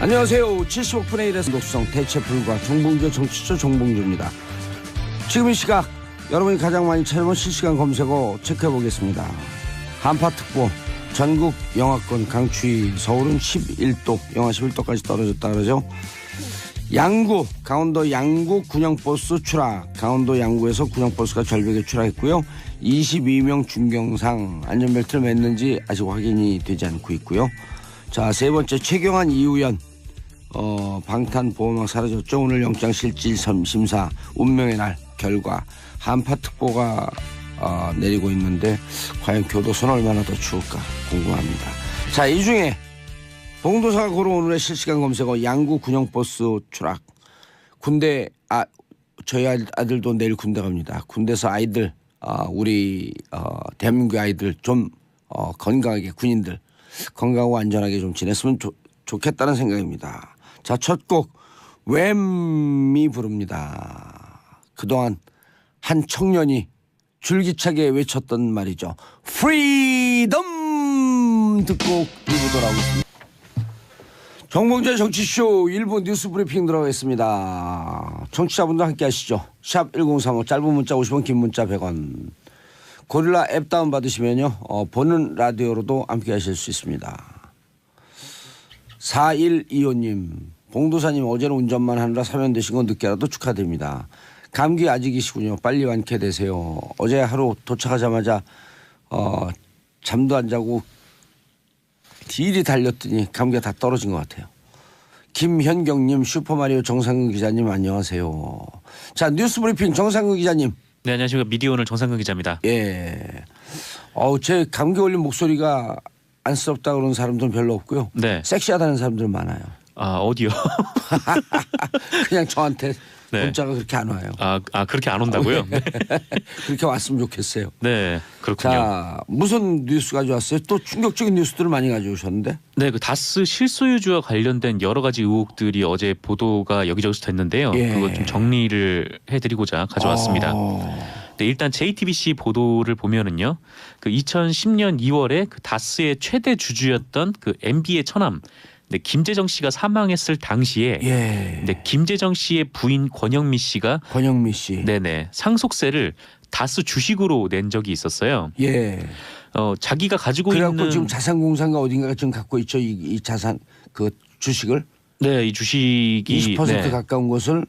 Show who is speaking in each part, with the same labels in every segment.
Speaker 1: 안녕하세요. 75분의 1에서 독성 대체 불가 정봉주 정치쇼 정봉주입니다. 지금 이 시각 여러분이 가장 많이 찾아본 실시간 검색어 체크해보겠습니다. 한파특보 전국 영하권 강추위 서울은 11도 영하 11도까지 떨어졌다 그러죠. 양구 강원도 양구 군영버스 추락 강원도 양구에서 군영버스가 절벽에 추락했고요. 22명 중경상 안전벨트를 맸는지 아직 확인이 되지 않고 있고요. 자, 세 번째 최경환 이우연 방탄보호막 사라졌죠. 오늘 영장실질 심사 운명의 날 결과 한파특보가 내리고 있는데 과연 교도소는 얼마나 더 추울까 궁금합니다. 자, 이 중에 봉도사가 고른 오늘의 실시간 검색어 양구 군영버스 추락 군대 저희 아들도 내일 군대 갑니다. 군대에서 아이들 우리 대한민국 아이들 좀 건강하게 군인들 건강하고 안전하게 좀 지냈으면 좋겠다는 생각입니다. 자, 첫 곡 웸이 부릅니다. 그동안 한 청년이 줄기차게 외쳤던 말이죠. 프리덤 듣고 일부 돌아오겠습니다. 정봉재 정치쇼 1부 뉴스 브리핑 들어가겠습니다. 청취자분들 함께 하시죠. 샵 1035 짧은 문자 50원 긴 문자 100원 고릴라 앱 다운받으시면요. 보는 라디오로도 함께 하실 수 있습니다. 4125님 봉도사님 어제는 운전만 하느라 사면되신 건 늦게라도 축하드립니다. 감기 아직이시군요. 빨리 완쾌되세요. 어제 하루 도착하자마자 잠도 안 자고 딜이 달렸더니 감기가 다 떨어진 것 같아요. 김현경님 슈퍼마리오 정상근 기자님 안녕하세요. 자, 뉴스 브리핑 정상근 기자님.
Speaker 2: 네, 안녕하십니까. 미디어오늘 정상근 기자입니다.
Speaker 1: 예. 제 감기 걸린 목소리가 안쓰럽다 그러는 사람들은 별로 없고요.
Speaker 2: 네.
Speaker 1: 섹시하다는 사람들은 많아요.
Speaker 2: 어디요?
Speaker 1: 그냥 저한테
Speaker 2: 네.
Speaker 1: 문자가 그렇게 안 와요.
Speaker 2: 그렇게 안 온다고요?
Speaker 1: 네. 그렇게 왔으면 좋겠어요.
Speaker 2: 네, 그렇군요.
Speaker 1: 자, 무슨 뉴스 가져왔어요? 또 충격적인 뉴스들을 많이 가져오셨는데?
Speaker 2: 네, 그 다스 실소유주와 관련된 여러 가지 의혹들이 어제 보도가 여기저기서 됐는데요.
Speaker 1: 예.
Speaker 2: 그거 좀 정리를 해드리고자 가져왔습니다. 네, 일단 JTBC 보도를 보면은요, 그 2010년 2월에 그 다스의 최대 주주였던 그 MB의 처남. 네, 김재정 씨가 사망했을 당시에
Speaker 1: 예.
Speaker 2: 네, 김재정 씨의 부인 권영미 씨가
Speaker 1: 권영미 씨.
Speaker 2: 네네 상속세를 다스 주식으로 낸 적이 있었어요.
Speaker 1: 예.
Speaker 2: 자기가 가지고
Speaker 1: 그래갖고
Speaker 2: 있는
Speaker 1: 지금 자산공사가 어딘가가 지금 갖고 있죠. 이 자산 그 주식을.
Speaker 2: 네, 이 주식이
Speaker 1: 20%
Speaker 2: 네.
Speaker 1: 가까운 것을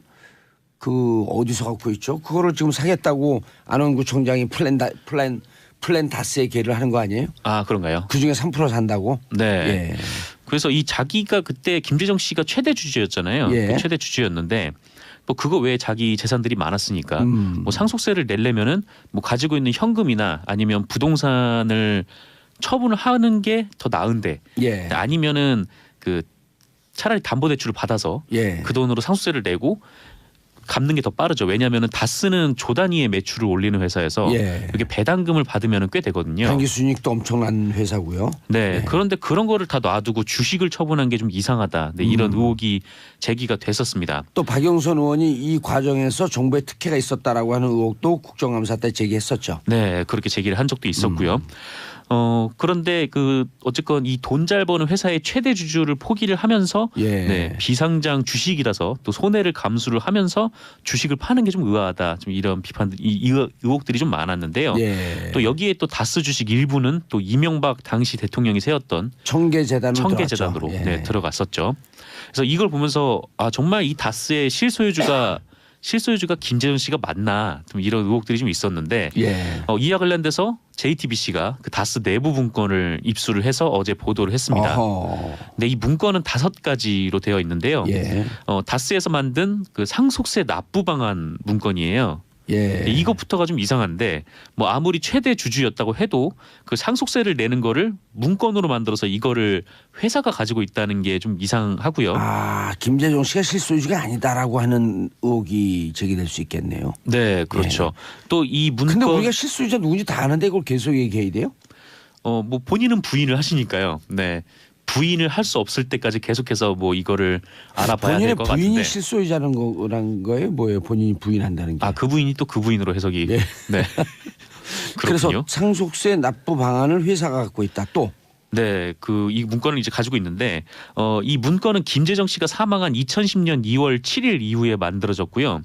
Speaker 1: 그 어디서 갖고 있죠? 그거를 지금 사겠다고 안원구청장이 플랜 다스에 계를 하는 거 아니에요?
Speaker 2: 그런가요?
Speaker 1: 그 중에 3% 산다고?
Speaker 2: 네.
Speaker 1: 예.
Speaker 2: 그래서 이 자기가 그때 김재정 씨가 최대 주주였잖아요.
Speaker 1: 예.
Speaker 2: 그 최대 주주였는데 뭐 그거 외에 자기 재산들이 많았으니까 뭐 상속세를 내려면은 뭐 가지고 있는 현금이나 아니면 부동산을 처분을 하는 게 더 나은데
Speaker 1: 예.
Speaker 2: 아니면은 그 차라리 담보대출을 받아서
Speaker 1: 예.
Speaker 2: 그 돈으로 상속세를 내고 갚는 게 더 빠르죠. 왜냐하면 다스는 조 단위의 매출을 올리는 회사여서
Speaker 1: 예.
Speaker 2: 이게 배당금을 받으면 꽤 되거든요.
Speaker 1: 단기 순이익도 엄청난 회사고요.
Speaker 2: 네.
Speaker 1: 예.
Speaker 2: 그런데 그런 거를 다 놔두고 주식을 처분한 게 좀 이상하다. 네, 이런 의혹이 제기가 됐었습니다.
Speaker 1: 또 박영선 의원이 이 과정에서 정부의 특혜가 있었다라고 하는 의혹도 국정감사 때 제기했었죠.
Speaker 2: 네, 그렇게 제기를 한 적도 있었고요. 그런데 어쨌건 이 돈 잘 버는 회사의 최대 주주를 포기를 하면서
Speaker 1: 예.
Speaker 2: 네, 비상장 주식이라서 또 손해를 감수를 하면서 주식을 파는 게 좀 의아하다. 좀 이런 비판들, 의혹들이 좀 많았는데요.
Speaker 1: 예.
Speaker 2: 또 여기에 또 다스 주식 일부는 또 이명박 당시 대통령이 세웠던
Speaker 1: 청계재단으로
Speaker 2: 예. 네, 들어갔었죠. 그래서 이걸 보면서 정말 이 다스의 실소유주가 김재정 씨가 맞나 좀 이런 의혹들이 좀 있었는데
Speaker 1: 예.
Speaker 2: 이와 관련돼서 JTBC가 그 다스 내부 문건을 입수를 해서 어제 보도를 했습니다. 근데 이 문건은 5가지로 되어 있는데요.
Speaker 1: 예.
Speaker 2: 다스에서 만든 그 상속세 납부 방안 문건이에요.
Speaker 1: 예.
Speaker 2: 이것부터가 좀 이상한데 뭐 아무리 최대 주주였다고 해도 그 상속세를 내는 거를 문건으로 만들어서 이거를 회사가 가지고 있다는 게 좀 이상하고요.
Speaker 1: 김재정 씨가 실소유주가 아니다라고 하는 의혹이 제기될 수 있겠네요.
Speaker 2: 네, 그렇죠. 또 이 문건.
Speaker 1: 근데 우리가 실소유자 누군지 다 아는데 그걸 계속 얘기해야 돼요?
Speaker 2: 뭐 본인은 부인을 하시니까요. 네. 부인을 할 수 없을 때까지 계속해서 뭐 이거를 알아봐야 될 것 같은데.
Speaker 1: 본인의 부인이 실소유자는 거예요? 뭐예요? 본인이 부인한다는 게.
Speaker 2: 그 부인이 또 그 부인으로 해석이.
Speaker 1: 예.
Speaker 2: 네.
Speaker 1: 그래서
Speaker 2: 그렇군요.
Speaker 1: 상속세 납부 방안을 회사가 갖고 있다. 또.
Speaker 2: 네, 이 문건을 이제 가지고 있는데 이 문건은 김재정 씨가 사망한 2010년 2월 7일 이후에 만들어졌고요.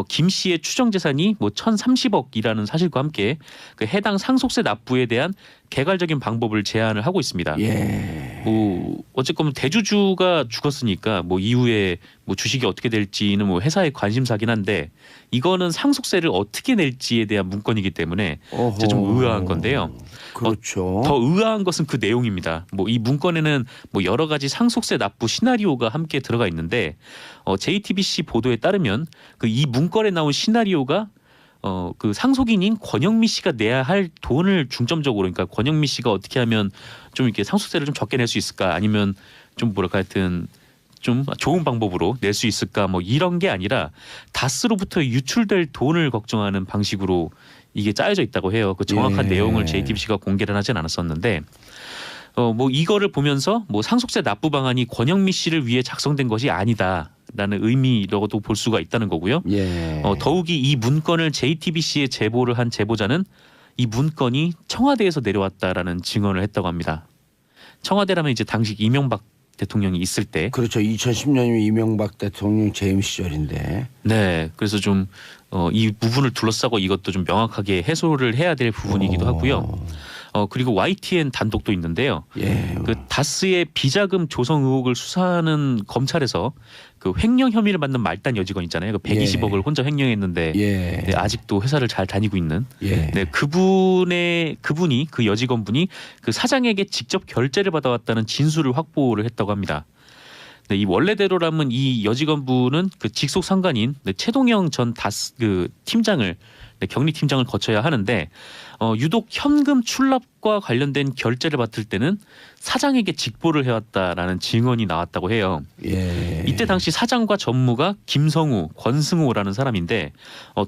Speaker 2: 김 씨의 추정 재산이 뭐 1,030억이라는 사실과 함께 그 해당 상속세 납부에 대한 개괄적인 방법을 제안을 하고 있습니다.
Speaker 1: 예.
Speaker 2: 뭐 어쨌건 대주주가 죽었으니까 뭐 이후에 뭐 주식이 어떻게 될지는 뭐 회사의 관심사긴 한데 이거는 상속세를 어떻게 낼지에 대한 문건이기 때문에 이제 좀 의아한 건데요.
Speaker 1: 그렇죠.
Speaker 2: 더 의아한 것은 그 내용입니다. 뭐 이 문건에는 뭐 여러 가지 상속세 납부 시나리오가 함께 들어가 있는데 JTBC 보도에 따르면 그 이 문건에 나온 시나리오가 그 상속인인 권영미 씨가 내야 할 돈을 중점적으로 그러니까 권영미 씨가 어떻게 하면 좀 이렇게 상속세를 좀 적게 낼 수 있을까 아니면 좀 뭐랄까 하여튼 좀 좋은 방법으로 낼 수 있을까 뭐 이런 게 아니라 다스로부터 유출될 돈을 걱정하는 방식으로 이게 짜여져 있다고 해요. 그 정확한
Speaker 1: 예.
Speaker 2: 내용을 JTBC가 공개를 하진 않았었는데 뭐 이거를 보면서 뭐 상속세 납부 방안이 권영미 씨를 위해 작성된 것이 아니다라는 의미로도 볼 수가 있다는 거고요.
Speaker 1: 예.
Speaker 2: 더욱이 이 문건을 JTBC에 제보를 한 제보자는 이 문건이 청와대에서 내려왔다라는 증언을 했다고 합니다. 청와대라면 이제 당시 이명박 대통령이 있을 때.
Speaker 1: 그렇죠. 2010년이면 이명박 대통령 재임 시절인데.
Speaker 2: 네. 그래서 좀 이 부분을 둘러싸고 이것도 좀 명확하게 해소를 해야 될 부분이기도 하고요. 그리고 YTN 단독도 있는데요.
Speaker 1: 예.
Speaker 2: 그 다스의 비자금 조성 의혹을 수사하는 검찰에서 그 횡령 혐의를 받는 말단 여직원 있잖아요. 그 120억을 혼자 횡령했는데
Speaker 1: 예.
Speaker 2: 네, 아직도 회사를 잘 다니고 있는
Speaker 1: 예.
Speaker 2: 네, 그분이 그 여직원분이 그 사장에게 직접 결제를 받아왔다는 진술을 확보를 했다고 합니다. 네, 이 원래대로라면 이 여직원분은 그 직속 상관인 최동영 전 다스 그 팀장을 경리 팀장을 거쳐야 하는데 유독 현금 출납과 관련된 결제를 받을 때는 사장에게 직보를 해왔다라는 증언이 나왔다고 해요.
Speaker 1: 예.
Speaker 2: 이때 당시 사장과 전무가 김성우, 권승호라는 사람인데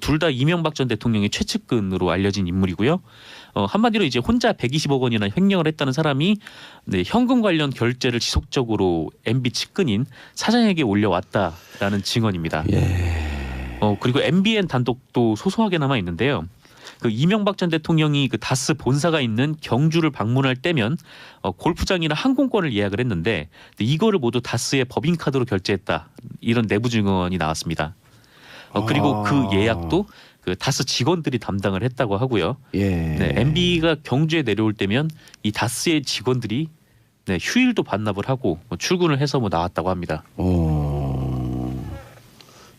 Speaker 2: 둘 다 이명박 전 대통령의 최측근으로 알려진 인물이고요. 한마디로 이제 혼자 120억 원이나 횡령을 했다는 사람이 네, 현금 관련 결제를 지속적으로 MB 측근인 사장에게 올려왔다라는 증언입니다.
Speaker 1: 예.
Speaker 2: 그리고 MBN 단독도 소소하게 남아 있는데요. 그 이명박 전 대통령이 그 다스 본사가 있는 경주를 방문할 때면 골프장이나 항공권을 예약을 했는데 이거를 모두 다스의 법인카드로 결제했다. 이런 내부 증언이 나왔습니다. 그리고 그 예약도 그 다스 직원들이 담당을 했다고 하고요.
Speaker 1: 예.
Speaker 2: 네, MB가 경주에 내려올 때면 이 다스의 직원들이 네, 휴일도 반납을 하고 출근을 해서 나왔다고 합니다.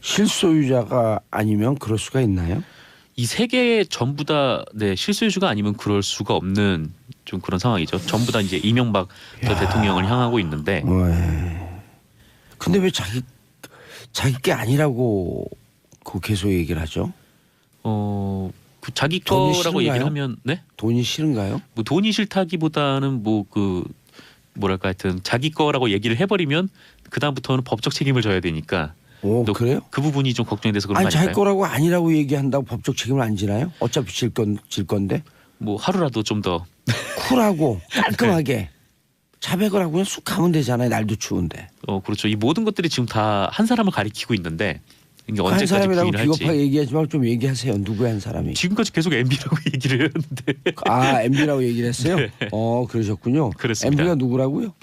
Speaker 1: 실소유자가 아니면 그럴 수가 있나요?
Speaker 2: 이 세 개 전부 다 네, 실소유주가 아니면 그럴 수가 없는 좀 그런 상황이죠. 전부 다 이제 이명박 전 대통령을 향하고 있는데.
Speaker 1: 근데 왜 자기 게 아니라고 그 계속 얘기를 하죠?
Speaker 2: 그 자기
Speaker 1: 돈이
Speaker 2: 거라고
Speaker 1: 싫은가요?
Speaker 2: 얘기를 하면 네?
Speaker 1: 돈이 싫은가요?
Speaker 2: 뭐 돈이 싫다기보다는 뭐 그 뭐랄까 하여튼 자기 거라고 얘기를 해버리면 그 다음부터는 법적 책임을 져야 되니까.
Speaker 1: 오,
Speaker 2: 또
Speaker 1: 그래요?
Speaker 2: 그 부분이 좀 걱정이 돼서 그런
Speaker 1: 아니
Speaker 2: 거
Speaker 1: 자기
Speaker 2: 아닐까요?
Speaker 1: 거라고 아니라고 얘기한다고 법적 책임을 안 지나요? 어차피 질 건데
Speaker 2: 뭐 하루라도 좀 더
Speaker 1: 쿨하고 깔끔하게 자백을 하고 그냥 쑥 가면 되잖아요. 날도 추운데.
Speaker 2: 그렇죠. 이 모든 것들이 지금 다 한 사람을 가리키고 있는데 이게
Speaker 1: 한
Speaker 2: 언제까지
Speaker 1: 사람이라고
Speaker 2: 부인을 할지.
Speaker 1: 비겁하게 얘기하지 말고 좀 얘기하세요. 누구의 한 사람이?
Speaker 2: 지금까지 계속 MB라고 얘기를 했는데
Speaker 1: MB라고 얘기를 했어요?
Speaker 2: 네.
Speaker 1: 그러셨군요.
Speaker 2: 그렇습니다.
Speaker 1: MB가 누구라고요?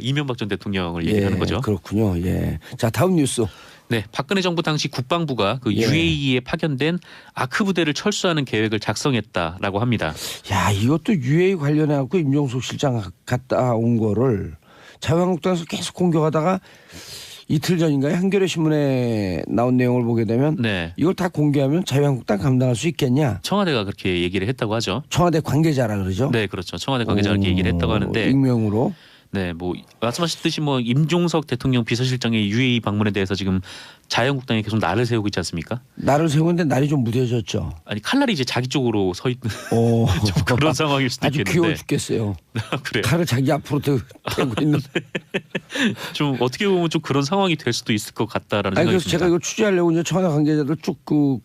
Speaker 2: 이명박 전 대통령을 얘기하는 거죠.
Speaker 1: 그렇군요. 예. 자, 다음 뉴스.
Speaker 2: 네, 박근혜 정부 당시 국방부가 그
Speaker 1: 예.
Speaker 2: UAE에 파견된 아크 부대를 철수하는 계획을 작성했다라고 합니다.
Speaker 1: 야, 이것도 UAE 관련해 갖고 임종석 실장 갔다 온 거를 자유한국당에서 계속 공격하다가 이틀 전인가요? 한겨레 신문에 나온 내용을 보게 되면
Speaker 2: 네,
Speaker 1: 이걸 다 공개하면 자유한국당 감당할 수 있겠냐?
Speaker 2: 청와대가 그렇게 얘기를 했다고 하죠.
Speaker 1: 청와대 관계자라 그러죠?
Speaker 2: 네, 그렇죠. 청와대 관계자가 그렇게 얘기를 했다고 하는데,
Speaker 1: 익명으로.
Speaker 2: 네, 뭐 말씀하셨듯이 뭐 임종석 대통령 비서실장의 UAE 방문에 대해서 지금 자유한국당이 계속 날을 세우고 있지 않습니까?
Speaker 1: 날을 세우는데 날이 좀 무뎌졌죠.
Speaker 2: 아니 칼날이 이제 자기 쪽으로 서 있는
Speaker 1: 오,
Speaker 2: 좀 그런 상황일 수도
Speaker 1: 아주
Speaker 2: 있겠는데.
Speaker 1: 귀여워 죽겠어요.
Speaker 2: 그래요.
Speaker 1: 칼을 자기 앞으로 대고 있는.
Speaker 2: 좀 어떻게 보면 좀 그런 상황이 될 수도 있을 것 같다라는
Speaker 1: 아니
Speaker 2: 생각이
Speaker 1: 그래서
Speaker 2: 듭니다.
Speaker 1: 제가 이거 취재하려고 이제 청와대 관계자들 쭉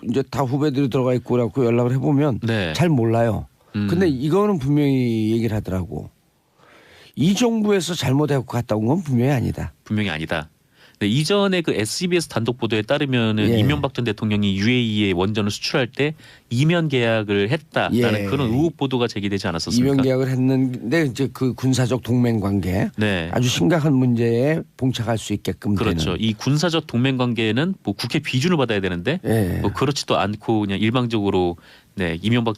Speaker 1: 이제 다 후배들이 들어가 있고 그래갖고 연락을 해보면
Speaker 2: 네.
Speaker 1: 잘 몰라요.
Speaker 2: 음.
Speaker 1: 근데 이거는 분명히 얘기를 하더라고. 이 정부에서 잘못해갖고 갔다 온 건 분명히 아니다.
Speaker 2: 분명히 아니다. 네, 이전에 그 SBS 단독 보도에 따르면은
Speaker 1: 예.
Speaker 2: 이명박 전 대통령이 UAE에 원전을 수출할 때 이면 계약을 했다라는
Speaker 1: 예.
Speaker 2: 그런 의혹 보도가 제기되지 않았었습니까?
Speaker 1: 이면 계약을 했는데 이제 그 군사적 동맹 관계
Speaker 2: 네.
Speaker 1: 아주 심각한 문제에 봉착할 수 있게끔
Speaker 2: 그렇죠.
Speaker 1: 되는.
Speaker 2: 이 군사적 동맹 관계는 뭐 국회 비준을 받아야 되는데
Speaker 1: 예.
Speaker 2: 뭐 그렇지도 않고 그냥 일방적으로 네, 이명박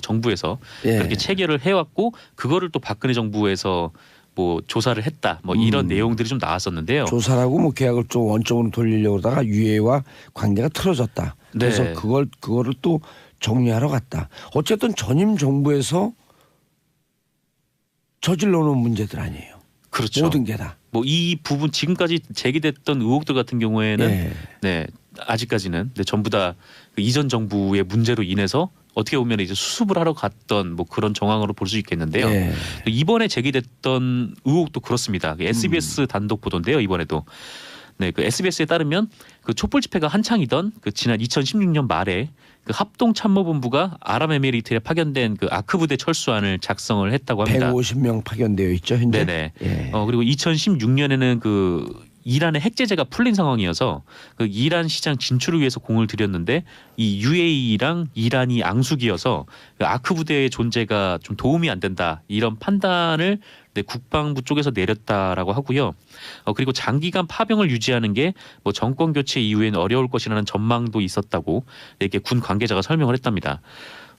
Speaker 2: 정부에서
Speaker 1: 예.
Speaker 2: 그렇게 체결을 해왔고 그거를 또 박근혜 정부에서 뭐 조사를 했다 뭐 이런 내용들이 좀 나왔었는데요.
Speaker 1: 조사라고 뭐 계약을 좀 원점으로 돌리려고 하다가 유해와 관계가 틀어졌다. 그래서
Speaker 2: 네.
Speaker 1: 그거를 또 정리하러 갔다. 어쨌든 전임 정부에서 저질러 놓은 문제들 아니에요.
Speaker 2: 그렇죠.
Speaker 1: 모든 게 다.
Speaker 2: 뭐 이 부분 지금까지 제기됐던 의혹들 같은 경우에는
Speaker 1: 예.
Speaker 2: 네 아직까지는 네, 전부 다 그 이전 정부의 문제로 인해서 어떻게 보면 이제 수습을 하러 갔던 뭐 그런 정황으로 볼 수 있겠는데요.
Speaker 1: 예.
Speaker 2: 이번에 제기됐던 의혹도 그렇습니다. 그 SBS 단독 보도인데요. 이번에도 네, 그 SBS에 따르면 그 촛불 집회가 한창이던 그 지난 2016년 말에 그 합동참모본부가 아랍에미리트에 파견된 그 아크 부대 철수안을 작성을 했다고 합니다.
Speaker 1: 150명 파견되어 있죠 현재.
Speaker 2: 네네.
Speaker 1: 예.
Speaker 2: 그리고 2016년에는 그 이란의 핵제재가 풀린 상황이어서 그 이란 시장 진출을 위해서 공을 들였는데 이 UAE랑 이란이 앙숙이어서 그 아크 부대의 존재가 좀 도움이 안 된다 이런 판단을 네, 국방부 쪽에서 내렸다라고 하고요. 그리고 장기간 파병을 유지하는 게 뭐 정권 교체 이후엔 어려울 것이라는 전망도 있었다고 이렇게 군 관계자가 설명을 했답니다.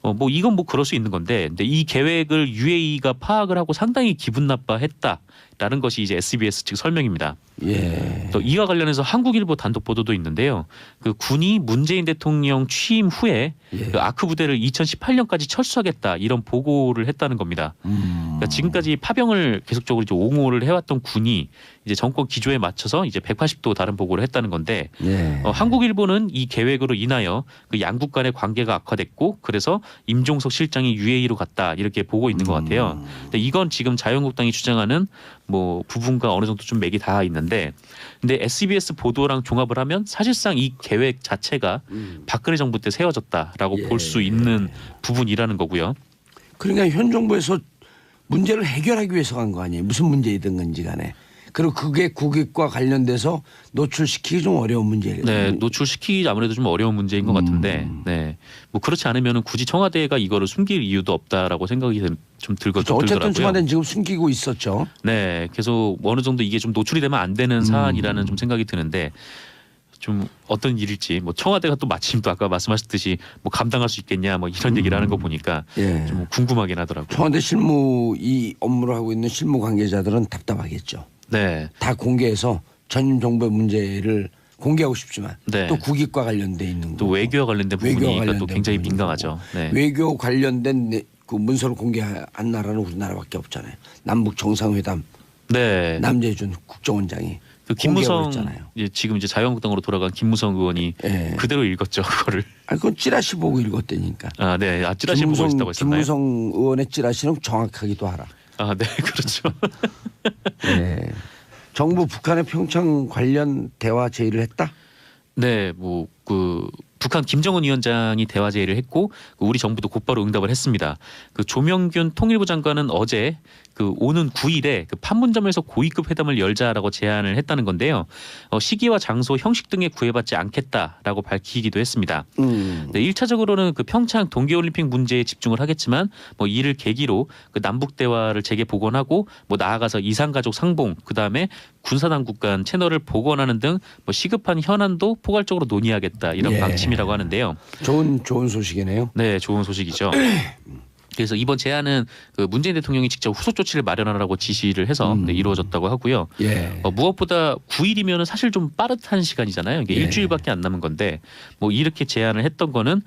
Speaker 2: 뭐 이건 뭐 그럴 수 있는 건데, 근데 이 계획을 UAE가 파악을 하고 상당히 기분 나빠했다라는 것이 이제 SBS 측 설명입니다.
Speaker 1: 예.
Speaker 2: 또 이와 관련해서 한국일보 단독 보도도 있는데요. 그 군이 문재인 대통령 취임 후에
Speaker 1: 예.
Speaker 2: 그 아크 부대를 2018년까지 철수하겠다 이런 보고를 했다는 겁니다. 그러니까 지금까지 파병을 계속적으로 이제 옹호를 해왔던 군이 이제 정권 기조에 맞춰서 이제 180도 다른 보고를 했다는 건데
Speaker 1: 예.
Speaker 2: 한국일보는 이 계획으로 인하여 그 양국 간의 관계가 악화됐고 그래서 임종석 실장이 UAE로 갔다 이렇게 보고 있는 것 같아요. 근데 이건 지금 자유한국당이 주장하는 뭐 부분과 어느 정도 좀 맥이 닿아 있는데, 근데 SBS 보도랑 종합을 하면 사실상 이 계획 자체가 박근혜 정부 때 세워졌다라고
Speaker 1: 예.
Speaker 2: 볼 수 있는 부분이라는 거고요.
Speaker 1: 그러니까 현 정부에서 문제를 해결하기 위해서 간 거 아니에요. 무슨 문제이든 건지 간에. 그리고 그게 국익과 관련돼서 노출시키기 좀 어려운 문제예요.
Speaker 2: 네, 노출시키기 아무래도 좀 어려운 문제인 것 같은데, 네, 뭐 그렇지 않으면 굳이 청와대가 이거를 숨길 이유도 없다라고 생각이 좀
Speaker 1: 그렇죠. 어쨌든
Speaker 2: 들더라고요.
Speaker 1: 청와대는 지금 숨기고 있었죠.
Speaker 2: 네, 계속 어느 정도 이게 좀 노출이 되면 안 되는 사안이라는 좀 생각이 드는데, 좀 어떤 일일지 뭐 청와대가 또 마침 또 아까 말씀하셨듯이 뭐 감당할 수 있겠냐 뭐 이런 얘기를 하는 거 보니까
Speaker 1: 예.
Speaker 2: 좀 궁금하긴 하더라고요.
Speaker 1: 청와대 실무 이 업무를 하고 있는 실무 관계자들은 답답하겠죠.
Speaker 2: 네,
Speaker 1: 다 공개해서 전임 정부의 문제를 공개하고 싶지만
Speaker 2: 네.
Speaker 1: 또 국익과 관련돼 있는
Speaker 2: 또
Speaker 1: 거.
Speaker 2: 외교와 관련된
Speaker 1: 외교와
Speaker 2: 부분이니까 또
Speaker 1: 관련된
Speaker 2: 굉장히
Speaker 1: 부분이고.
Speaker 2: 민감하죠. 네,
Speaker 1: 외교 관련된 그 문서를 공개한 나라는 우리나라밖에 없잖아요. 남북 정상회담
Speaker 2: 네.
Speaker 1: 남재준 국정원장이
Speaker 2: 그 김무성
Speaker 1: 공개해버렸잖아요.
Speaker 2: 지금 이제 자유한국당으로 돌아간 김무성 의원이
Speaker 1: 예.
Speaker 2: 그대로 읽었죠 그거를.
Speaker 1: 아니 그건 찌라시 보고 읽었다니까.
Speaker 2: 아, 네. 찌라시 보고 있다고 했었나요?
Speaker 1: 김무성 의원의 찌라시는 정확하기도 하라.
Speaker 2: 아, 네, 그렇죠.
Speaker 1: 네. 정부 북한의 평창 관련 대화 제의를 했다.
Speaker 2: 네, 뭐 그 북한 김정은 위원장이 대화 제의를 했고 우리 정부도 곧바로 응답을 했습니다. 그 조명균 통일부 장관은 어제 그 오는 9일에 그 판문점에서 고위급 회담을 열자라고 제안을 했다는 건데요. 시기와 장소, 형식 등에 구애받지 않겠다라고 밝히기도 했습니다. 네, 1차적으로는 그 평창 동계올림픽 문제에 집중을 하겠지만 뭐 이를 계기로 그 남북 대화를 재개 복원하고 뭐 나아가서 이산가족 상봉, 그 다음에 군사당국 간 채널을 복원하는 등 뭐 시급한 현안도 포괄적으로 논의하겠다 이런
Speaker 1: 예.
Speaker 2: 방침이라고 하는데요.
Speaker 1: 좋은 소식이네요.
Speaker 2: 네, 좋은 소식이죠. 그래서 이번 제안은 그 문재인 대통령이 직접 후속 조치를 마련하라고 지시를 해서 네, 이루어졌다고 하고요.
Speaker 1: 예.
Speaker 2: 무엇보다 9일이면 사실 좀 빠듯한 시간이잖아요. 이게
Speaker 1: 예.
Speaker 2: 일주일밖에 안 남은 건데 뭐 이렇게 제안을 했던 거는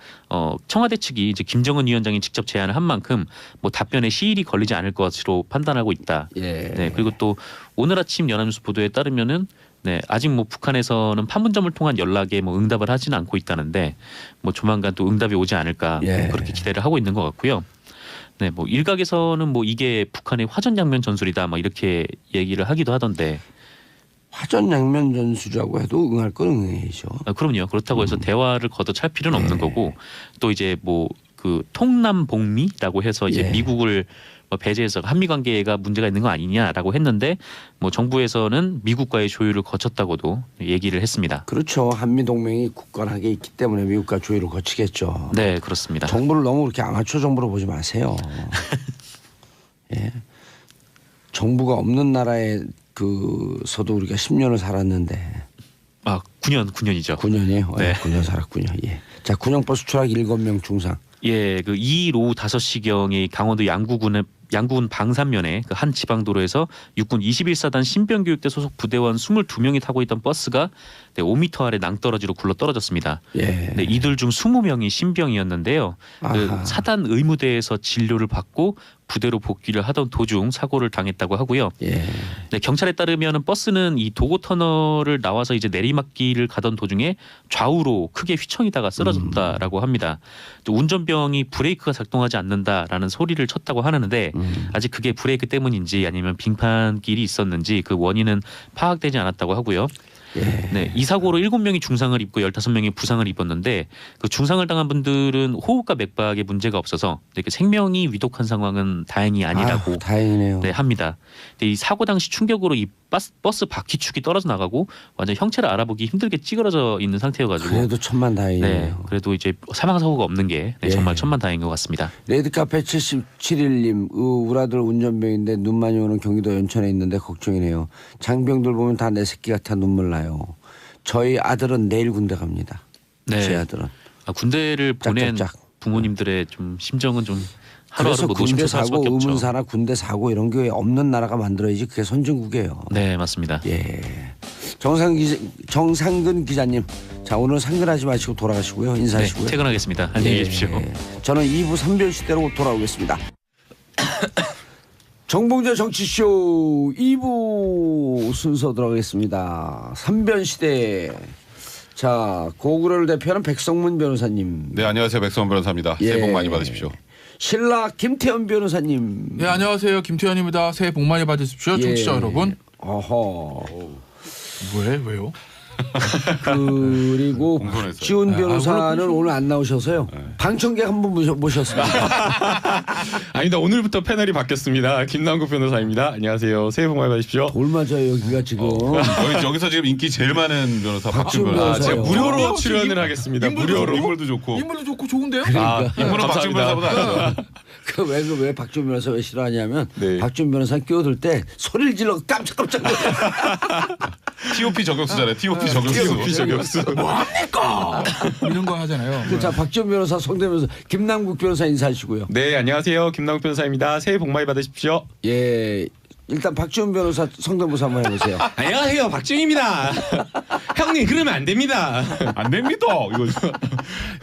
Speaker 2: 청와대 측이 이제 김정은 위원장이 직접 제안을 한 만큼 뭐 답변에 시일이 걸리지 않을 것으로 판단하고 있다.
Speaker 1: 예.
Speaker 2: 네, 그리고 또 오늘 아침 연합뉴스 보도에 따르면은 네, 아직 뭐 북한에서는 판문점을 통한 연락에 뭐 응답을 하지는 않고 있다는데 뭐 조만간 또 응답이 오지 않을까
Speaker 1: 예.
Speaker 2: 뭐 그렇게 기대를 하고 있는 것 같고요. 네, 뭐 일각에서는 뭐 이게 북한의 화전양면 전술이다, 뭐 이렇게 얘기를 하기도 하던데.
Speaker 1: 화전양면 전술이라고 해도 응할 건 응해야죠.
Speaker 2: 그럼요. 그렇다고 해서 대화를 걷어찰 필요는
Speaker 1: 예.
Speaker 2: 없는 거고 또 이제 뭐 그 통남복미라고 해서 이제
Speaker 1: 예.
Speaker 2: 미국을 배제해서 한미 관계가 문제가 있는 거 아니냐라고 했는데 뭐 정부에서는 미국과의 조율을 거쳤다고도 얘기를 했습니다.
Speaker 1: 그렇죠. 한미 동맹이 굳건하게 있기 때문에 미국과 조율을 거치겠죠.
Speaker 2: 네, 그렇습니다.
Speaker 1: 정부를 너무 그렇게 아마추어 정부로 보지 마세요. 예. 정부가 없는 나라에 서도 우리가 10년을 살았는데.
Speaker 2: 9년이죠.
Speaker 1: 9년이에요.
Speaker 2: 네.
Speaker 1: 9년 살았군요. 예. 자, 군용버스 추락 7명 중상.
Speaker 2: 예, 그 2일 오후 5시경에 강원도 양구군 방산면에 그 한 지방도로에서 육군 21사단 신병교육대 소속 부대원 22명이 타고 있던 버스가 5m 아래 낭떠러지로 굴러 떨어졌습니다.
Speaker 1: 예.
Speaker 2: 네, 이들 중 20명이 신병이었는데요. 그
Speaker 1: 아하.
Speaker 2: 사단 의무대에서 진료를 받고 부대로 복귀를 하던 도중 사고를 당했다고 하고요.
Speaker 1: 예.
Speaker 2: 네, 경찰에 따르면 버스는 이 도고 터널을 나와서 이제 내리막길을 가던 도중에 좌우로 크게 휘청이다가 쓰러졌다라고 합니다. 또 운전병이 브레이크가 작동하지 않는다라는 소리를 쳤다고 하는데 아직 그게 브레이크 때문인지 아니면 빙판길이 있었는지 그 원인은 파악되지 않았다고 하고요.
Speaker 1: 예.
Speaker 2: 네, 이 사고로 7명이 중상을 입고 15명이 부상을 입었는데 그 중상을 당한 분들은 호흡과 맥박에 문제가 없어서 그 생명이 위독한 상황은 다행히 아니라고
Speaker 1: 아유, 다행이네요.
Speaker 2: 네, 합니다. 근데 이 사고 당시 충격으로 이 버스 바퀴축이 떨어져 나가고 완전 형체를 알아보기 힘들게 찌그러져 있는 상태여가지고
Speaker 1: 그래도 천만다행이네요.
Speaker 2: 네, 그래도 이제 사망 사고가 없는 게
Speaker 1: 예.
Speaker 2: 정말 천만다행인 것 같습니다.
Speaker 1: 레드카페 77일님 우리 아들 운전병인데 눈 많이 오는 경기도 연천에 있는데 걱정이네요. 장병들 보면 다 내 새끼 같아 눈물 나요. 저희 아들은 내일 군대 갑니다.
Speaker 2: 네.
Speaker 1: 제 아들은.
Speaker 2: 군대를 보낸
Speaker 1: 짝짝짝.
Speaker 2: 부모님들의 좀 심정은 좀
Speaker 1: 그래서
Speaker 2: 하루하루 뭐
Speaker 1: 군대
Speaker 2: 노심초사할
Speaker 1: 사고
Speaker 2: 수밖에 없죠.
Speaker 1: 의문사나 군대 사고 이런 게 없는 나라가 만들어야지 그게 선진국이에요.
Speaker 2: 네, 맞습니다.
Speaker 1: 예. 정상근 기자님. 자, 오늘 상근하지 마시고 돌아가시고요.
Speaker 2: 네,
Speaker 1: 인사하시고요.
Speaker 2: 퇴근하겠습니다. 안녕히 계십시오.
Speaker 1: 저는 2부 3별 시대로 돌아오겠습니다. 정봉재 정치쇼 2부 순서 들어가겠습니다. 3변 시대. 자, 고구려를 대표하는 백성문 변호사님.
Speaker 3: 네, 안녕하세요. 백성원 변호사입니다.
Speaker 1: 예.
Speaker 3: 새해 복 많이 받으십시오.
Speaker 1: 신라 김태현 변호사님.
Speaker 4: 네, 안녕하세요. 김태현입니다. 새해 복 많이 받으십시오. 청취자 여러분.
Speaker 1: 어허.
Speaker 4: 왜요?
Speaker 1: 그리고
Speaker 3: 공손했어요.
Speaker 1: 박지훈 변호사는
Speaker 4: 물론
Speaker 1: 오늘 안 나오셔서요. 방청객 한 분 모셨습니다.
Speaker 5: 아니다, 오늘부터 패널이 바뀌었습니다. 김남국 변호사입니다. 안녕하세요. 새해 복 많이 받으십시오.
Speaker 1: 돌 맞아요 여기가 지금.
Speaker 3: 여기서 지금 인기 제일 많은 변호사
Speaker 1: 박지훈
Speaker 3: 박지훈 변호사.
Speaker 1: 변호사요.
Speaker 5: 제가 무료로
Speaker 4: 어,
Speaker 5: 출연을 하겠습니다. 무료로.
Speaker 3: 인물도 좋고.
Speaker 4: 인물도 좋고 좋은데요?
Speaker 3: 인물은 박지훈 변호사보다 낫죠.
Speaker 1: 왜 박지훈 변호사 왜 싫어하냐면
Speaker 5: 네.
Speaker 1: 박지훈 변호사 끼어들 때 소리를 질러 깜짝깜짝 놀라.
Speaker 3: TOP 저격수잖아요. TOP 저격수.
Speaker 5: TOP 저격수.
Speaker 4: 뭡니까? 이런 거 하잖아요.
Speaker 1: 자, 박지훈 변호사, 성대변호사, 김남국 변호사 인사하시고요.
Speaker 5: 네, 안녕하세요. 김남국 변호사입니다. 새해 복 많이 받으십시오.
Speaker 1: 예, 일단 박지훈 변호사 성대모사 한번 해보세요.
Speaker 5: 안녕하세요. 박지훈입니다. 형님, 그러면 안 됩니다.
Speaker 3: 안 됩니다. 이거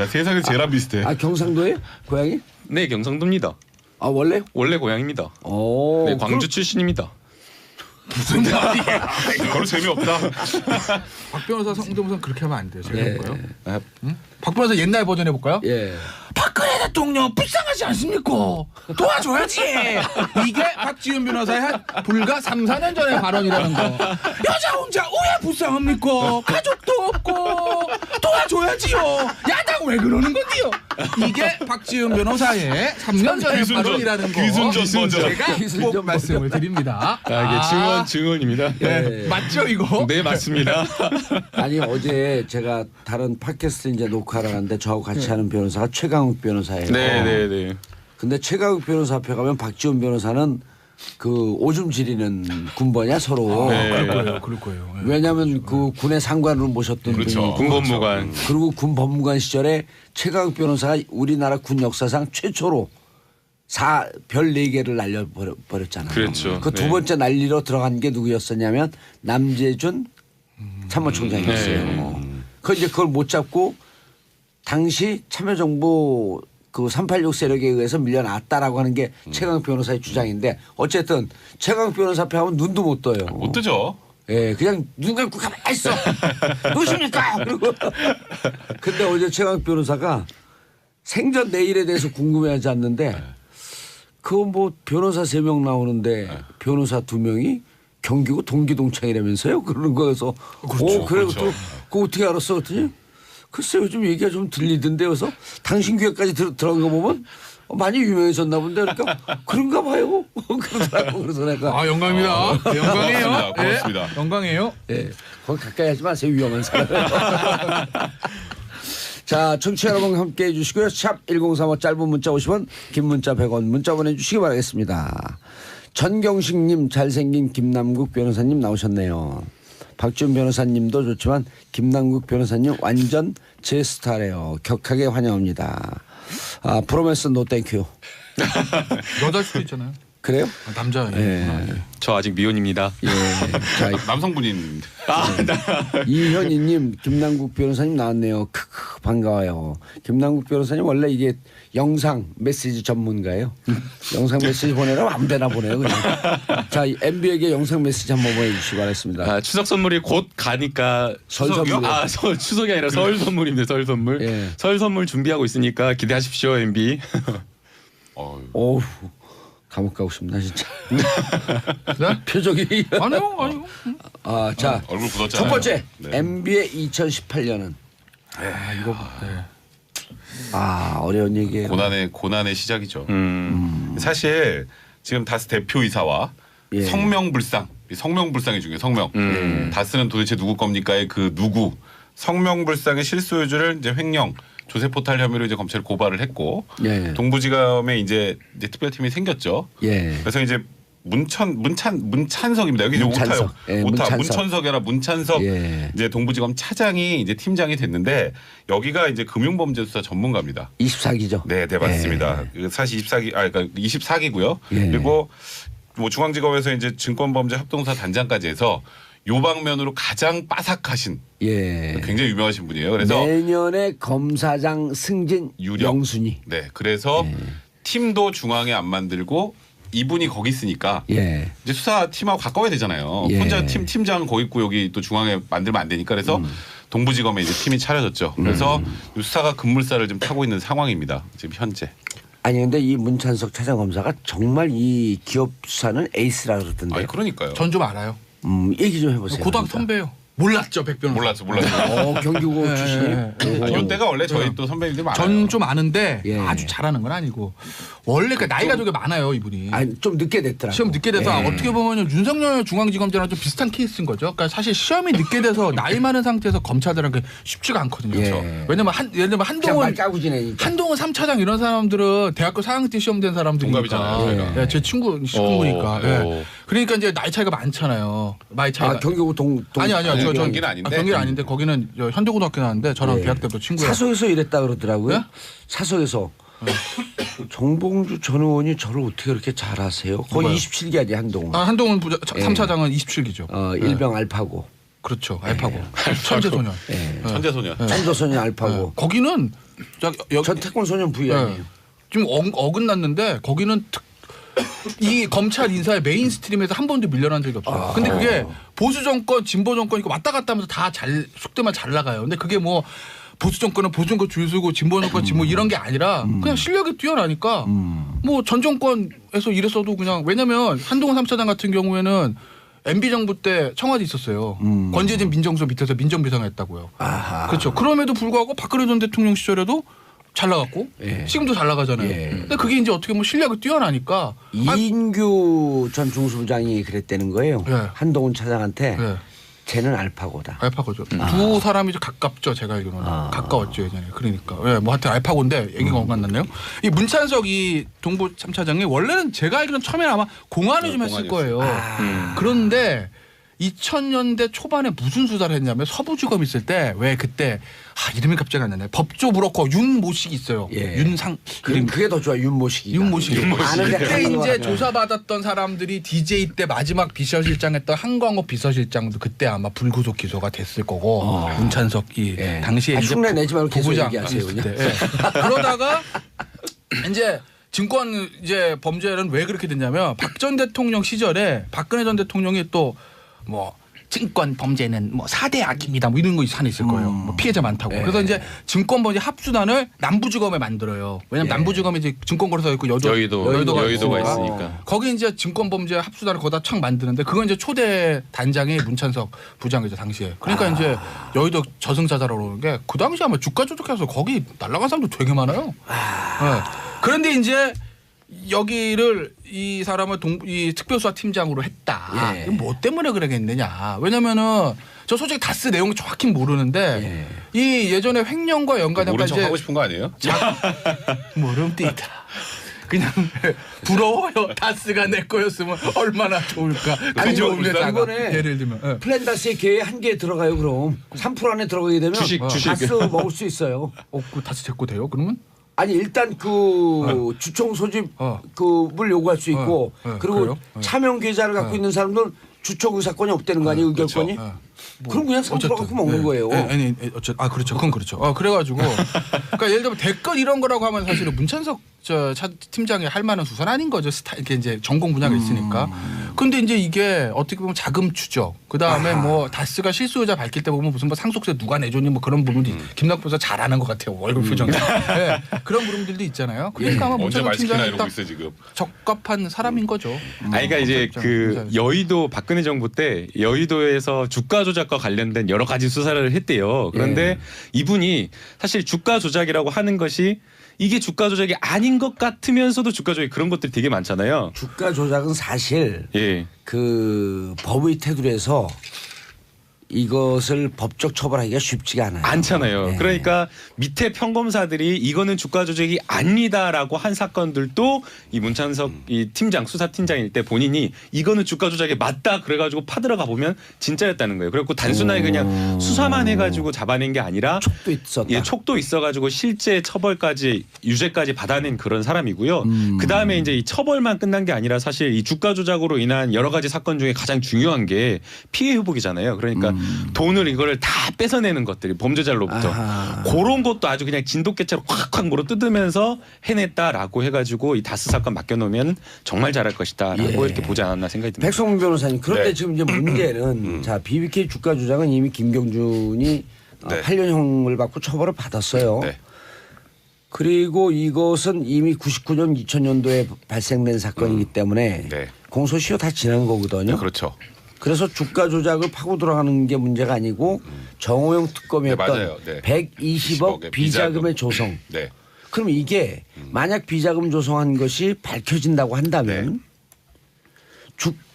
Speaker 3: 야, 세상에서 제일 안 비슷해.
Speaker 1: 아, 경상도에 고향이?
Speaker 5: 네, 경상도입니다.
Speaker 1: 아, 원래?
Speaker 5: 원래 고향입니다.
Speaker 1: 오,
Speaker 5: 네, 광주 출신입니다.
Speaker 4: 무슨 말이야?
Speaker 3: 이거는 재미없다.
Speaker 4: 박 변호사 성대모사 그렇게 하면 안 돼요. 제가
Speaker 1: 예.
Speaker 4: 해볼까요? 응? 박 변호사 옛날 버전 해볼까요?
Speaker 1: 예.
Speaker 4: 박근혜 대통령 불쌍하지 않습니까? 도와줘야지. 이게 박지훈 변호사의 한 불과 3, 4년 전의 발언이라는 거. 여자 혼자 왜 불쌍합니까? 가족도 없고 도와줘야지요. 야당 왜 그러는 건데요? 이게 박지훈 변호사의 3년 전의
Speaker 3: 기순전,
Speaker 4: 발언이라는 거.
Speaker 3: 기순전 버전.
Speaker 4: 제가
Speaker 1: 기순전
Speaker 4: 꼭 말씀을 드립니다.
Speaker 5: 이게 증언입니다.
Speaker 4: 네. 맞죠 이거?
Speaker 5: 네, 맞습니다.
Speaker 1: 아니 어제 제가 다른 팟캐스트 이제 녹화를 하는데 저하고 같이 하는 변호사가 최강욱 변호사예요.
Speaker 5: 네.
Speaker 1: 근데 최강욱 변호사 앞에 가면 박지훈 변호사는 그 오줌 지리는 군번이야 서로.
Speaker 4: 그럴 거예요. 네.
Speaker 1: 왜냐하면 그 군의 상관으로 모셨던
Speaker 3: 그렇죠.
Speaker 1: 분이
Speaker 5: 군법무관.
Speaker 1: 그리고 군 법무관 시절에 최강욱 변호사가 우리나라 군 역사상 최초로 별 4개를 날려버렸잖아요.
Speaker 5: 그렇죠.
Speaker 1: 그 두
Speaker 5: 네.
Speaker 1: 번째 난리로 들어간 게 누구였었냐면 남재준 참모총장이었어요. 그 이제 그걸 못 잡고 당시 참여정부 그 386 세력에 의해서 밀려났다라고 하는 게 최강욱 변호사의 주장인데 어쨌든 최강욱 변호사 앞에 하면 눈도 못 떠요.
Speaker 3: 못 뜨죠.
Speaker 1: 예, 그냥 눈 감고 가만히 있어. 누구십니까? 그리고 근데 어제 최강욱 변호사가 생전 내일에 대해서 궁금해하지 않는데 그 뭐 변호사 3명 나오는데 변호사 2명이 경기고 동기동창이라면서요? 그러는 거여서
Speaker 4: 그렇죠,
Speaker 1: 그래
Speaker 3: 그렇죠.
Speaker 1: 또 그거 어떻게 알았어? 그랬더니 글쎄 요즘 얘기가 좀 들리던데 그래서 당신 귀에까지 들어간 거 보면 많이 유명해졌나 본데 그러니까 그런가 봐요. 그러더라고. 그래서 내가
Speaker 4: 아 영광입니다. 영광이에요.
Speaker 3: 고맙습니다. 고맙습니다.
Speaker 4: 예, 영광이에요.
Speaker 1: 예, 거기 가까이 하지 마세요. 위험한 사람. 자, 청취자 여러분 함께 해주시고요. 샵 1035 짧은 문자 50원 긴 문자 100원 문자 보내주시기 바라겠습니다. 전경식님 잘생긴 김남국 변호사님 나오셨네요. 박지훈 변호사님도 좋지만 김남국 변호사님 완전 제 스타래요. 격하게 환영합니다. 아, 프로메스 노 땡큐.
Speaker 4: 여자일 수도 있잖아요.
Speaker 1: 그래요?
Speaker 4: 아, 남자.
Speaker 1: 예.
Speaker 5: 저 아직 미혼입니다.
Speaker 1: 예. 자,
Speaker 3: 남성분인
Speaker 1: 이현희님, 김남국 변호사님 나왔네요. 크크 반가워요. 김남국 변호사님 원래 이게 영상 메시지 전문가예요. 영상 메시지 보내라면 아무데나 보내요. 그냥. 자, MB에게 영상 메시지 한번 보내주시기 바랍니다.
Speaker 5: 아, 추석 선물이 곧 가니까
Speaker 1: 설 선물.
Speaker 5: 아, 추석이 아니라 설 선물입니다. 설 선물.
Speaker 1: 예.
Speaker 5: 설 선물 준비하고 있으니까 기대하십시오, MB.
Speaker 1: 어우, 감옥 가고 싶나 진짜.
Speaker 4: 네?
Speaker 1: 표정이.
Speaker 4: 아니요.
Speaker 1: 아, 자,
Speaker 3: 얼굴 굳었잖아요.
Speaker 1: 첫 번째
Speaker 3: 네.
Speaker 1: MB의 2018년은.
Speaker 4: 아 이거. 네.
Speaker 1: 아, 어려운 얘기예요.
Speaker 3: 고난의 시작이죠.
Speaker 5: 음.
Speaker 3: 사실 지금 다스 대표이사와
Speaker 1: 예.
Speaker 3: 성명불상, 이 성명불상이 중요해요. 성명. 다스는 도대체 누구 겁니까의 그 누구 성명불상의 실소유주를 이제 횡령 조세포탈 혐의로 이제 검찰에 고발을 했고
Speaker 1: 예.
Speaker 3: 동부지검에 이제 특별팀이 생겼죠.
Speaker 1: 예.
Speaker 3: 그래서 이제 문찬석입니다. 여기 이제
Speaker 1: 문찬석.
Speaker 3: 오타요.
Speaker 1: 예,
Speaker 3: 오타.
Speaker 1: 문찬석.
Speaker 3: 문천석이 아니라 문찬석
Speaker 1: 예.
Speaker 3: 이제 동부지검 차장이 이제 팀장이 됐는데 여기가 이제 금융범죄수사 전문가입니다.
Speaker 1: 24기죠.
Speaker 3: 네, 네 맞습니다. 사실 24기 그러니까 24기고요.
Speaker 1: 예.
Speaker 3: 그리고 뭐 중앙지검에서 이제 증권범죄 합동사 단장까지 해서 요 방면으로 가장 빠삭하신
Speaker 1: 예.
Speaker 3: 굉장히 유명하신 분이에요. 그래서
Speaker 1: 내년에 검사장 승진
Speaker 3: 유력.
Speaker 1: 영순이.
Speaker 3: 네, 그래서 팀도 중앙에 안 만들고 이분이 거기 있으니까
Speaker 1: 예.
Speaker 3: 이제 수사팀하고 가까워야 되잖아요.
Speaker 1: 예.
Speaker 3: 혼자 팀장 거기 있고 여기 또 중앙에 만들면 안 되니까 그래서 동부지검에 이제 팀이 차려졌죠. 그래서 이 수사가 급물살을 좀 타고 있는 상황입니다. 지금 현재.
Speaker 1: 아니 근데 이 문찬석 차장검사가 정말 이 기업 수사는 에이스라 그러던데.
Speaker 3: 아니 그러니까요.
Speaker 4: 전 좀 알아요.
Speaker 1: 얘기 좀 해보세요.
Speaker 4: 고등학교
Speaker 1: 진짜.
Speaker 4: 선배예요. 몰랐죠 백변호.
Speaker 3: 몰랐죠.
Speaker 1: 경기고
Speaker 4: 예,
Speaker 1: 출신이에요.
Speaker 3: 아, 이때가 원래 저희 또 선배님들 많아요.
Speaker 4: 전 좀 아는데
Speaker 1: 예.
Speaker 4: 아주 잘하는 건 아니고 원래 그 나이가 되게 많아요 이분이.
Speaker 1: 아니 좀 늦게 됐더라고.
Speaker 4: 시험 늦게 돼서
Speaker 1: 예.
Speaker 4: 어떻게 보면 윤석열 중앙지검장이랑 좀 비슷한 케이스인 거죠. 그러니까 사실 시험이 늦게 돼서 나이 많은 상태에서 검찰들은 쉽지가 않거든요.
Speaker 1: 예.
Speaker 4: 왜냐면 예를 들면
Speaker 1: 그냥 말 까고 지내니까.
Speaker 4: 한동훈 3차장 이런 사람들은 대학교 4학년 때 시험 된 사람들이니까.
Speaker 3: 동갑이잖아요,
Speaker 1: 저희가.
Speaker 4: 제 친구니까.
Speaker 5: 오,
Speaker 4: 예.
Speaker 5: 오.
Speaker 4: 그러니까 이제 나이 차이가 많잖아요. 나이 차이가.
Speaker 1: 아 경기고
Speaker 4: 아니요. 저
Speaker 3: 경기는 아닌데.
Speaker 4: 경기는 아닌데 거기는 저 현대고등학교 나왔는데 저랑
Speaker 1: 예.
Speaker 4: 대학 때도 친구예요.
Speaker 1: 사석에서 이랬다 그러더라고요.
Speaker 4: 네?
Speaker 1: 사석에서 정봉주 전 의원이 저를 어떻게 그렇게 잘하세요? 거의
Speaker 4: 누가요?
Speaker 1: 27기 아니야 한동훈.
Speaker 4: 한동훈
Speaker 1: 예.
Speaker 4: 3차장은 27기죠.
Speaker 1: 일병 알파고.
Speaker 4: 그렇죠. 알파고. 천재소년.
Speaker 1: 예.
Speaker 3: 천재소년.
Speaker 1: 천도소년 알파고.
Speaker 4: 거기는
Speaker 1: 전태권 소년 부위 아니에요.
Speaker 4: 좀 어긋났는데 거기는 이 검찰 인사의 메인스트림에서 한 번도 밀려난 적이 없어요. 근데 그게 보수 정권, 진보 정권 이거 왔다 갔다 하면서 다 속되만 잘 나가요. 근데 그게 뭐 보수 정권은 보수 정권 줄 서고 진보 정권 진보 이런 게 아니라 그냥 실력이 뛰어나니까 뭐 전 정권에서 이랬어도 그냥 왜냐면 한동훈 3차장 같은 경우에는 MB 정부 때 청와대 있었어요. 권재진 민정수석 밑에서 민정비서관 했다고요.
Speaker 1: 아하.
Speaker 4: 그렇죠. 그럼에도 불구하고 박근혜 전 대통령 시절에도 잘 나갔고
Speaker 1: 예.
Speaker 4: 지금도 잘 나가잖아요.
Speaker 1: 예.
Speaker 4: 근데 그게 이제 어떻게 보면 실력이 뛰어나니까
Speaker 1: 이인규 전 중수부장이 그랬다는 거예요.
Speaker 4: 예.
Speaker 1: 한동훈 차장한테
Speaker 4: 예.
Speaker 1: 쟤는 알파고다.
Speaker 4: 알파고죠. 두 사람이 좀 가깝죠. 제가 알기로는 가까웠죠 예전에. 그러니까 뭐 하여튼 알파고인데 얘기가 엉갔났네요. 이 문찬석 이 동부 3차장이 원래는 제가 알기로는 처음에 아마 공안을 좀 했을 거예요. 그런데 2000년대 초반에 무슨 수사를 했냐면 서부지검 있을 때 왜 그때 이름이 갑자기 안 나네. 법조 브로커 윤모식이 있어요.
Speaker 1: 예.
Speaker 4: 윤상
Speaker 1: 그게 더 좋아 윤모식이.
Speaker 4: 윤모식.
Speaker 1: 아는데
Speaker 4: 그때
Speaker 1: 하는 거
Speaker 4: 이제
Speaker 1: 같아요.
Speaker 4: 조사받았던 사람들이 DJ 때 마지막 비서실장 했던 한광호 비서실장도 그때 아마 불구속 기소가 됐을 거고 문찬석이
Speaker 1: 예.
Speaker 4: 당시에 이제
Speaker 1: 흉내 내지 말고 계속
Speaker 4: 부부장
Speaker 1: 얘기하세요.
Speaker 4: 있을
Speaker 1: 그냥.
Speaker 4: 때. 예. 그러다가 이제 증권 이제 범죄는 왜 그렇게 됐냐면 박 전 대통령 시절에 박근혜 전 대통령이 또 뭐 증권 범죄는 뭐 4대 악입니다. 뭐 이런 거 산에 있을 거예요. 뭐 피해자 많다고. 그래서 이제 증권 범죄 합수단을 남부지검에 만들어요. 왜냐면 남부지검에 이제 증권거래소 있고 여의도가
Speaker 5: 있으니까.
Speaker 4: 거기 이제 증권 범죄 합수단을 거기다 촥 만드는데 그건 이제 초대 단장이 문찬석 부장이죠 당시에. 그러니까 이제 여의도 저승사자라고 그러는 게 그 당시에 아마 주가 조작해서 거기 날아간 사람도 되게 많아요. 네. 그런데 이제 여기를 이 사람을 이 특별수사팀장으로 했다.
Speaker 1: 예.
Speaker 4: 이건 뭐 때문에 그러겠느냐. 왜냐면은 저 솔직히 다스 내용 정확히 모르는데 이 예전에 횡령과
Speaker 3: 모른
Speaker 4: 연관된
Speaker 3: 척 하고 싶은 거 아니에요?
Speaker 4: 모름띠다. 그냥 부러워요. 다스가 내 거였으면 얼마나 좋을까.
Speaker 1: 아니,
Speaker 4: 좋은데다가
Speaker 1: 이번에
Speaker 4: 예를 들면
Speaker 1: 플랜 다스의 계획 한 개 들어가요. 그럼 3% 안에 들어가게 되면
Speaker 5: 주식.
Speaker 1: 다스 먹을 수 있어요.
Speaker 4: 그 다스 제거 돼요? 그러면?
Speaker 1: 아니 일단 그 주총 소집 그을 요구할 수 있고 그리고
Speaker 4: 그래요?
Speaker 1: 차명 계좌를 갖고 있는 사람들은 주총 의사권이 없다는 거 아니에요? 의결권이? 그럼 그냥 3% 갖고 먹는 거예요.
Speaker 4: 아니 그렇죠. 그건 그렇죠. 그래가지고 그러니까 예를 들면 댓글 이런 거라고 하면 사실은 문찬석 차 팀장이 할 만한 수사는 아닌 거죠. 이게 이제 전공 분야가 있으니까. 근데 이제 이게 어떻게 보면 자금 추적, 그 다음에 뭐 다스가 실수요자 밝힐 때 보면 무슨 뭐 상속세 누가 내줬니 뭐 그런 부분이 김남국 변호사 잘하는 것 같아요. 얼굴 표정이. 네, 그런 부분들도 있잖아요. 그러니까 아마
Speaker 3: 언제
Speaker 4: 문찬석
Speaker 3: 말 시키나
Speaker 4: 팀장이
Speaker 3: 이러고
Speaker 4: 딱
Speaker 3: 있어 지금.
Speaker 4: 적합한 사람인 거죠.
Speaker 5: 그러니까 이제 그 여의도 박근혜 정부 때 여의도에서 주가 조작과 관련된 여러 가지 수사를 했대요. 그런데 이분이 사실 주가 조작이라고 하는 것이 이게 주가 조작이 아닌 것 같으면서도 주가 조작 그런 것들이 되게 많잖아요.
Speaker 1: 주가 조작은 사실
Speaker 5: 예.
Speaker 1: 그 법의 테두리에서 이것을 법적 처벌하기가 쉽지가 않아요.
Speaker 5: 않잖아요.
Speaker 1: 네.
Speaker 5: 그러니까 밑에 평검사들이 이거는 주가 조작이 아니다라고 한 사건들도 이 문찬석 이 팀장 수사팀장일 때 본인이 이거는 주가 조작이 맞다 그래가지고 파들어가 보면 진짜였다는 거예요. 그래갖고 단순하게 그냥 수사만 해가지고 잡아낸 게 아니라
Speaker 1: 촉도 있었다.
Speaker 5: 예, 촉도 있어가지고 실제 처벌까지 유죄까지 받아낸 그런 사람이고요. 그 다음에 이제 이 처벌만 끝난 게 아니라 사실 이 주가 조작으로 인한 여러 가지 사건 중에 가장 중요한 게 피해 회복이잖아요. 그러니까 돈을 이거를 다 뺏어내는 것들이 범죄자로부터
Speaker 1: 아하.
Speaker 5: 그런 것도 아주 그냥 진돗개처럼 확확 물어 뜯으면서 해냈다라고 해가지고 이 다스 사건 맡겨놓으면 정말 잘할 것이다라고 이렇게 보지 않았나 생각이 듭니다.
Speaker 1: 백성문 변호사님 그런데
Speaker 3: 네.
Speaker 1: 지금 이제 문제는 자 BBK 주가 조작은 이미 김경준이 8년형을 받고 처벌을 받았어요.
Speaker 3: 네.
Speaker 1: 그리고 이것은 이미 99년 2000년도에 발생된 사건이기 때문에
Speaker 3: 네.
Speaker 1: 공소시효 다 지난 거거든요.
Speaker 3: 그렇죠.
Speaker 1: 그래서 주가 조작을 파고 들어가는 게 문제가 아니고 정호영 특검이었던
Speaker 3: 네, 맞아요. 네.
Speaker 1: 120억 비자금의 조성.
Speaker 3: 네.
Speaker 1: 그럼 이게 만약 비자금 조성한 것이 밝혀진다고 한다면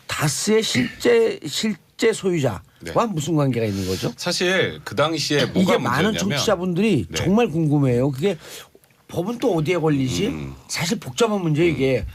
Speaker 1: 다스의 실제 소유자와 무슨 관계가 있는 거죠?
Speaker 3: 사실 그 당시에 뭐가
Speaker 1: 이게 많은
Speaker 3: 문제였냐면
Speaker 1: 청취자분들이
Speaker 3: 네.
Speaker 1: 정말 궁금해요. 그게 법은 또 어디에 걸리지? 사실 복잡한 문제 이게.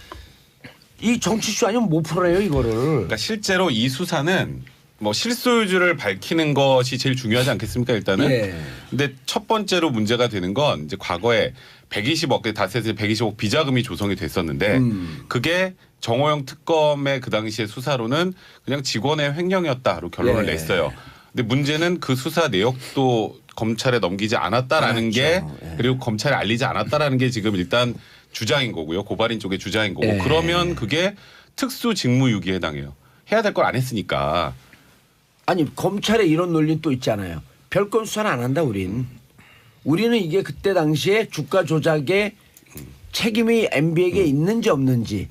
Speaker 1: 이 정치쇼 아니면 못 풀어내요 이거를.
Speaker 3: 그러니까 실제로 이 수사는 뭐 실소유주를 밝히는 것이 제일 중요하지 않겠습니까 일단은.
Speaker 1: 예.
Speaker 3: 근데 첫 번째로 문제가 되는 건 이제 과거에 120억 다스에서 120억 비자금이 조성이 됐었는데 그게 정호영 특검의 그 당시의 수사로는 그냥 직원의 횡령이었다로 결론을
Speaker 1: 예.
Speaker 3: 냈어요. 근데 문제는 그 수사 내역도 검찰에 넘기지 않았다라는 게 그리고 검찰에 알리지 않았다라는 게 지금 일단 주장인 거고요. 고발인 쪽의 주장인 거고. 그러면 그게 특수 직무유기에 해당해요. 해야 될 걸 안 했으니까.
Speaker 1: 아니 검찰에 이런 논리는 또 있잖아요. 별건 수사는 안 한다 우린. 우리는 이게 그때 당시에 주가 조작의 책임이 MB에게 있는지 없는지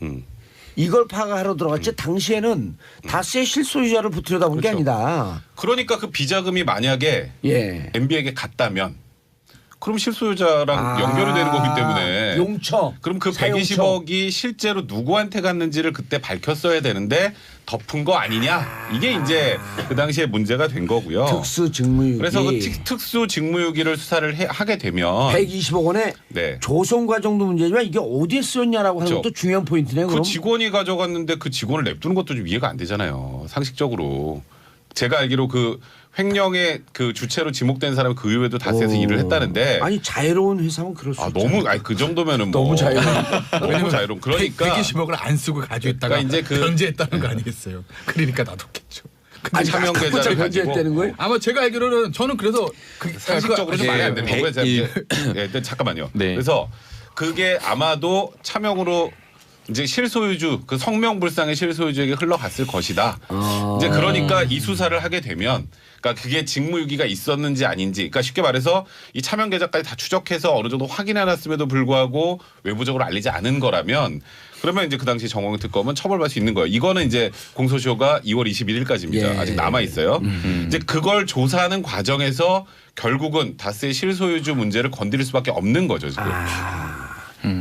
Speaker 1: 이걸 파악하러 들어갔지 당시에는 다스의 실소유자를 붙들여다본 게 아니다.
Speaker 3: 그러니까 그 비자금이 만약에 MB에게 갔다면 그럼 실소유자랑 연결이 되는 거기 때문에
Speaker 1: 용처.
Speaker 3: 그럼 그
Speaker 1: 사용처.
Speaker 3: 120억이 실제로 누구한테 갔는지를 그때 밝혔어야 되는데 덮은 거 아니냐 이게 이제 그 당시에 문제가 된 거고요.
Speaker 1: 특수 직무유기.
Speaker 3: 그래서 그 특수 직무유기를 수사를 하게 되면
Speaker 1: 120억 원의 조성 과정도 문제지만 이게 어디에 쓰였냐라고 하는 것도 중요한 포인트네요.
Speaker 3: 그
Speaker 1: 그럼.
Speaker 3: 직원이 가져갔는데 그 직원을 냅두는 것도 좀 이해가 안 되잖아요. 상식적으로. 제가 알기로 그 횡령의 그 주체로 지목된 사람이 그 이후에도 다스에서 일을 했다는데
Speaker 1: 아니 자유로운 회사면 그럴 수 있죠.
Speaker 3: 너무 그 정도면은
Speaker 1: 너무 자유로운.
Speaker 3: 너무 자유로운. 그러니까
Speaker 4: 120억을 안 쓰고 가지고 있다가
Speaker 3: 그러니까 이제 그
Speaker 4: 변제했다는 거 아니겠어요. 그러니까 놔뒀겠죠.
Speaker 3: 아니, 차명 계좌를
Speaker 1: 변제했다는 거예요?
Speaker 4: 아마 제가 알기로는 저는 그래서
Speaker 3: 상식적으로 좀 말이 안 되는 거고요. 잠깐만요.
Speaker 5: 네.
Speaker 3: 그래서 그게 아마도 차명으로 이제 실소유주 그 성명불상의 실소유주에게 흘러갔을 것이다. 이제 그러니까 이 수사를 하게 되면 그러니까 그게 직무유기가 있었는지 아닌지 그러니까 쉽게 말해서 이 차명 계좌까지 다 추적해서 어느 정도 확인해놨음에도 불구하고 외부적으로 알리지 않은 거라면 그러면 이제 그 당시 정황 특검은 처벌받을 수 있는 거예요. 이거는 이제 공소시효가 2월 21일까지입니다. 아직 남아 있어요. 이제 그걸 조사하는 과정에서 결국은 다스의 실소유주 문제를 건드릴 수밖에 없는 거죠 지금.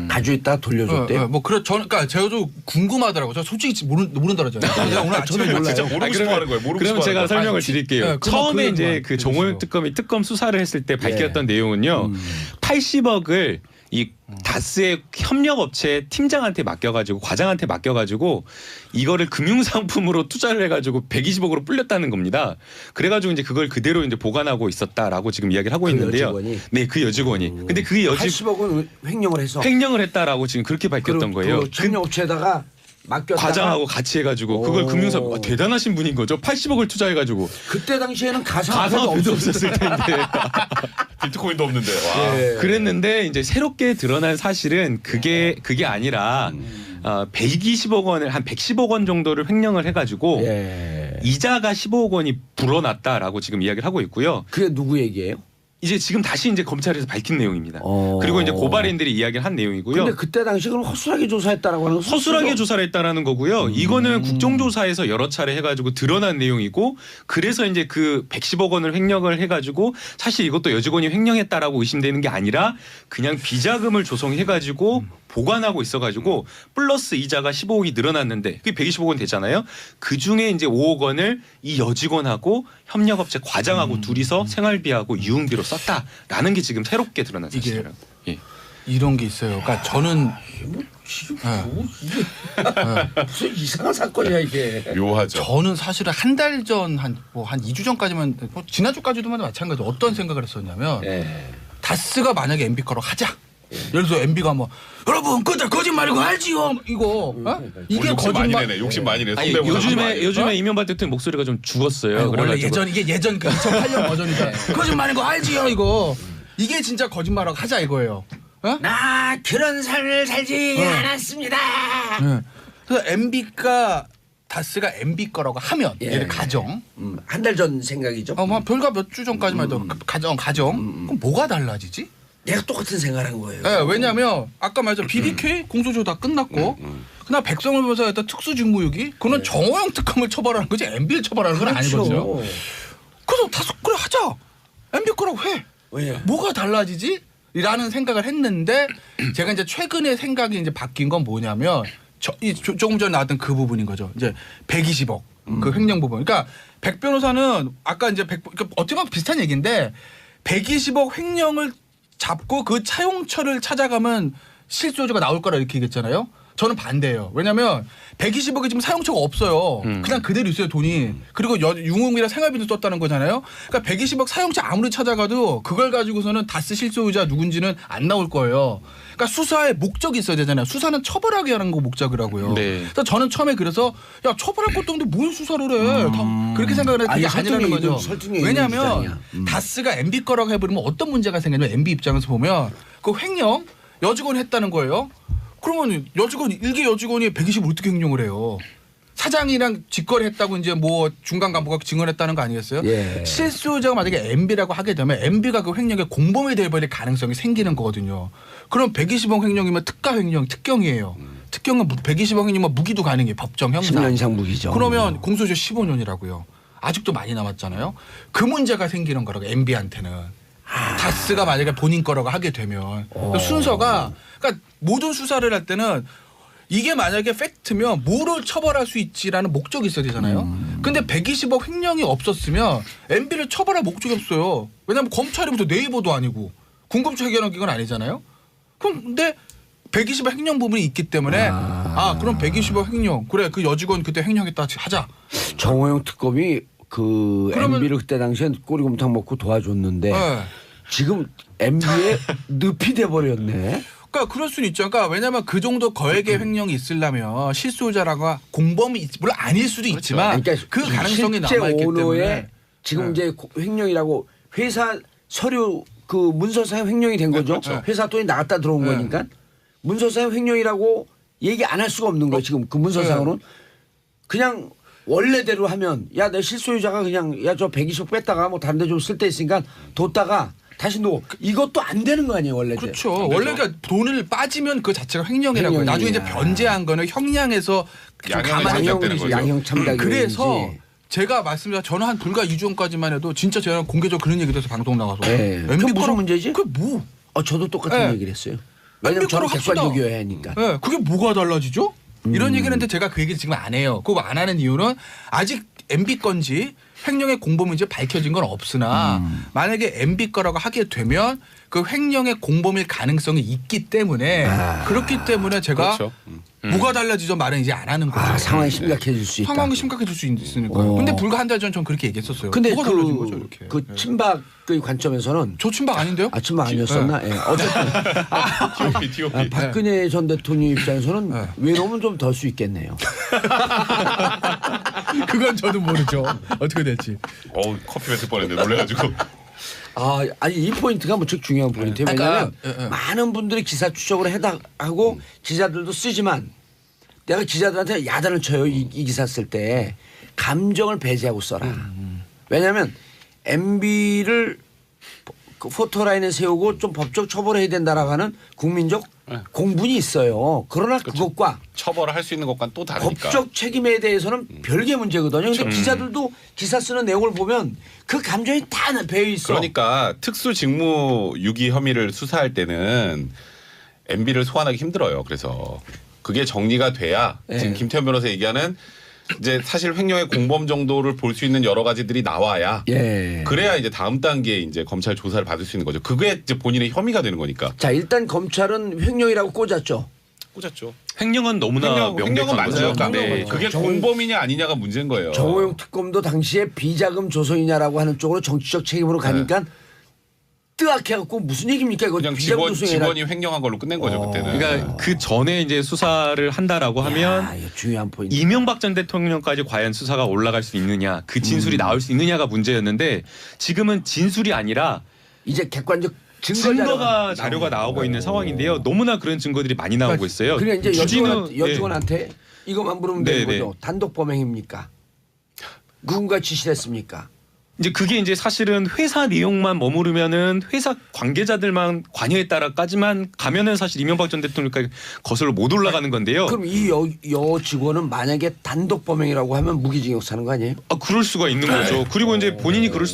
Speaker 1: 가져있다 돌려줬대요.
Speaker 4: 뭐 그래 저는 그러니까 제가 좀 궁금하더라고요. 저 솔직히 모른다잖아요. 제가 오늘 아침에
Speaker 1: 몰라요.
Speaker 3: 진짜 모르고 싶어 하는 거예요. 모르고
Speaker 5: 그러면
Speaker 3: 싶어
Speaker 5: 제가
Speaker 3: 하는 거예요.
Speaker 5: 설명을 드릴게요.
Speaker 4: 네,
Speaker 5: 처음에 이제
Speaker 4: 그거만
Speaker 5: 그 정호영 특검이 특검 수사를 했을 때 밝혔던 내용은요. 80억을 이 다스의 협력업체 팀장한테 맡겨가지고 과장한테 맡겨가지고 이거를 금융상품으로 투자를 해가지고 120억으로 불렸다는 겁니다. 그래가지고 이제 그걸 그대로 이제 보관하고 있었다라고 지금 이야기를 하고
Speaker 1: 그
Speaker 5: 있는데요.
Speaker 1: 여직원이?
Speaker 5: 네, 그 여직원이. 근데 그
Speaker 1: 80억은 횡령을 해서
Speaker 5: 횡령을 했다라고 지금 그렇게 밝혔던 거예요.
Speaker 1: 그 협력업체에다가 맡겼다가
Speaker 5: 과장하고 같이 해가지고 그걸 금융상 대단하신 분인 거죠. 80억을 투자해가지고
Speaker 1: 그때 당시에는
Speaker 5: 가상
Speaker 1: 가상화폐도
Speaker 5: 앞에도
Speaker 1: 없었을
Speaker 5: 없었을 텐데.
Speaker 3: 비트코인도 없는데. 와.
Speaker 1: 때.
Speaker 5: 그랬는데 이제 새롭게 드러난 사실은 그게 아니라 120억 원을 한 110억 원 정도를 횡령을 해가지고 이자가 15억 원이 불어났다라고 지금 이야기를 하고 있고요.
Speaker 1: 그게 누구 얘기예요?
Speaker 5: 이제 지금 다시 이제 검찰에서 밝힌 내용입니다. 그리고 이제 고발인들이 이야기를 한 내용이고요.
Speaker 1: 근데 그때 당시 그럼 허술하게 조사했다라고 하는 거
Speaker 5: 허술하게 조사를 했다라는 거고요. 이거는 국정조사에서 여러 차례 해가지고 드러난 내용이고 그래서 이제 그 110억 원을 횡령을 해가지고 사실 이것도 여직원이 횡령했다라고 의심되는 게 아니라 그냥 비자금을 조성해가지고 보관하고 있어가지고 플러스 이자가 15억이 늘어났는데 그게 120억 원 되잖아요. 그 중에 이제 5억 원을 이 여직원하고 협력업체 과장하고 둘이서 생활비하고 유흥비로 썼다라는 게 지금 새롭게 드러난
Speaker 4: 이게
Speaker 5: 사실이에요. 예.
Speaker 4: 이런 게 있어요. 그러니까 저는
Speaker 1: 무슨 이상한 사건이야 이게.
Speaker 3: 묘하죠.
Speaker 4: 저는 사실은 한 달 전 한 2주 전까지만 뭐 지난주까지도만 마찬가지 어떤 생각을 했었냐면 다스가 만약에 MB 거로 하자. 예를 들어 MB가 뭐 여러분 그들 거짓말이고 알지요 이거 이게
Speaker 3: 욕심 많이
Speaker 4: 거짓말.
Speaker 3: 내네. 욕심 많이 내.
Speaker 5: 아니,
Speaker 3: 선배보다
Speaker 5: 요즘에 이명박 대통령 목소리가 좀 죽었어요.
Speaker 4: 아니, 원래
Speaker 5: 그래가지고
Speaker 4: 예전 그 2008년 버전이다. 거짓말이고 알지요 이거 이게 진짜 거짓말하고 하자 이거예요.
Speaker 1: 나 그런 삶을 살지 않았습니다.
Speaker 4: 그래서 MB가 다스가 MB 거라고 하면 얘를 가정
Speaker 1: 한 달 전 생각이죠.
Speaker 4: 뭐 별과 몇 주 전까지만 해도 가정 그럼 뭐가 달라지지?
Speaker 1: 내가 똑같은 생각한 거예요.
Speaker 4: 네, 왜냐하면 아까 말했죠 BBK 공소시효 다 끝났고 그날 백성을 변호사했던 특수직무유기 그거는 정호영 특검을 처벌하는 거지 MB를 처벌하는 건 아니거든요. 그래서 다섯 그래 하자 MB 거라고 해.
Speaker 1: 왜?
Speaker 4: 뭐가 달라지지? 라는 생각을 했는데 제가 이제 최근에 생각이 이제 바뀐 건 뭐냐면 조금 전에 나왔던 그 부분인 거죠. 이제 120억 그 횡령 부분. 그러니까 백 변호사는 아까 이제 그러니까 어떻게 보면 비슷한 얘기인데 120억 횡령을 잡고 그 차용처를 찾아가면 실소유주가 나올 거라 이렇게 얘기했잖아요. 저는 반대예요. 왜냐하면 120억이 지금 사용처가 없어요. 그냥 그대로 있어요 돈이. 그리고 유흥이랑 생활비도 썼다는 거잖아요. 그러니까 120억 사용처 아무리 찾아가도 그걸 가지고서는 다스 실소유자 누군지는 안 나올 거예요. 그러니까 수사에 목적이 있어야 되잖아요. 수사는 처벌하게 하는 거 목적이라고요.
Speaker 5: 네.
Speaker 4: 그래서 저는 처음에 그래서 야 처벌할 것도 없는데 뭘 수사를 해. 다 그렇게 생각을 했는데 그게 아니라는 거죠. 왜냐하면 다스가 MB 거라고 해버리면 어떤 문제가 생기냐면 MB 입장에서 보면 그 횡령 여직원이 했다는 거예요. 그러면 일개 여직원이 120을 어떻게 횡령을 해요? 사장이랑 직거래했다고 이제 뭐 중간 간부가 증언했다는 거 아니겠어요? 실소유자가 만약에 MB라고 하게 되면 MB가 그 횡령의 공범이 돼버릴 가능성이 생기는 거거든요. 그럼 120억 횡령이면 특가 횡령, 특경이에요. 특경은 120억 횡령이면 무기도 가능해요. 법정 형사.
Speaker 1: 10년 이상 무기죠.
Speaker 4: 그러면 공소시효 15년이라고요. 아직도 많이 남았잖아요. 그 문제가 생기는 거라고 MB한테는. 다스가 만약에 본인 거라고 하게 되면 순서가 그러니까 모든 수사를 할 때는 이게 만약에 팩트면 뭐를 처벌할 수 있지라는 목적이 있어야 되잖아요. 근데 120억 횡령이 없었으면 MB를 처벌할 목적이 없어요. 왜냐하면 검찰이 무슨 네이버도 아니고 궁금증 해결하는 기관 아니잖아요. 근데 120억 횡령 부분이 있기 때문에 그럼 120억 횡령 그래 그 여직원 그때 횡령했다 하자.
Speaker 1: 정호영 특검이 그 MB를 그때 당시엔 꼬리곰탕 먹고 도와줬는데 지금 MB에 늪이 돼버렸네.
Speaker 4: 그러니까 그럴 수는 있죠. 그러니까 왜냐하면 그 정도 거액의 횡령이 있으려면 실소유자라가 공범이 물론 아닐 수도 있지만
Speaker 1: 그러니까
Speaker 4: 그 가능성이
Speaker 1: 실제
Speaker 4: 남아있기
Speaker 1: 오너의
Speaker 4: 때문에
Speaker 1: 지금 이제 횡령이라고 회사 서류 그 문서상의 횡령이 된 거죠. 회사 돈이 나갔다 들어온 거니까 문서상의 횡령이라고 얘기 안 할 수가 없는 거예요. 지금 그 문서상으로는 그냥 원래대로 하면 야 내 실소유자가 그냥 야 저 120 뺐다가 뭐 다른 데 좀 쓸 데 있으니까 뒀다가 다시 놓 이것도 안 되는 거 아니에요 원래.
Speaker 4: 그렇죠. 원래 그러니까 돈을 빠지면 그 자체가 횡령이라고 해요. 나중에 이제 변제한 거는 형량에서 좀
Speaker 3: 양형을
Speaker 4: 가만히
Speaker 3: 참작되는 거죠.
Speaker 1: 양형 참작.
Speaker 4: 그래서 제가 말씀드린 저는 한 불과 2주 전까지만 해도 진짜 제가 공개적으로 그런 얘기도 해서 방송 나가서
Speaker 1: 네. 그게 무슨
Speaker 4: 거로-
Speaker 1: 문제지?
Speaker 4: 그게 뭐?
Speaker 1: 저도 똑같은
Speaker 4: 네.
Speaker 1: 얘기를 했어요. 왜냐면
Speaker 4: MB
Speaker 1: 저는
Speaker 4: 거로 합시다.
Speaker 1: 객관적이어야 하니까.
Speaker 4: 네, 그게 뭐가 달라지죠? 이런 얘기를 했는데 제가 그 얘기를 지금 안 해요. 그거 안 하는 이유는 아직 MB 건지 횡령의 공범인지 밝혀진 건 없으나 만약에 MB 거라고 하게 되면 그 횡령의 공범일 가능성이 있기 때문에 그렇기 때문에 제가
Speaker 3: 그렇죠.
Speaker 4: 뭐가 달라지죠 말은 이제 안 하는 거죠.
Speaker 1: 상황이 심각해질 수 있다.
Speaker 4: 상황이 심각해질 수 있으니까요. 근데 불과 한 달 전 전 그렇게 얘기했었어요.
Speaker 1: 근데
Speaker 4: 뭐가 달라진 거죠 이렇게.
Speaker 1: 그 친박의 관점에서는
Speaker 4: 저 친박 아닌데요?
Speaker 1: 친박 아니었었나? 예. 어쨌든
Speaker 3: TOP.
Speaker 1: 박근혜 전 대통령 입장에서는
Speaker 4: 네.
Speaker 1: 외로움은 좀 덜 수 있겠네요.
Speaker 4: 그건 저도 모르죠. 어떻게 될지.
Speaker 3: 커피 뱉을 뻔했네 놀래가지고.
Speaker 1: 아니 이 포인트가 무척 중요한 포인트예요.
Speaker 4: 그러니까,
Speaker 1: 왜냐하면 많은 분들이 기사 추적을 하고 기자들도 쓰지만 내가 기자들한테 야단을 쳐요. 이 기사 쓸 때 감정을 배제하고 써라. 왜냐하면 MB를 그 포토라인에 세우고 좀 법적 처벌해야 된다라고 하는 국민적 공분이 있어요. 그러나 그것과
Speaker 3: 처벌을 할 수 있는 것과는 또 다르니까.
Speaker 1: 법적 책임에 대해서는 별개 문제거든요. 근데 기자들도 기사 쓰는 내용을 보면 그 감정이 다 배어 있어.
Speaker 3: 그러니까 특수 직무 유기 혐의를 수사할 때는 MB를 소환하기 힘들어요. 그래서 그게 정리가 돼야 지금 김태현 변호사 얘기하는 이제 사실 횡령의 공범 정도를 볼 수 있는 여러 가지들이 나와야
Speaker 1: 예.
Speaker 3: 그래야 이제 다음 단계에 이제 검찰 조사를 받을 수 있는 거죠. 그게 이제 본인의 혐의가 되는 거니까.
Speaker 1: 자 일단 검찰은 횡령이라고 꽂았죠.
Speaker 3: 꽂았죠.
Speaker 5: 횡령은 너무나
Speaker 3: 횡령은
Speaker 5: 명백한
Speaker 3: 맞아요.
Speaker 5: 거죠.
Speaker 3: 네. 그게 공범이냐 아니냐가 문제인 거예요.
Speaker 1: 정호영 특검도 당시에 비자금 조성이냐라고 하는 쪽으로 정치적 책임으로 가니까 뜨악해갖고 무슨 얘기입니까? 이거
Speaker 3: 그냥
Speaker 1: 비자금 조성이라.
Speaker 3: 직원이 횡령한 걸로 끝낸 거죠 그때는.
Speaker 5: 그러니까 그 전에 이제 수사를 한다라고 하면
Speaker 1: 이거 중요한 포인트.
Speaker 5: 이명박 전 대통령까지 과연 수사가 올라갈 수 있느냐, 그 진술이 나올 수 있느냐가 문제였는데 지금은 진술이 아니라
Speaker 1: 이제 객관적
Speaker 5: 증거가 자료가 나오고 있는 상황인데요. 너무나 그런 증거들이 많이 나오고 있어요.
Speaker 1: 그러니까 이제
Speaker 5: 주진우
Speaker 1: 여직원한테 이것만 물으면
Speaker 5: 네,
Speaker 1: 되는
Speaker 5: 네.
Speaker 1: 거죠. 단독 범행입니까? 누군가 지시했습니까?
Speaker 5: 이제 그게 이제 사실은 회사 내용만 머무르면은 회사 관계자들만 관여했다라까지만 가면은 사실 이명박 전 대통령까지 거슬러 못 올라가는 건데요.
Speaker 1: 그럼 이 여 직원은 만약에 단독 범행이라고 하면 무기징역 사는 거 아니에요?
Speaker 5: 그럴 수가 있는 거죠. 그리고 이제 본인이 그럴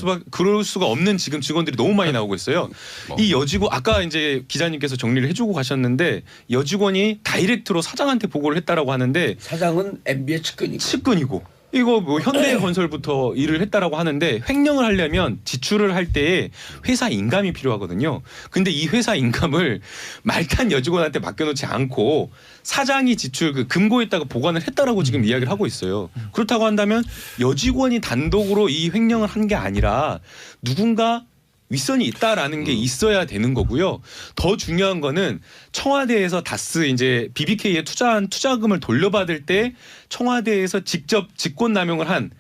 Speaker 5: 수가 없는 지금 직원들이 너무 많이 나오고 있어요. 이 여직원 아까 이제 기자님께서 정리를 해주고 가셨는데 여직원이 다이렉트로 사장한테 보고를 했다라고 하는데
Speaker 1: 사장은 MB의
Speaker 5: 측근이고. 이거 뭐 현대건설부터 일을 했다라고 하는데 횡령을 하려면 지출을 할 때에 회사 인감이 필요하거든요. 근데 이 회사 인감을 말단 여직원한테 맡겨놓지 않고 사장이 지출 그 금고에다가 보관을 했다라고 지금 이야기를 하고 있어요. 그렇다고 한다면 여직원이 단독으로 이 횡령을 한 게 아니라 누군가 윗선이 있다라는 게 있어야 되는 거고요. 더 중요한 거는 청와대에서 다스 이제 BBK에 투자한 투자금을 돌려받을 때 청와대에서 직접 직권남용을 한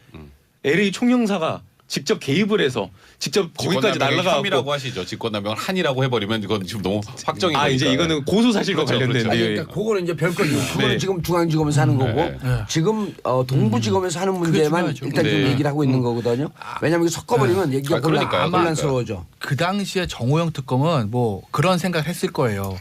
Speaker 5: LA 총영사가 직접 개입을 해서 직접 거기까지 날라가고
Speaker 3: 혐의라고 하시죠. 직권남용을 한이라고 해버리면 이건 지금 너무 확정이 되니까.
Speaker 5: 이제 이거는 고소 사실과
Speaker 3: 그렇죠,
Speaker 5: 관련된
Speaker 3: 그렇죠.
Speaker 5: 예.
Speaker 1: 그러니까 그거는 이제 별거죠. 그거는
Speaker 5: 네.
Speaker 1: 지금 중앙지검에서 하는 거고
Speaker 3: 네.
Speaker 1: 지금 동부지검에서 하는 문제만
Speaker 4: 중요하죠.
Speaker 1: 일단 좀
Speaker 3: 네.
Speaker 1: 얘기를 하고 있는 거거든요. 왜냐하면 이거 섞어버리면 얘기가
Speaker 3: 그러니까요.
Speaker 1: 혼란스러워져.
Speaker 4: 그 당시에 정호영 특검은 뭐 그런 생각을 했을 거예요.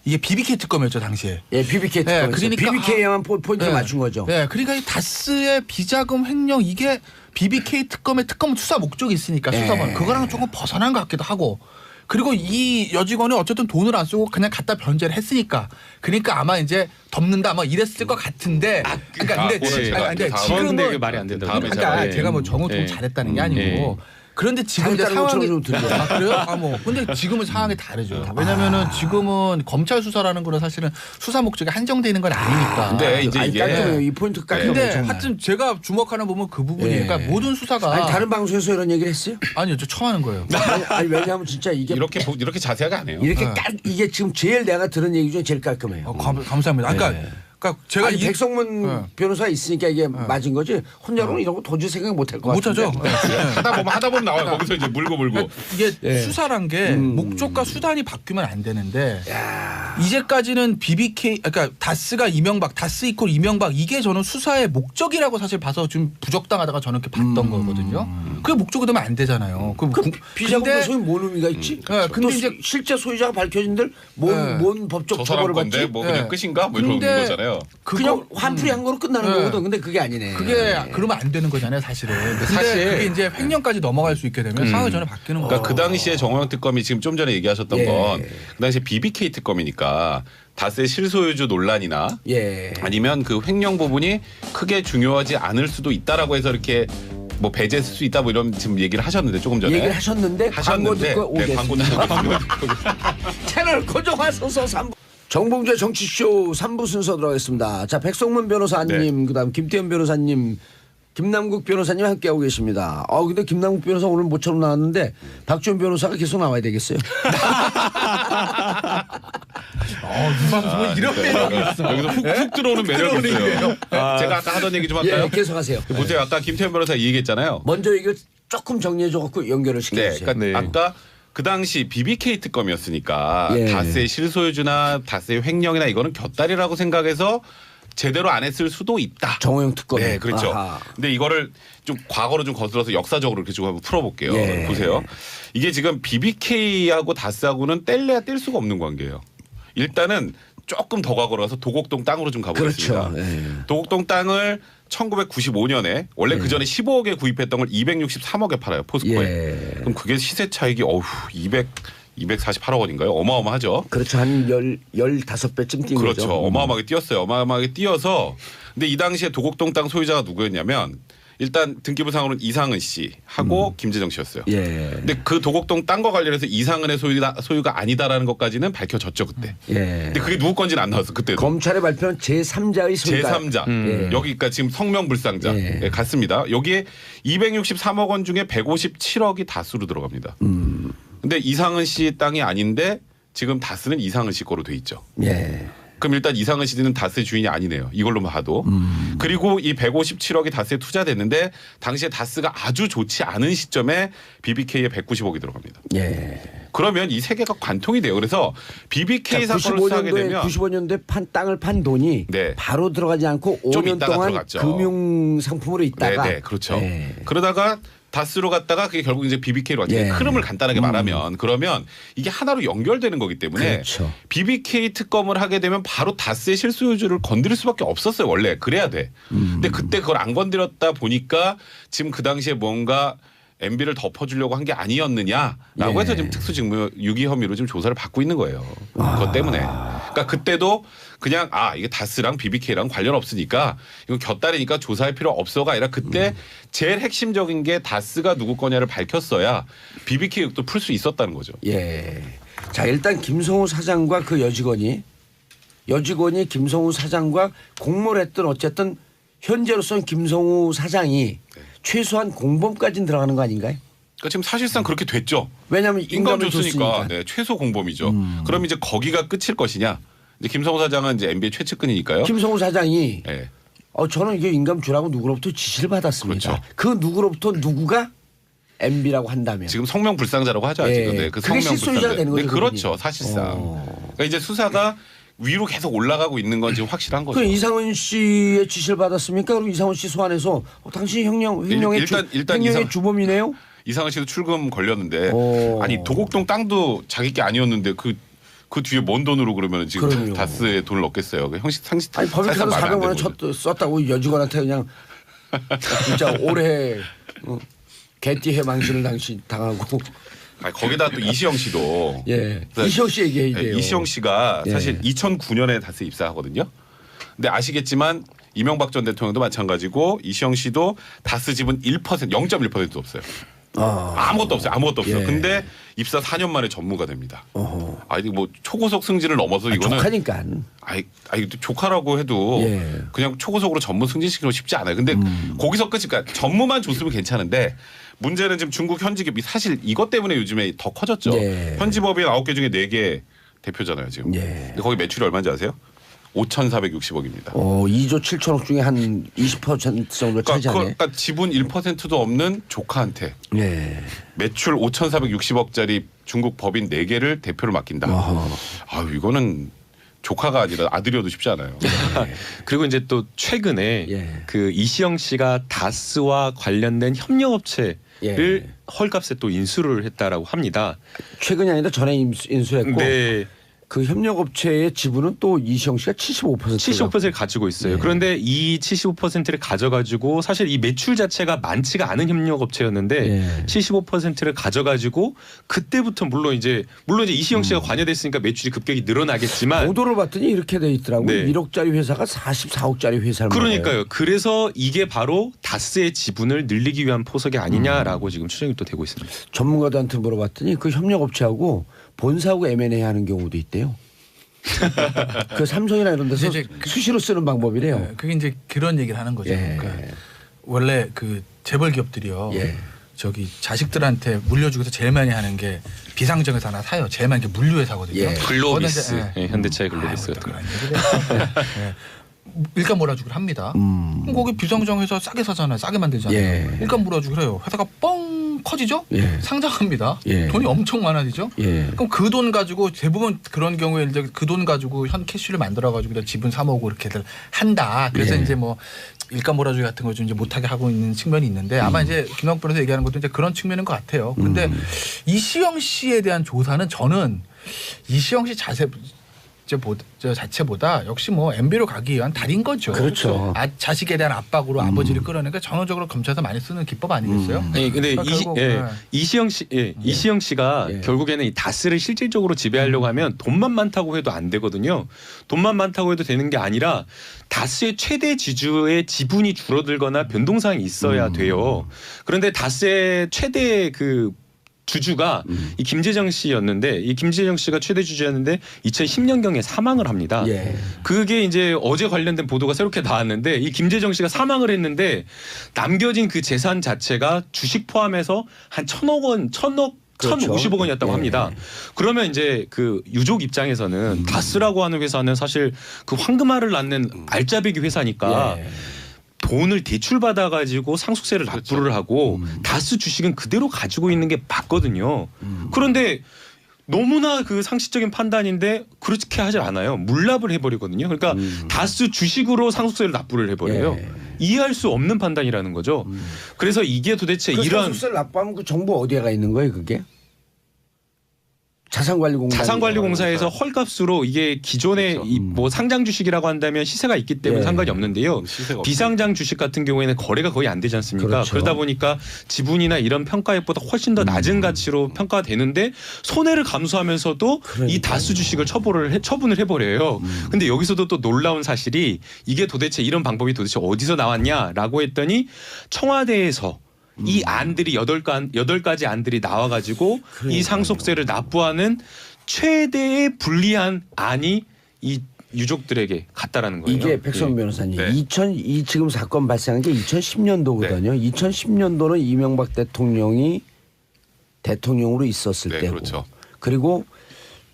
Speaker 4: 이게 BBK 특검이었죠 당시에.
Speaker 1: 예, BBK 특검에서
Speaker 4: 그러니까
Speaker 1: BBK에만 포인트를 맞춘 거죠.
Speaker 4: 네, 그러니까 이 다스의 비자금 횡령 이게 BBK 특검의 특검 수사 목적이 있으니까 수사만 그거랑 조금 벗어난 것 같기도 하고. 그리고 이 여직원이 어쨌든 돈을 안 쓰고 그냥 갖다 변제를 했으니까 그러니까 아마 이제 덮는다 뭐 이랬을 것 같은데 그러니까 근데
Speaker 3: 그거는 제가
Speaker 4: 근데
Speaker 3: 다음에
Speaker 5: 근데
Speaker 4: 지금은
Speaker 5: 그게 말이 안 된다고.
Speaker 3: 다음에
Speaker 4: 그러니까
Speaker 5: 예.
Speaker 4: 제가 뭐 정호통
Speaker 5: 예.
Speaker 4: 잘했다는 게 아니고 그런데 지금 이제
Speaker 1: 잘했다는
Speaker 4: 상황이
Speaker 1: 것처럼 좀 들려요.
Speaker 4: 아 그래요? 뭐 근데 지금은 상황이 다르죠. 왜냐면은 지금은 검찰 수사라는 거는 사실은 수사 목적이 한정돼 있는 건 아니니까.
Speaker 3: 근데 이제
Speaker 1: 아니,
Speaker 3: 이게
Speaker 1: 깔끔해요. 이 포인트 깔끔해요.
Speaker 4: 근데
Speaker 1: 정말.
Speaker 4: 하여튼 제가 주목하는 부분 그 부분이
Speaker 1: 예.
Speaker 4: 그러니까 모든 수사가
Speaker 1: 아니 다른 방송에서 이런 얘기를 했어요?
Speaker 4: 아니요 저 처음 하는 거예요.
Speaker 1: 아니 왜냐하면 진짜 이게
Speaker 3: 이렇게 자세하게 안 해요.
Speaker 1: 이렇게 이게 지금 제일 내가 들은 얘기 중에 제일 깔끔해요.
Speaker 4: 감사합니다. 그러니까 그러니까 제가
Speaker 1: 아니, 백성문 변호사 있으니까 이게 맞은 거지. 혼자로는 이런 거 도저히 생각 못 할 것 같은데.
Speaker 4: 못하죠.
Speaker 3: 하다 보면 나와요. 거기서 이제 물고.
Speaker 4: 이게 수사란 게 목적과 수단이 바뀌면 안 되는데 이제까지는 BBK 그러니까 다스가 이명박, 다스 이퀄 이명박 이게 저는 수사의 목적이라고 사실 봐서 좀 부적당하다가 저는 이렇게 봤던 거거든요. 그게 목적이 되면 안 되잖아요.
Speaker 1: 비자금 소유 뭔 의미가 있지? 근데 이제 실제 소유자가 밝혀진들 뭔 법적
Speaker 3: 저 사람
Speaker 1: 처벌을
Speaker 3: 건데
Speaker 1: 받지?
Speaker 3: 뭐 그냥 끝인가? 뭐 이런
Speaker 4: 근데
Speaker 3: 거잖아요.
Speaker 1: 그냥 환풀이 한 거로 끝나는 거거든. 근데 그게 아니네.
Speaker 4: 그게 그러면 안 되는 거잖아요, 사실은. 근데
Speaker 3: 사실
Speaker 4: 그게 이제 횡령까지 넘어갈 수 있게 되면 상황이 전혀 바뀌는 거예요.
Speaker 3: 그러니까 그 당시에 정호영 특검이 지금 좀 전에 얘기하셨던
Speaker 1: 예.
Speaker 3: 건 그 당시에 BBK 특검이니까 다스의 실소유주 논란이나
Speaker 1: 예.
Speaker 3: 아니면 그 횡령 부분이 크게 중요하지 않을 수도 있다라고 해서 이렇게 뭐 배제할 수 있다 뭐 이런 지금 얘기를 하셨는데 조금 전에
Speaker 1: 얘기를 하셨는데 광고 듣고
Speaker 3: 네, 광고
Speaker 1: 오겠습니다.
Speaker 3: 듣고
Speaker 1: 채널 고정하소서 3부. 정봉주의 정치쇼 3부 순서 들어가겠습니다. 자, 백성문 변호사님, 그다음 김태현 변호사님, 김남국 변호사님 함께하고 계십니다. 근데 김남국 변호사 오늘 모처럼 나왔는데 박지원 변호사가 계속 나와야 되겠어요.
Speaker 4: 이 방송은 이런 매력이 있어.
Speaker 3: 여기서 훅 들어오는 매력이 있어요. 제가 아까 하던 얘기 좀 할까요?
Speaker 1: 예, 계속하세요.
Speaker 3: 보세요. 아까 김태현 변호사 얘기했잖아요.
Speaker 1: 먼저 얘기를 조금 정리해줘갖고 연결을
Speaker 3: 네,
Speaker 1: 시켜주세요.
Speaker 3: 그러니까 아까 그 당시 BBK 특검이었으니까
Speaker 1: 예.
Speaker 3: 다스의 실소유주나 다스의 횡령이나 이거는 곁다리라고 생각해서 제대로 안 했을 수도 있다.
Speaker 1: 정호영 특검.
Speaker 3: 네, 그렇죠.
Speaker 1: 아하.
Speaker 3: 근데 이거를 좀 과거로 좀 거슬러서 역사적으로 이렇게 좀 한번 풀어볼게요.
Speaker 1: 예.
Speaker 3: 보세요. 이게 지금 BBK하고 다스하고는 뗄래야 뗄 수가 없는 관계예요. 일단은 조금 더 과거로 가서 도곡동 땅으로 좀 가보겠습니다.
Speaker 1: 그렇죠. 예.
Speaker 3: 도곡동 땅을 1995년에 원래 그 전에 15억에 구입했던 걸 263억에 팔아요. 포스코에.
Speaker 1: 예.
Speaker 3: 그럼 그게 시세 차익이 248억 원인가요? 어마어마하죠.
Speaker 1: 그렇죠. 한 15배쯤 뛴
Speaker 3: 그렇죠.
Speaker 1: 거죠.
Speaker 3: 어마어마하게 뛰었어요. 어마어마하게 뛰어서 근데 이 당시에 도곡동 땅 소유자가 누구였냐면 일단 등기부상으로는 이상은 씨하고 김재정 씨였어요.
Speaker 1: 예.
Speaker 3: 근데 그 도곡동 땅과 관련해서 이상은의 소유가 아니다라는 것까지는 밝혀졌죠 그때.
Speaker 1: 예.
Speaker 3: 근데 그게 누구 건지는 안 나왔어 그때도.
Speaker 1: 검찰의 발표는 제3자의 소유다.
Speaker 3: 제3자
Speaker 1: 예.
Speaker 3: 여기가 지금 성명불상자
Speaker 1: 예.
Speaker 3: 예, 같습니다. 여기에 263억 원 중에 157억이 다수로 들어갑니다. 근데 이상은 씨 땅이 아닌데 지금 다스는 이상은 씨 거로 돼 있죠.
Speaker 1: 예.
Speaker 3: 그럼 일단 이상은 씨는 다스의 주인이 아니네요. 이걸로만 봐도. 그리고 이 157억이 다스에 투자됐는데 당시에 다스가 아주 좋지 않은 시점에 BBK에 190억이 들어갑니다.
Speaker 1: 예.
Speaker 3: 그러면 이 세 개가 관통이 돼요. 그래서 BBK 사건을 수사하게 되면
Speaker 1: 95년도에 땅을 판 돈이
Speaker 3: 네.
Speaker 1: 바로 들어가지 않고
Speaker 3: 좀
Speaker 1: 5년
Speaker 3: 있다가
Speaker 1: 동안
Speaker 3: 들어갔죠.
Speaker 1: 금융 상품으로 있다가
Speaker 3: 네, 그렇죠.
Speaker 1: 예.
Speaker 3: 그러다가 다스로 갔다가 그게 결국 이제 BBK로 왔죠.
Speaker 1: 예.
Speaker 3: 흐름을 간단하게 말하면 그러면 이게 하나로 연결되는 거기 때문에
Speaker 1: 그렇죠.
Speaker 3: BBK 특검을 하게 되면 바로 다스의 실소유주를 건드릴 수밖에 없었어요. 원래 그래야 돼. 근데 그때 그걸 안 건드렸다 보니까 지금 그 당시에 뭔가 MB를 덮어주려고 한 게 아니었느냐라고
Speaker 1: 예.
Speaker 3: 해서 지금 특수직무 유기 혐의로 지금 조사를 받고 있는 거예요. 그것 때문에. 그러니까 그때도 그냥 이게 다스랑 BBK랑 관련 없으니까 이거 곁다리니까 조사할 필요 없어가 아니라 그때 제일 핵심적인 게 다스가 누구 거냐를 밝혔어야 BBK 의혹도 풀 수 있었다는 거죠.
Speaker 1: 예. 자, 일단 김성우 사장과 그 여직원이 김성우 사장과 공모를 했던 어쨌든 현재로서는 김성우 사장이 최소한 공범까지는 들어가는 거 아닌가요?
Speaker 3: 그러니까 지금 사실상 그렇게 됐죠.
Speaker 1: 왜냐하면
Speaker 3: 인감
Speaker 1: 임금을
Speaker 3: 줬으니까
Speaker 1: 줬으니까.
Speaker 3: 네, 최소 공범이죠. 그럼 이제 거기가 끝일 것이냐? 이제 김성호 사장은 이제 MB의 최측근이니까요.
Speaker 1: 김성우 사장이
Speaker 3: 네.
Speaker 1: 저는 이게 인감 주라고 누구로부터 지시를 받았습니다.
Speaker 3: 그렇죠.
Speaker 1: 그 누구로부터 누구가 MB라고 한다면
Speaker 3: 지금 성명불상자라고 하죠.
Speaker 1: 예.
Speaker 3: 아직은. 네, 그
Speaker 1: 그게 실소유자가
Speaker 3: 성명불상자.
Speaker 1: 되는 거죠,
Speaker 3: 네, 그렇죠.
Speaker 1: 그분이.
Speaker 3: 사실상. 그러니까 이제 수사가 위로 계속 올라가고 있는 건 지금 확실한 거죠.
Speaker 1: 그 이상은 씨의 지시를 받았습니까? 그럼 이상은 씨 소환해서 당신이 횡령의
Speaker 3: 일단
Speaker 1: 횡령의 주범이네요.
Speaker 3: 이상은 씨도 출금 걸렸는데
Speaker 1: 오.
Speaker 3: 아니 도곡동 땅도 자기 게 아니었는데 그 뒤에 뭔 돈으로 그러면 지금
Speaker 1: 그럼요.
Speaker 3: 다스에 돈을 넣겠어요. 형식 상식
Speaker 1: 아니 법인카드 400만 원 썼다고 여직원한테 그냥 진짜 올해 개띠 해망신을 당하고
Speaker 3: 아니, 거기다 또 이시영 씨도
Speaker 1: 예 이시영 씨 얘기해야 돼요.
Speaker 3: 이시영 씨가
Speaker 1: 예.
Speaker 3: 사실 2009년에 다스에 입사하거든요. 근데 아시겠지만 이명박 전 대통령도 마찬가지고 이시영 씨도 다스 지분 0.1%도 없어요. 아무것도 없어요. 아무것도 없어요.
Speaker 1: 예.
Speaker 3: 근데 입사 4년 만에 전무가 됩니다. 아니 뭐 초고속 승진을 넘어서 이거는
Speaker 1: 조카니까.
Speaker 3: 아이 조카라고 해도
Speaker 1: 예.
Speaker 3: 그냥 초고속으로 전무 승진시키는 거 쉽지 않아요. 근데 거기서 끝이 그러니까 전무만 줬으면 괜찮은데 문제는 지금 중국 현지 기업이 사실 이것 때문에 요즘에 더 커졌죠.
Speaker 1: 예.
Speaker 3: 현지 법인 9개 중에 4개 대표잖아요, 지금.
Speaker 1: 예.
Speaker 3: 근데 거기 매출이 얼마인지 아세요? 5,460억입니다.
Speaker 1: 2조 7천억 중에 한 20% 정도 차지하네.
Speaker 3: 그러니까 지분 1%도 없는 조카한테
Speaker 1: 예.
Speaker 3: 매출 5,460억짜리 중국 법인 4개를 대표를 맡긴다. 아유 이거는 조카가 아니라 아들이어도 쉽지 않아요.
Speaker 5: 그리고 이제 또 최근에
Speaker 1: 예.
Speaker 5: 그 이시영 씨가 다스와 관련된 협력업체를
Speaker 1: 예.
Speaker 5: 헐값에 또 인수를 했다라고 합니다.
Speaker 1: 최근이 아니라 전에 인수했고
Speaker 5: 네.
Speaker 1: 그 협력업체의 지분은 또 이시영 씨가 75%가
Speaker 5: 75%를 가지고 있어요.
Speaker 1: 예.
Speaker 5: 그런데 이 75%를 가져가지고 사실 이 매출 자체가 많지가 않은 협력업체였는데
Speaker 1: 예.
Speaker 5: 75%를 가져가지고 그때부터 물론 이제 이시영 씨가 관여됐으니까 매출이 급격히 늘어나겠지만
Speaker 1: 보도를 봤더니 이렇게 돼 있더라고요.
Speaker 5: 네.
Speaker 1: 1억짜리 회사가 44억짜리 회사를
Speaker 5: 그러니까요. 그래서 이게 바로 다스의 지분을 늘리기 위한 포석이 아니냐라고 지금 추정이 또 되고 있습니다.
Speaker 1: 전문가들한테 물어봤더니 그 협력업체하고 본사하고 M&A 하는 경우도 있대요. 그 삼성이나 이런 데서
Speaker 4: 이제
Speaker 1: 수시로 쓰는 방법이래요.
Speaker 4: 네, 그게 이제 그런 얘기를 하는 거죠.
Speaker 1: 예.
Speaker 4: 그러니까 원래 그 재벌 기업들이요.
Speaker 1: 예.
Speaker 4: 저기 자식들한테 물려주고서 제일 많이 하는 게 비상장에서 하나 사요. 제일 많이 게 물류회사거든요.
Speaker 1: 예.
Speaker 5: 글로비스,
Speaker 4: 거기는 이제,
Speaker 5: 예, 현대차의 글로비스
Speaker 4: 아이고,
Speaker 5: 같은 거.
Speaker 4: 그런 얘기를 예. 일감 몰아주기를 합니다. 그럼 거기 비상장에서 싸게 사잖아요. 싸게 만들잖아요.
Speaker 1: 예.
Speaker 4: 일감 몰아주기를 해요. 회사가 뻥 커지죠.
Speaker 1: 예.
Speaker 4: 상장합니다.
Speaker 1: 예.
Speaker 4: 돈이 엄청 많아지죠.
Speaker 1: 예.
Speaker 4: 그럼 그 돈 가지고 대부분 그런 경우에 이제 그 돈 가지고 현 캐시를 만들어 가지고 지분 사모으고 이렇게들 한다. 그래서
Speaker 1: 예.
Speaker 4: 이제 뭐 일감 몰아주기 같은 걸 좀 이제 못하게 하고 있는 측면이 있는데 아마 이제 김학부 변호사 얘기하는 것도 이제 그런 측면인 것 같아요. 근데 이시영 씨에 대한 조사는 저는 이시영 씨 자체보다 역시 뭐 MB로 가기 위한 달인 거죠.
Speaker 1: 그렇죠.
Speaker 4: 자식에 대한 압박으로 아버지를 끌어내니까 전형적으로 검찰에서 많이 쓰는 기법 아니겠어요?
Speaker 5: 네, 근데
Speaker 4: 그러니까 결국,
Speaker 5: 이시영 씨가
Speaker 1: 예.
Speaker 5: 결국에는 이 다스를 실질적으로 지배하려고 하면 돈만 많다고 해도 안 되거든요. 돈만 많다고 해도 되는 게 아니라 다스의 최대 지주의 지분이 줄어들거나 변동사항이 있어야 돼요. 그런데 다스의 최대 그 주주가 이 김재정 씨였는데 이 김재정 씨가 최대 주주였는데 2010년경에 사망을 합니다.
Speaker 1: 예.
Speaker 5: 그게 이제 어제 관련된 보도가 새롭게 나왔는데 이 김재정 씨가 사망을 했는데 남겨진 그 재산 자체가 주식 포함해서 한 1,050억 원이었다고
Speaker 1: 예.
Speaker 5: 합니다. 그러면 이제 그 유족 입장에서는 다스라고 하는 회사는 사실 그 황금알을 낳는 알짜배기 회사니까
Speaker 1: 예.
Speaker 5: 돈을 대출받아 가지고 상속세를 납부를 하고 다스 주식은 그대로 가지고 있는 게 맞거든요. 그런데 너무나 그 상식적인 판단인데 그렇게 하질 않아요. 물납을 해버리거든요. 그러니까 다스 주식으로 상속세를 납부를 해버려요.
Speaker 1: 예.
Speaker 5: 이해할 수 없는 판단이라는 거죠. 그래서 이게 도대체
Speaker 1: 그
Speaker 5: 이런
Speaker 1: 상속세를 납부하면 그 정보 어디에 가 있는 거예요, 그게?
Speaker 5: 자산관리공사에서 헐값으로 이게 기존의
Speaker 3: 그렇죠.
Speaker 5: 이 뭐 상장 주식이라고 한다면 시세가 있기 때문에
Speaker 1: 예.
Speaker 5: 상관이 없는데요.
Speaker 3: 시세가
Speaker 5: 비상장 주식 같은 경우에는 거래가 거의 안 되지 않습니까?
Speaker 1: 그렇죠.
Speaker 5: 그러다 보니까 지분이나 이런 평가액보다 훨씬 더 낮은 가치로 평가되는데 손해를 감수하면서도 이 다수 주식을 처분을 해버려요. 근데 여기서도 또 놀라운 사실이 이게 도대체 이런 방법이 도대체 어디서 나왔냐라고 했더니 청와대에서 이 안들이 8가지 안들이 나와가지고 이 상속세를 납부하는 최대의 불리한 안이 이 유족들에게 갔다라는 거예요.
Speaker 1: 이게 백선 변호사님,
Speaker 3: 네.
Speaker 1: 이 지금 사건 발생한 게 2010년도거든요. 2010년도는 이명박 대통령이 대통령으로 있었을
Speaker 3: 네,
Speaker 1: 때고,
Speaker 3: 그렇죠.
Speaker 1: 그리고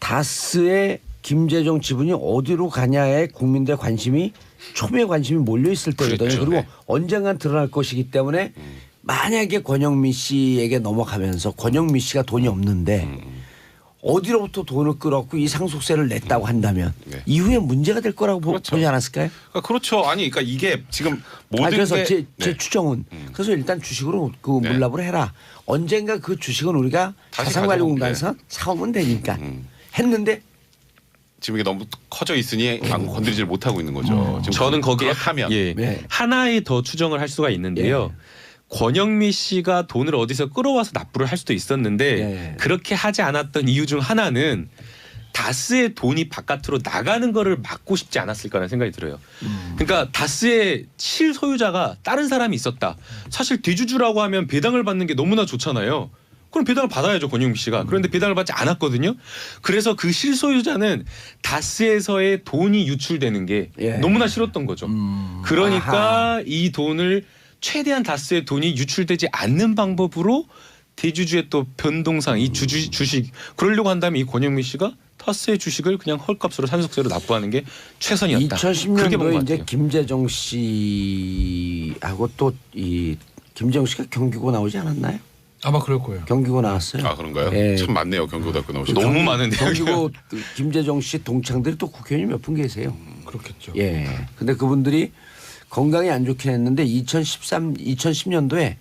Speaker 1: 다스의 김재정 지분이 어디로 가냐에 국민들의 관심이 초미의 관심이 몰려 있을 때거든요.
Speaker 3: 그렇죠.
Speaker 1: 그리고
Speaker 3: 네.
Speaker 1: 언젠간 드러날 것이기 때문에 만약에 권영미 씨에게 넘어가면서 권영미 씨가 돈이 없는데 어디로부터 돈을 끌었고 이 상속세를 냈다고 한다면
Speaker 3: 네.
Speaker 1: 이후에 문제가 될 거라고
Speaker 3: 그렇죠.
Speaker 1: 보지 않았을까요?
Speaker 3: 그러니까 그렇죠. 아니 그러니까 이게 지금 모든
Speaker 1: 그래서
Speaker 3: 게
Speaker 1: 제
Speaker 3: 네.
Speaker 1: 추정은 그래서 일단 주식으로 그
Speaker 3: 네.
Speaker 1: 물납을 해라. 언젠가 그 주식은 우리가
Speaker 3: 다시
Speaker 1: 자산관리공단에서 사오면 되니까 했는데
Speaker 3: 지금 이게 너무 커져 있으니 아무 건드리지를 못하고 있는 거죠. 지금
Speaker 5: 저는 거기에
Speaker 3: 그렇다면
Speaker 1: 네.
Speaker 5: 하나의 더 추정을 할 수가 있는데요. 권영미 씨가 돈을 어디서 끌어와서 납부를 할 수도 있었는데
Speaker 1: 네.
Speaker 5: 그렇게 하지 않았던 이유 중 하나는 다스의 돈이 바깥으로 나가는 거를 막고 싶지 않았을까라는 생각이 들어요. 그러니까 다스의 실소유자가 다른 사람이 있었다. 사실 대주주라고 하면 배당을 받는 게 너무나 좋잖아요. 그럼 배당을 받아야죠, 권영미 씨가. 그런데 배당을 받지 않았거든요. 그래서 그 실소유자는 다스에서의 돈이 유출되는 게
Speaker 1: 예.
Speaker 5: 너무나 싫었던 거죠. 그러니까
Speaker 1: 아하.
Speaker 5: 이 돈을 최대한 다스의 돈이 유출되지 않는 방법으로 대주주의 또 변동상 이 주식 그러려고 한다면 이 권영미 씨가 타스의 주식을 그냥 헐값으로 산속세로 납부하는 게 최선이었다. 그렇게 본것
Speaker 1: 2010년도에 이제
Speaker 5: 같아요.
Speaker 1: 김재정 씨하고 또 이 김재정 씨가 경기고 나오지 않았나요?
Speaker 4: 아마 그럴 거예요.
Speaker 1: 경기고 나왔어요.
Speaker 3: 아 그런가요?
Speaker 1: 예.
Speaker 3: 참 많네요 경기고등학교 나오신
Speaker 5: 너무 많은데요.
Speaker 1: 경기고 김재정 씨 동창들이 또 국회의원이 몇 분 계세요.
Speaker 4: 그렇겠죠.
Speaker 1: 예. 근데 그분들이 건강이 안 좋긴 했는데 2010년도에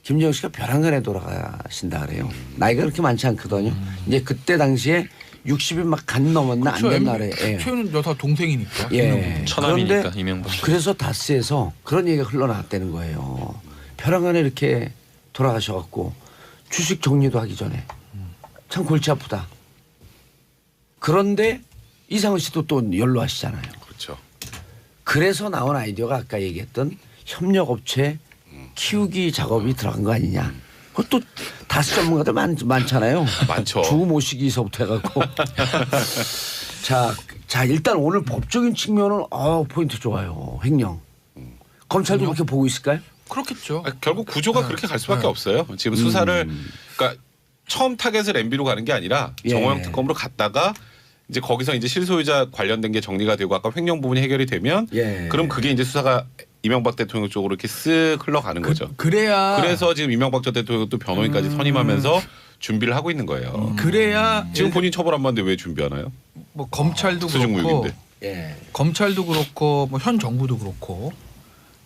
Speaker 1: 김재정 씨가 벼랑간에 돌아가신다 그래요. 나이가 그렇게 많지 않거든요. 이제 그때 당시에 60이 막 간 넘었나 안
Speaker 4: 그렇죠.
Speaker 1: 됐나 그래. 예.
Speaker 4: 최윤 여사 동생이니까.
Speaker 1: 예.
Speaker 5: 처남이니까
Speaker 1: 그런데
Speaker 5: 이명박.
Speaker 1: 그래서 다스에서 그런 얘기가 흘러나왔다는 거예요. 벼랑간에 이렇게 돌아가셔갖고 주식 정리도 하기 전에 참 골치 아프다. 그런데 이상은 씨도 또 연로하시잖아요.
Speaker 3: 그렇죠.
Speaker 1: 그래서 나온 아이디어가 아까 얘기했던 협력업체 키우기 작업이 들어간 거 아니냐. 그것도 다스 전문가들 많잖아요.
Speaker 3: 많죠.
Speaker 1: 주 모시기서부터 해갖고. 자 일단 오늘 법적인 측면은 포인트 좋아요. 횡령. 검찰도 그렇게 보고 있을까요?
Speaker 4: 그렇겠죠.
Speaker 3: 결국 구조가 그렇게 갈 수밖에 없어요. 지금 수사를 그러니까 처음 타겟을 MB로 가는 게 아니라
Speaker 1: 예.
Speaker 3: 정호영 특검으로 갔다가 이제 거기서 이제 실소유자 관련된 게 정리가 되고 아까 횡령 부분이 해결이 되면
Speaker 1: 예.
Speaker 3: 그럼 그게 이제 수사가 이명박 대통령 쪽으로 이렇게 쓱 흘러가는 거죠.
Speaker 4: 그래야
Speaker 3: 그래서 지금 이명박 전 대통령도 변호인까지 선임하면서 준비를 하고 있는 거예요.
Speaker 4: 그래야
Speaker 3: 지금 본인 처벌 안 받는데 왜 준비하나요?
Speaker 4: 뭐 검찰도 그렇고
Speaker 3: 수중무역인데.
Speaker 1: 예.
Speaker 4: 검찰도 그렇고 뭐 현 정부도 그렇고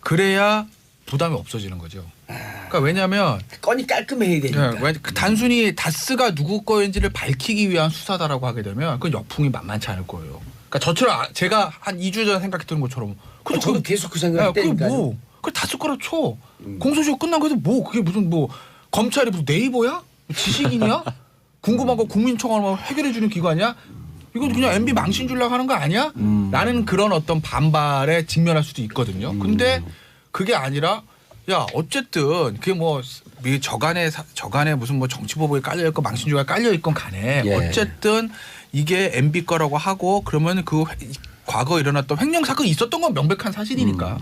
Speaker 4: 그래야 부담이 없어지는 거죠. 그러니까 왜냐하면
Speaker 1: 건이 깔끔해야 되니까.
Speaker 4: 단순히 다스가 누구 거인지를 밝히기 위한 수사다라고 하게 되면 그 역풍이 만만치 않을 거예요. 그러니까 저처럼 제가 한 2주 전에 생각했던 것처럼
Speaker 1: 저도 계속 그 생각했다니까요.
Speaker 4: 그 다스 거라 쳐. 공소시효 끝난 거도 뭐 그게 무슨 뭐 검찰이 무슨 네이버야? 지식인이야? 궁금한 거 국민청원하면 해결해 주는 기관이야? 이건 그냥 MB 망신 주려고 하는 거 아니야? 라는 그런 어떤 반발에 직면할 수도 있거든요. 근데 그게 아니라 야 어쨌든 그게 뭐 저간에 무슨 뭐 정치보복에 깔려 있고 망신주가 깔려 있건 간에
Speaker 1: 예.
Speaker 4: 어쨌든 이게 MB 거라고 하고 그러면 그 과거 일어났던 횡령 사건이 있었던 건 명백한 사실이니까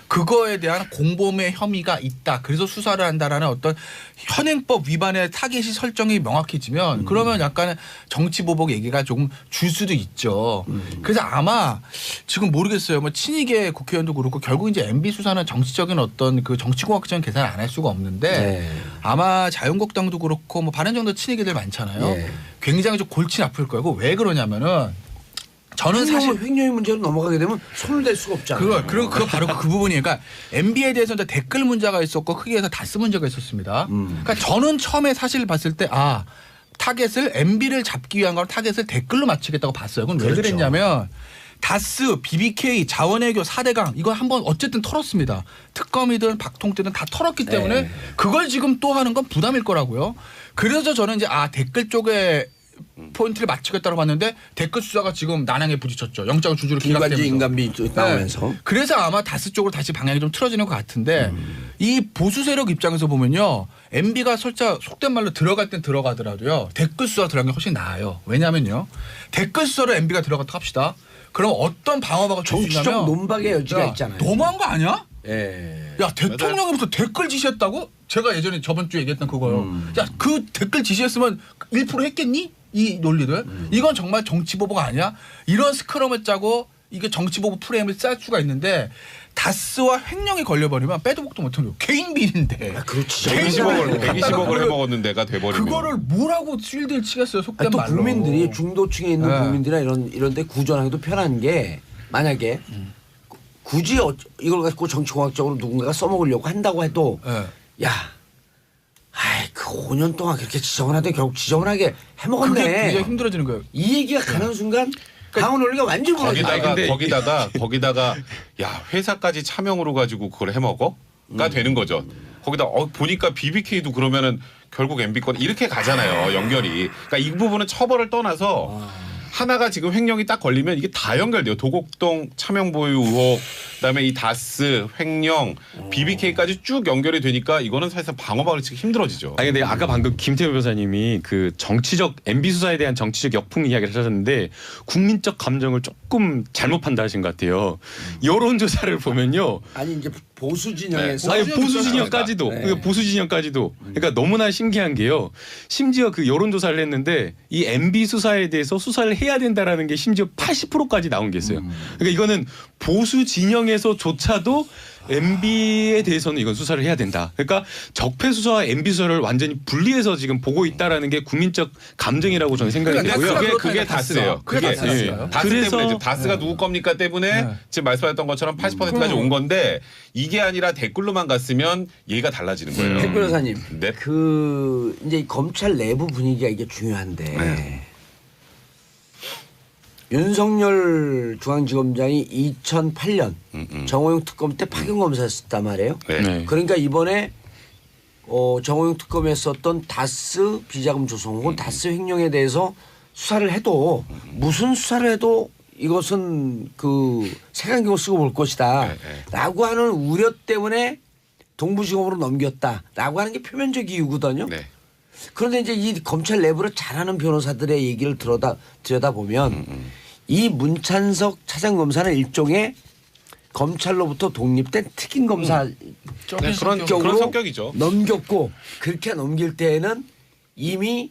Speaker 4: 그거에 대한 공범의 혐의가 있다. 그래서 수사를 한다라는 어떤 현행법 위반의 타겟이 설정이 명확해지면 그러면 약간 정치보복 얘기가 조금 줄 수도 있죠. 그래서 아마 지금 모르겠어요. 뭐 친이계 국회의원도 그렇고 결국 이제 MB 수사는 정치적인 어떤 그 정치공학적인 계산을 안 할 수가 없는데
Speaker 1: 네.
Speaker 4: 아마 자유한국당도 그렇고 뭐 바른정도 친이계들 많잖아요.
Speaker 1: 예.
Speaker 4: 굉장히 좀 골치 아플 거예요. 왜 그러냐면은 저는 사실
Speaker 1: 횡령의 문제로 넘어가게 되면 손을 댈 수가 없잖아요.
Speaker 4: 그거 바로 그 부분이에요. 그러니까 MB에 대해서 이제 댓글 문제가 있었고 크게 해서 다스 문제가 있었습니다. 그러니까 저는 처음에 사실 봤을 때 타겟을 MB를 잡기 위한 건 타겟을 댓글로 맞추겠다고 봤어요. 그건 왜
Speaker 1: 그렇죠.
Speaker 4: 그랬냐면 다스, BBK, 자원외교 4대강 이거 한번 어쨌든 털었습니다. 특검이든 박통태든 다 털었기 때문에
Speaker 1: 네.
Speaker 4: 그걸 지금 또 하는 건 부담일 거라고요. 그래서 저는 이제 댓글 쪽에 포인트를 맞추겠다고 봤는데 댓글 수사가 지금 난항에 부딪혔죠. 영장 주주로 기각되면서.
Speaker 1: 인간비 나오면서.
Speaker 4: 네. 그래서 아마 다스 쪽으로 다시 방향이 좀 틀어지는 것 같은데 이 보수 세력 입장에서 보면요. MB가 설사 속된 말로 들어갈 땐 들어가더라도요. 댓글 수사 들어간 게 훨씬 나아요. 왜냐면요. 댓글 수사로 MB가 들어갔다 합시다. 그럼 어떤 방어막을 줄 수 있냐면
Speaker 1: 정치적 논박의 여지가 있잖아요.
Speaker 4: 너무한 거 아니야?
Speaker 1: 예.
Speaker 4: 야 대통령이 무슨 댓글 지시했다고? 제가 예전에 저번 주에 얘기했던 그거요. 야 그 댓글 지시했으면 1% 했겠니? 이 논리들. 이건 정말 정치보복 아니야? 이런 스크럼을 짜고 이게 정치보복 프레임을 짤 수가 있는데 다스와 횡령이 걸려버리면 빼도 박도 못하는 개인 비리인데.
Speaker 1: 그렇지.
Speaker 3: 120억을 해먹었는 데가 돼버리면
Speaker 4: 그거를 뭐라고 쉴드를 치겠어요. 속된
Speaker 1: 또
Speaker 4: 말로.
Speaker 1: 국민들이 중도층에 있는
Speaker 4: 네.
Speaker 1: 국민들이나 이런 데 구전하기도 편한 게 만약에 굳이 이걸 갖고 정치공학적으로 누군가가 써먹으려고 한다고 해도
Speaker 4: 네.
Speaker 1: 야, 그 5년 동안 그렇게 지정을 하더니 결국 지정을 하게 해먹었네.
Speaker 4: 그게 굉장히 힘들어지는 거예요.
Speaker 1: 이 얘기가 가는 순간 강원 논리가 완전히 무너져.
Speaker 3: 거기다가 야 회사까지 차명으로 가지고 그걸 해먹어가 되는 거죠. 거기다 보니까 BBK도 그러면은 결국 MB권 이렇게 가잖아요. 연결이. 그러니까 이 부분은 처벌을 떠나서 하나가 지금 횡령이 딱 걸리면 이게 다 연결돼요. 도곡동 차명 보유 의혹, 그다음에 이 다스, 횡령, BBK까지 쭉 연결이 되니까 이거는 사실상 방어막을 치기 힘들어지죠.
Speaker 5: 아니 근데 아까 방금 김태우 변호사님이 그 정치적 MB 수사에 대한 정치적 역풍 이야기를 하셨는데 국민적 감정을 조금 잘못 판단하신 것 같아요. 여론조사를 보면요.
Speaker 1: 아니 이제 보수 진영에서
Speaker 5: 아니 보수 진영까지도
Speaker 1: 네.
Speaker 5: 그러니까 보수 진영까지도 그러니까 너무나 신기한 게요. 심지어 그 여론조사를 했는데 이 MB 수사에 대해서 수사를 해야 된다라는 게 심지어 80%까지 나온 게 있어요. 그러니까 이거는 보수 진영에서조차도 MB에 대해서는 이건 수사를 해야 된다. 그러니까 적폐 수사와 MB 수사를 완전히 분리해서 지금 보고 있다라는 게 국민적 감정이라고 저는 생각이
Speaker 4: 그러니까
Speaker 5: 되고요.
Speaker 3: 그게 다스예요.
Speaker 4: 그게
Speaker 3: 그게
Speaker 4: 다스예요.
Speaker 3: 다스
Speaker 5: 그래서-
Speaker 3: 때문에 지금 다스가 누구 겁니까 때문에
Speaker 4: 네.
Speaker 3: 지금 말씀하셨던 것처럼 80%까지 온 건데 이게 아니라 댓글로만 갔으면 얘기가 달라지는 거예요.
Speaker 1: 백 변호사님,
Speaker 3: 네.
Speaker 1: 그 이제 검찰 내부 분위기가 이게 중요한데
Speaker 3: 네.
Speaker 1: 윤석열 중앙지검장이 2008년 정호영 특검 때 파견 검사였단 말이에요.
Speaker 3: 네.
Speaker 5: 네.
Speaker 1: 그러니까 이번에 정호영 특검에 썼던 다스 비자금 조성 혹은 다스 횡령에 대해서 수사를 해도 무슨 수사를 해도 이것은 그 색안경을 쓰고 볼 것이다
Speaker 3: 네, 네.
Speaker 1: 라고 하는 우려 때문에 동부지검으로 넘겼다라고 하는 게 표면적 이유거든요.
Speaker 3: 네.
Speaker 1: 그런데 이제 이 검찰 내부를 잘하는 변호사들의 얘기를 들여다보면 이 문찬석 차장검사는 일종의 검찰로부터 독립된 특임 검사
Speaker 3: 네, 그런
Speaker 1: 격으로
Speaker 3: 성격이죠.
Speaker 1: 넘겼고 그렇게 넘길 때에는 이미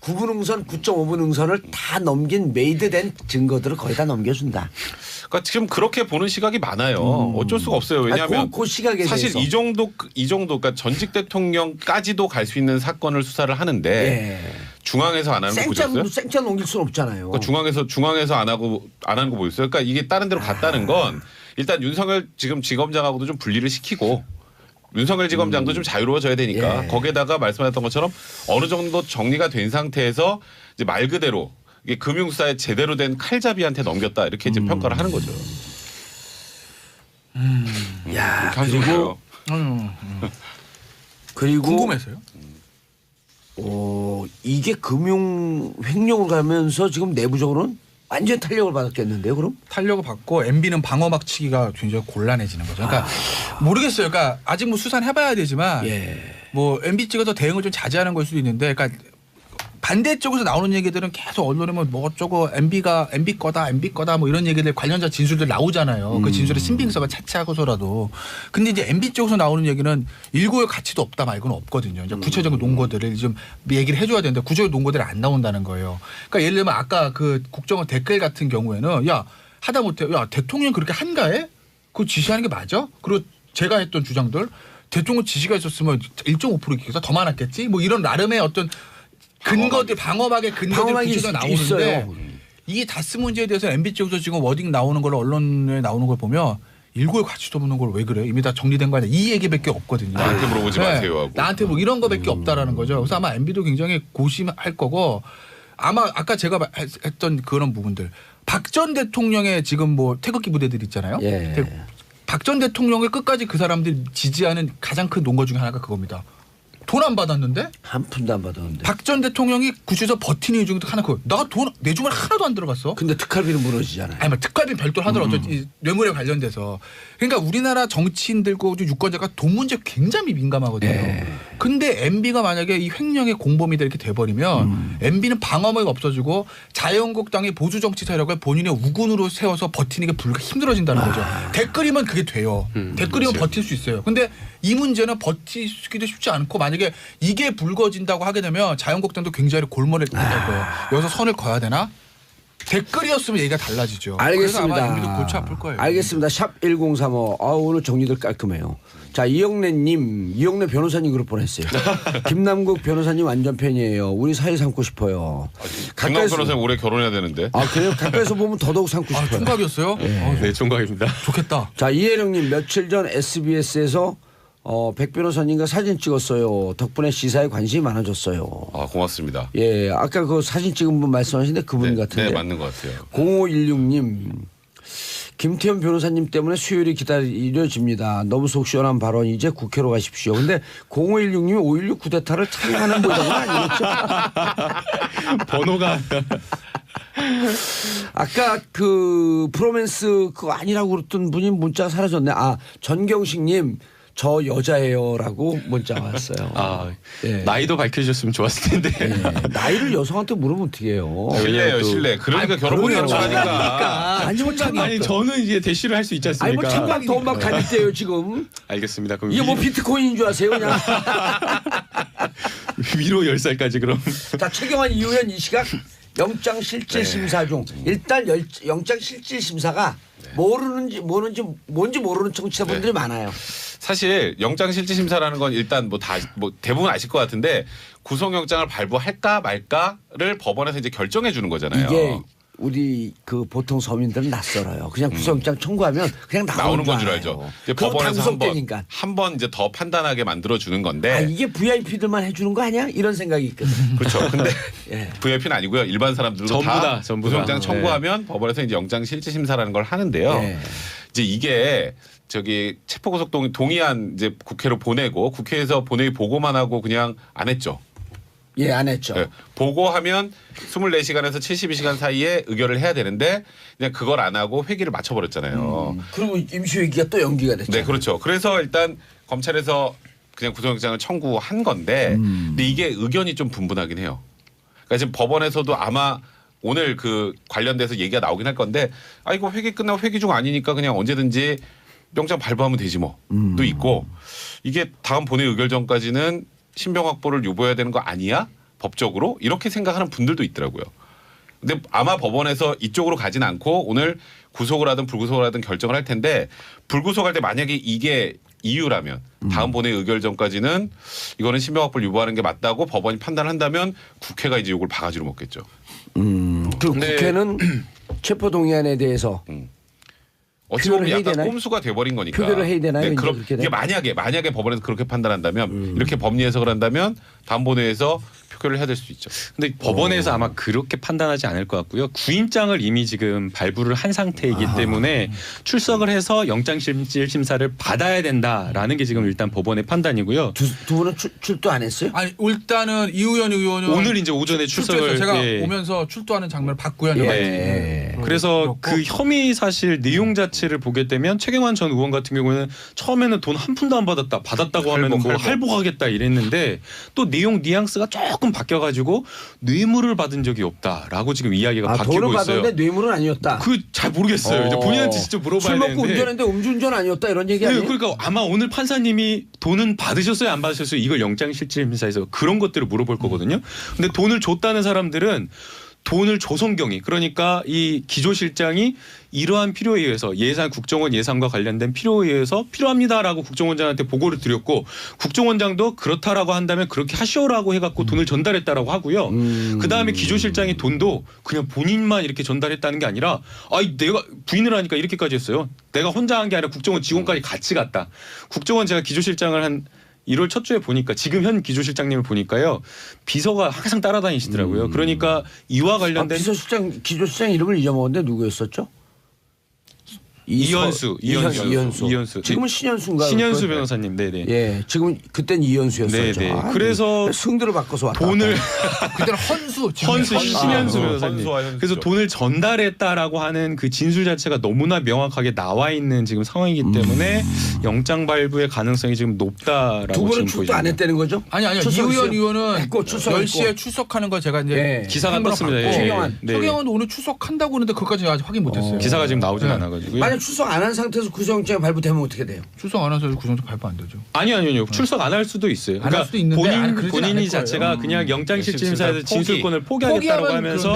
Speaker 1: 9분 응선, 9.5분 응선을 다 넘긴 메이드된 증거들을 거의 다 넘겨준다.
Speaker 3: 그러니까 지금 그렇게 보는 시각이 많아요. 어쩔 수가 없어요. 왜냐하면
Speaker 1: 그 시각에
Speaker 3: 사실
Speaker 1: 대해서.
Speaker 3: 이 정도 그러니까 전직 대통령까지도 갈 수 있는 사건을 수사를 하는데
Speaker 1: 예.
Speaker 3: 중앙에서 안 하는 거 보셨어요?
Speaker 1: 생짜 넘길 수는 없잖아요.
Speaker 3: 그러니까 중앙에서 안 하는 거 보였어요. 그러니까 이게 다른 데로 갔다는 건 일단 윤석열 지금 지검장하고도 좀 분리를 시키고 윤석열 지검장도 좀 자유로워져야 되니까
Speaker 1: 예.
Speaker 3: 거기에다가 말씀하셨던 것처럼 어느 정도 정리가 된 상태에서 이제 말 그대로 이게 금융수사에 제대로 된 칼잡이한테 넘겼다 이렇게 이제 평가를 하는 거죠.
Speaker 1: 야,
Speaker 3: 이렇게 하는 거예요.
Speaker 1: 그리고
Speaker 4: 궁금해서요.
Speaker 1: 이게 금융 횡령을 가면서 지금 내부적으로는 완전 탄력을 받았겠는데요, 그럼?
Speaker 4: 탄력을 받고 MB는 방어막 치기가 굉장히 곤란해지는 거죠. 그러니까 모르겠어요. 그러니까 아직 뭐 수사는 해봐야 되지만
Speaker 1: 예.
Speaker 4: 뭐 MB 찍어서 대응을 좀 자제하는 걸 수도 있는데, 그러니까 반대쪽에서 나오는 얘기들은 계속 언론에 뭐 어쩌고 MB가 MB 거다 뭐 이런 얘기들 관련자 진술들 나오잖아요. 그 진술의 신빙성을 차치하고서라도. 근데 이제 MB 쪽에서 나오는 얘기는 일고의 가치도 없다 말고는 없거든요. 이제 구체적인 논거들을 좀 얘기를 해줘야 되는데 구체적인 논거들이 안 나온다는 거예요. 그러니까 예를 들면 아까 그 국정원 댓글 같은 경우에는 야 하다못해 야 대통령 그렇게 한가해? 그거 지시하는 게 맞아? 그리고 제가 했던 주장들 대통령 지시가 있었으면 1.5%기보다 더 많았겠지? 뭐 이런 나름의 어떤 근거들 방어막의 근거들이
Speaker 1: 방어막이
Speaker 4: 구체적으로 나오는데
Speaker 1: 있어요.
Speaker 4: 이 다스 문제에 대해서 MB 쪽에서 지금 워딩 나오는 걸 언론에 나오는 걸 보면 일고의 가치도 없는 걸 왜 그래? 이미 다 정리된 거 아니야? 이 얘기밖에 없거든요.
Speaker 3: 나한테 물어보지 마세요 하고.
Speaker 4: 나한테 뭐 이런 거밖에 없다라는 거죠. 그래서 아마 MB도 굉장히 고심할 거고 아마 아까 제가 했던 그런 부분들 박 전 대통령의 지금 뭐 태극기 부대들 있잖아요.
Speaker 1: 예.
Speaker 4: 박 전 대통령을 끝까지 그 사람들이 지지하는 가장 큰 논거 중에 하나가 그겁니다. 돈 안 받았는데
Speaker 1: 한 푼도 안 받았는데.
Speaker 4: 박 전 대통령이 구치소 버티는 이유 중에 하나 나 돈 내 주머니 하나도 안 들어갔어.
Speaker 1: 근데 특활비는 무너지잖아요.
Speaker 4: 아니 뭐 특활비 별도로 하더라도 이 뇌물에 관련돼서 그러니까 우리나라 정치인들과 유권자가 돈 문제 굉장히 민감하거든요.
Speaker 1: 네.
Speaker 4: 근데 MB가 만약에 이 횡령의 공범이다 이렇게 돼버리면 MB는 방어막이 없어지고 자유한국당의 보수 정치 세력을 본인의 우군으로 세워서 버티는 게 불가 힘들어진다는 거죠. 댓글이면 그게 돼요. 댓글이면 버틸 수 있어요. 근데 이 문제는 버티기도 쉽지 않고 만약에 이게 불거진다고 하게 되면 자유한국당도 굉장히 골머리를 갈 거예요. 여기서 선을 그어야 되나? 댓글이었으면 얘기가 달라지죠. 그래서 아마
Speaker 1: 알겠습니다.
Speaker 4: MB도 골치 아플 거예요.
Speaker 1: 알겠습니다. 샵 1035. 오늘 정리들 깔끔해요. 자, 이영래 변호사님 그룹 보냈어요. 김남국 변호사님 완전 팬이에요. 우리 사이 삼고 싶어요.
Speaker 3: 강남 변호사님 올해 결혼해야 되는데.
Speaker 1: 아, 그래요? 가까이서 보면 더더욱 삼고
Speaker 4: 아,
Speaker 1: 싶어요.
Speaker 4: 총각이었어요?
Speaker 5: 네, 총각입니다.
Speaker 4: 좋겠다.
Speaker 1: 자, 이혜령님 며칠 전 SBS에서 백 변호사님과 사진 찍었어요. 덕분에 시사에 관심이 많아졌어요.
Speaker 3: 아 고맙습니다.
Speaker 1: 예, 아까 그 사진 찍은 분 말씀하신데 그분
Speaker 3: 네,
Speaker 1: 같은데.
Speaker 3: 네 맞는 것 같아요.
Speaker 1: 0516님 김태현 변호사님 때문에 수요일이 기다려집니다. 너무 속 시원한 발언 이제 국회로 가십시오. 근데 0516님이 5.16 쿠데타를 찬양하는 모양은 아니겠죠?
Speaker 5: 번호가
Speaker 1: 아까 그 프로맨스 그거 아니라고 그랬던 분이 문자 사라졌네. 아 전경식님 저 여자예요라고 문자 왔어요.
Speaker 5: 아
Speaker 1: 예.
Speaker 5: 나이도 밝혀주셨으면 좋았을 텐데.
Speaker 1: 예. 나이를 여성한테 물으면 어떻게 해요?
Speaker 3: 실례예요, 실례. 그러니까 결혼을
Speaker 1: 그러네요.
Speaker 3: 하니까.
Speaker 1: 아니 뭐 참박.
Speaker 5: 아니 저는 이제 대시를 할 수 있지
Speaker 1: 아니 뭐
Speaker 5: 않습니까?
Speaker 1: 참박 돈막 다닐 때요 지금.
Speaker 5: 알겠습니다. 그럼
Speaker 1: 이게 뭐 비트코인인 줄 아세요 그냥.
Speaker 5: 위로 10살까지 그럼.
Speaker 1: 자 최경환 이후현 이 시각 영장 실질 심사 중 일단 영장 실질 심사가 모르는지 뭔지 모르는 청취자분들이 많아요.
Speaker 3: 사실 영장실질심사라는 건 일단 뭐 대부분 아실 것 같은데 구속영장을 발부할까 말까를 법원에서 이제 결정해 주는 거잖아요.
Speaker 1: 이게 우리 그 보통 서민들은 낯설어요. 그냥 구속영장 청구하면 그냥
Speaker 3: 나오는 건 줄 알죠. 이제 법원에서 한번 이제 더 판단하게 만들어 주는 건데.
Speaker 1: 아 이게 VIP들만 해주는 거 아니야? 이런 생각이 있거든.
Speaker 3: 그렇죠. 근데
Speaker 1: 예.
Speaker 3: VIP는 아니고요. 일반 사람들도
Speaker 5: 전부 다.
Speaker 3: 구속영장 청구하면 법원에서 이제 영장실질심사라는 걸 하는데요.
Speaker 1: 예.
Speaker 3: 이제 이게 저기 체포구속 동의안 이제 국회로 보내고 국회에서 본회의 보고만 하고 그냥 안 했죠.
Speaker 1: 예, 안 했죠.
Speaker 3: 네. 보고하면 24시간에서 72시간 사이에 의결을 해야 되는데 그냥 그걸 안 하고 회기를 맞춰버렸잖아요.
Speaker 1: 그리고 임시회기가 또 연기가 됐죠.
Speaker 3: 네, 그렇죠. 그래서 일단 검찰에서 그냥 구속영장을 청구한 건데 근데 이게 의견이 좀 분분하긴 해요. 그러니까 지금 법원에서도 아마 오늘 그 관련돼서 얘기가 나오긴 할 건데 아 이거 회기 끝나고 회기 중 아니니까 그냥 언제든지 영장 발부하면 되지 뭐도 있고 이게 다음 본회의 의결 전까지는 신병 확보를 유보해야 되는 거 아니야? 법적으로? 이렇게 생각하는 분들도 있더라고요. 근데 아마 법원에서 이쪽으로 가진 않고 오늘 구속을 하든 불구속을 하든 결정을 할 텐데 불구속할 때 만약에 이게 이유라면 다음 본회의 의결 전까지는 이거는 신병 확보를 유보하는 게 맞다고 법원이 판단한다면 국회가 이제 이걸 바가지로 먹겠죠.
Speaker 1: 그 국회는 체포동의안에 대해서
Speaker 3: 어찌 보면
Speaker 1: 표결을 해야
Speaker 3: 약간
Speaker 1: 되나요?
Speaker 3: 꼼수가 돼버린 거니까.
Speaker 1: 표결을 해야 되나요?
Speaker 3: 네,
Speaker 1: 이제
Speaker 3: 그럼
Speaker 1: 그렇게
Speaker 3: 이게 만약에 법원에서 그렇게 판단한다면 이렇게 법리 해석을 한다면 다음 본회의에서 표결을 해야 될 수 있죠.
Speaker 5: 근데 법원에서 아마 그렇게 판단하지 않을 것 같고요. 구인장을 이미 지금 발부를 한 상태이기 때문에 출석을 해서 영장실질 심사를 받아야 된다라는 게 지금 일단 법원의 판단이고요.
Speaker 1: 두 분은 출두 안 했어요?
Speaker 4: 아니 일단은 이우현 의원은
Speaker 5: 오늘 이제 오전에 출석을
Speaker 4: 제가
Speaker 5: 예.
Speaker 4: 오면서 출두하는 장면을 봤고요.
Speaker 1: 예.
Speaker 5: 그래서
Speaker 4: 그렇고.
Speaker 5: 그 혐의 사실 내용 자체를 보게 되면 최경환 전 의원 같은 경우는 처음에는 돈 한 푼도 안 받았다고 하면 뭐 할복하겠다 이랬는데 또 내용 뉘앙스가 조금 바뀌어가지고 뇌물을 받은 적이 없다라고 지금 이야기가 바뀌고
Speaker 1: 돈을
Speaker 5: 있어요.
Speaker 1: 받았는데 뇌물은 아니었다.
Speaker 5: 그 잘 모르겠어요. 이제 본인한테 직접 물어봐야
Speaker 1: 술 먹고
Speaker 5: 되는데.
Speaker 1: 운전했는데 음주운전 아니었다 이런 얘기
Speaker 5: 네,
Speaker 1: 아니에요?
Speaker 5: 그러니까 아마 오늘 판사님이 돈은 받으셨어요 안 받으셨어요 이걸 영장실질심사에서 그런 것들을 물어볼 거거든요. 근데 돈을 줬다는 사람들은 돈을 조성경이 그러니까 이 기조실장이 이러한 필요에 의해서 예산 국정원 예산과 관련된 필요에 의해서 필요합니다라고 국정원장한테 보고를 드렸고 국정원장도 그렇다라고 한다면 그렇게 하시오라고 해갖고 돈을 전달했다라고 하고요. 그 다음에 기조실장이 돈도 그냥 본인만 이렇게 전달했다는 게 아니라 내가 부인을 하니까 이렇게까지 했어요. 내가 혼자 한 게 아니라 국정원 직원까지 같이 갔다. 국정원 제가 기조실장을 한 1월 첫 주에 보니까 지금 현 기조실장님을 보니까요 비서가 항상 따라다니시더라고요. 그러니까 이와 관련된
Speaker 1: 기조실장 이름을 잊어먹었는데 누구였었죠?
Speaker 5: 이현수.
Speaker 1: 지금은 신현수인가?
Speaker 5: 신현수 변호사님. 네네.
Speaker 1: 예, 지금 그땐 이현수였었죠.
Speaker 5: 네네. 그래서
Speaker 1: 승들을 바꿔서 왔다.
Speaker 5: 돈을
Speaker 4: 그때는 헌수
Speaker 5: 신현수 변호사님.
Speaker 3: 헌수와 현수죠.
Speaker 5: 그래서 돈을 전달했다라고 하는 그 진술 자체가 너무나 명확하게 나와 있는 지금 상황이기 때문에 영장 발부의 가능성이 지금 높다라고
Speaker 1: 두 분은
Speaker 5: 지금
Speaker 1: 출두 안
Speaker 5: 보입니다.
Speaker 1: 했다는 거죠?
Speaker 4: 아니요.
Speaker 1: 출석했어요?
Speaker 4: 이우현 의원은
Speaker 1: 했고, 출석했고.
Speaker 4: 10시에 출석하는 거 제가 이제
Speaker 1: 네.
Speaker 5: 기사가
Speaker 4: 한 번은
Speaker 5: 떴습니다.
Speaker 4: 봤고
Speaker 5: 예.
Speaker 1: 최경환.
Speaker 5: 네.
Speaker 4: 최경환도 오늘 출석한다고 하는데 그것까지 아직 확인 못했어요.
Speaker 5: 기사가 지금 나오진
Speaker 4: 네.
Speaker 5: 않아가지고요.
Speaker 1: 만약 출석 안 한 상태에서 구속영장이 발부되면 어떻게 돼요?
Speaker 4: 출석 안 해서 구정도 발부 안 되죠.
Speaker 5: 아니요. 출석 안 할 수도 있어요.
Speaker 4: 안할 수도 있는데 아니, 그러진 않을
Speaker 5: 본인이
Speaker 4: 거예요.
Speaker 5: 자체가 그냥 영장실질심사에서
Speaker 3: 포기.
Speaker 5: 진술권을 포기하겠다고 하면서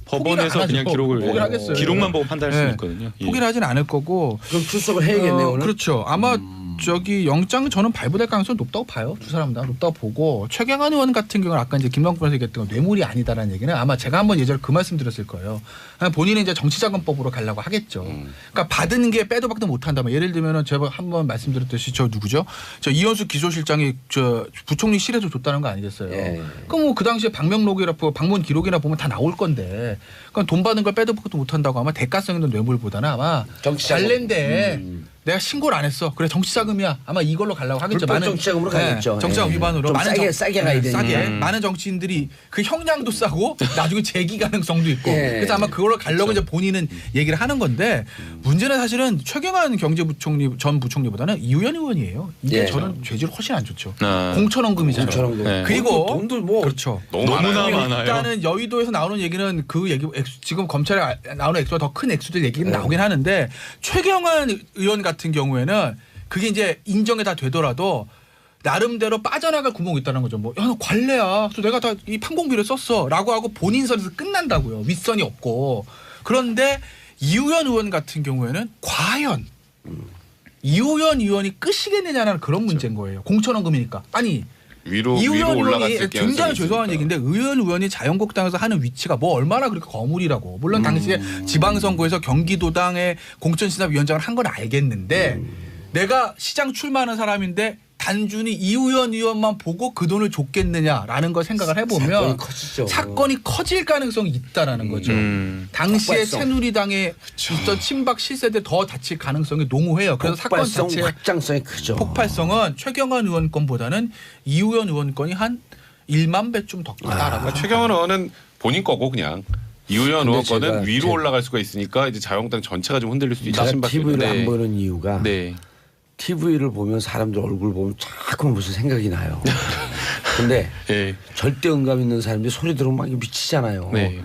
Speaker 5: 법원에서 그냥
Speaker 4: 포기를 하겠어요.
Speaker 5: 기록만 보고 판단할 수
Speaker 4: 네.
Speaker 5: 있거든요. 예.
Speaker 4: 포기를 하진 않을 거고.
Speaker 1: 그럼 출석을 해야겠네요 오늘.
Speaker 4: 그렇죠. 아마 저기 영장은 저는 발부될 가능성이 높다고 봐요. 두 사람 다 높다고 보고 최경환 의원 같은 경우는 아까 이제 김남국에서 얘기했던 건 뇌물이 아니다라는 얘기는 아마 제가 한번 예전에 그 말씀 드렸을 거예요. 본인은 이제 정치자금법으로 가려고 하겠죠. 그러니까 받은 게 빼도 박도 못한다면 예를 들면은 제가 한번 말씀드렸듯이 저 누구죠? 저 이현수 기조실장이 저 부총리실에서 줬다는 거 아니겠어요?
Speaker 1: 예.
Speaker 4: 그럼 뭐 그 당시에 방문 기록이나 보면 다 나올 건데, 그럼 돈 받은 걸 빼도 박도 못한다고 아마 대가성 있는 뇌물보다는 아마
Speaker 1: 정치자금.
Speaker 4: 관련된 내가 신고를 안 했어. 그래 정치자금이야. 아마 이걸로 가려고 하겠죠.
Speaker 1: 불법 정치자금으로 가겠죠.
Speaker 4: 정치자금
Speaker 1: 예.
Speaker 4: 위반으로
Speaker 1: 좀 싸게 가야 되니까.
Speaker 4: 싸게 많은 정치인들이 그 형량도 싸고 나중에 재기 가능성도 있고.
Speaker 1: 예.
Speaker 4: 그래서 아마 그걸로 가려고 이제 본인은 얘기를 하는 건데 문제는 사실은 최경환 경제부총리 전 부총리보다는 이우현 의원이에요. 이게
Speaker 1: 예.
Speaker 4: 저는 죄질 훨씬 안 좋죠.
Speaker 5: 아.
Speaker 4: 공천원금이잖아요.
Speaker 1: 공천원금.
Speaker 5: 네.
Speaker 4: 그리고
Speaker 1: 돈도 뭐
Speaker 4: 그렇죠.
Speaker 5: 너무나 많아요.
Speaker 4: 일단은 여의도에서 나오는 얘기는 그 얘기 지금 검찰에 나오는 액수가 더 큰 액수들 얘기는 나오긴 하는데 최경환 의원 같은 경우에는 그게 이제 인정이 다 되더라도 나름대로 빠져나갈 구멍이 있다는 거죠. 뭐, 야, 너 관례야. 그래서 내가 다 이 판공비를 썼어. 라고 하고 본인 선에서 끝난다고요. 윗선이 없고. 그런데 이우현 의원 같은 경우에는 과연 이우현 의원이 끄시겠느냐는 그런 문제인 거예요. 공천원금이니까. 아니.
Speaker 3: 위로
Speaker 4: 이우현
Speaker 3: 올라갔을
Speaker 4: 의원이
Speaker 3: 가능성이
Speaker 4: 굉장히 죄송한
Speaker 3: 있으니까.
Speaker 4: 얘기인데 의원 의원이 자유한국당에서 하는 위치가 뭐 얼마나 그렇게 거물이라고. 물론 당시에 지방선거에서 경기도당의 공천신사위원장을 한 건 알겠는데 내가 시장 출마하는 사람인데 단순히 이우현 의원만 보고 그 돈을 줬겠느냐라는 걸 생각을 해보면
Speaker 1: 사건이 커지죠.
Speaker 4: 사건이 커질 가능성이 있다라는 거죠. 당시에
Speaker 1: 폭발성.
Speaker 4: 새누리당에 있던 친박 실세대 더 다칠 가능성이 농후해요. 그래서 사건
Speaker 1: 폭발성
Speaker 4: 자체
Speaker 1: 확장성이 크죠.
Speaker 4: 폭발성은 최경환 의원 건보다는 이우현 의원 건이 한 1만 배쯤 더 크다라고.
Speaker 3: 그러니까 최경환 의원은 본인 거고 그냥 이우현
Speaker 1: 근데
Speaker 3: 의원
Speaker 1: 제가
Speaker 3: 거는 위로 올라갈 수가 있으니까 이제 자유한국당 전체가 좀 흔들릴 수도 있다
Speaker 1: 제가
Speaker 3: 신박해요.
Speaker 1: TV를
Speaker 2: 네.
Speaker 1: 안 보는 이유가
Speaker 2: 네.
Speaker 1: TV를 보면 사람들 얼굴 보면 자꾸 무슨 생각이 나요. 근데
Speaker 2: 예.
Speaker 1: 절대 음감 있는 사람들이 소리 들으면 막 미치잖아요.
Speaker 2: 네.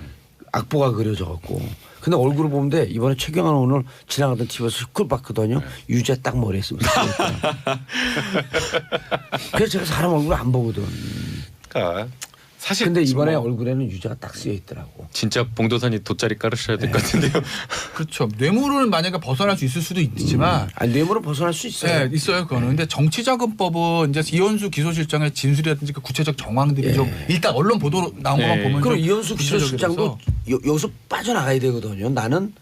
Speaker 1: 악보가 그려져 갖고. 근데 얼굴을 보는데 이번에 최경환 오늘 지나가던 TV에서 시끌 봤거든요. 유재 딱 머리에 있습니다. 그래서 제가 사람 얼굴 안 보거든.
Speaker 3: 그러니까 사실
Speaker 1: 근데 이번에
Speaker 3: 뭐
Speaker 1: 얼굴에는 유재가 딱 쓰여 있더라고.
Speaker 2: 진짜 봉도사님 돗자리 깔으셔야 될 것 같은데요.
Speaker 4: 그렇죠. 뇌물을 만약에 벗어날 수 있을 수도 있지만
Speaker 1: 아니 뇌물은 벗어날 수 있어요.
Speaker 4: 네, 있어요. 그거는. 근데 정치자금법은 이제 이현수 기소실장의 진술이라든지 그 구체적 정황들이 좀 일단 언론 보도로 나온 것만
Speaker 2: 네.
Speaker 4: 보면
Speaker 1: 그럼
Speaker 4: 좀
Speaker 1: 이현수 기소실장도
Speaker 4: 구체적이라서.
Speaker 1: 여기서 빠져나가야 되거든요. 나는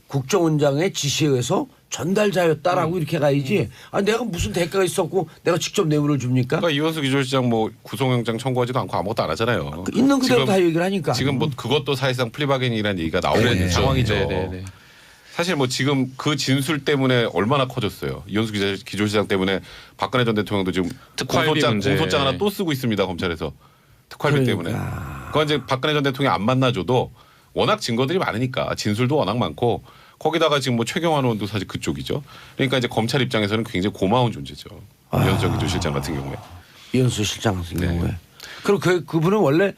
Speaker 1: 국정원장의 지시에 의해서 전달자였다라고 이렇게 가야지. 아 내가 무슨 대가가 있었고 내가 직접 뇌물을 줍니까?
Speaker 3: 그러니까 이현수 기조실장 뭐 구속영장 청구하지도 않고 아무것도 안 하잖아요.
Speaker 1: 있는 그대로
Speaker 3: 지금-
Speaker 1: 다 얘기를 하니까.
Speaker 3: 지금 뭐 그것도 사실상 플리바겐이라는 얘기가 나오는
Speaker 2: 그렇죠.
Speaker 3: 상황이죠.
Speaker 2: 네, 네, 네.
Speaker 3: 사실 뭐 지금 그 진술 때문에 얼마나 커졌어요. 이현수 기조실장 때문에 박근혜 전 대통령도 지금
Speaker 2: 특활비 문제.
Speaker 3: 공소장 하나 또 쓰고 있습니다. 검찰에서 특활비 때문에.
Speaker 1: 그러니까.
Speaker 3: 그건 이제 박근혜 전 대통령 안 만나줘도 워낙 증거들이 많으니까 진술도 워낙 많고 거기다가 지금 뭐 최경환 의원도 사실 그쪽이죠. 그러니까 이제 검찰 입장에서는 굉장히 고마운 존재죠. 이현수 기조실장 같은 경우에.
Speaker 1: 이현수 실장 같은
Speaker 3: 네.
Speaker 1: 경우에. 그리고 그분은 원래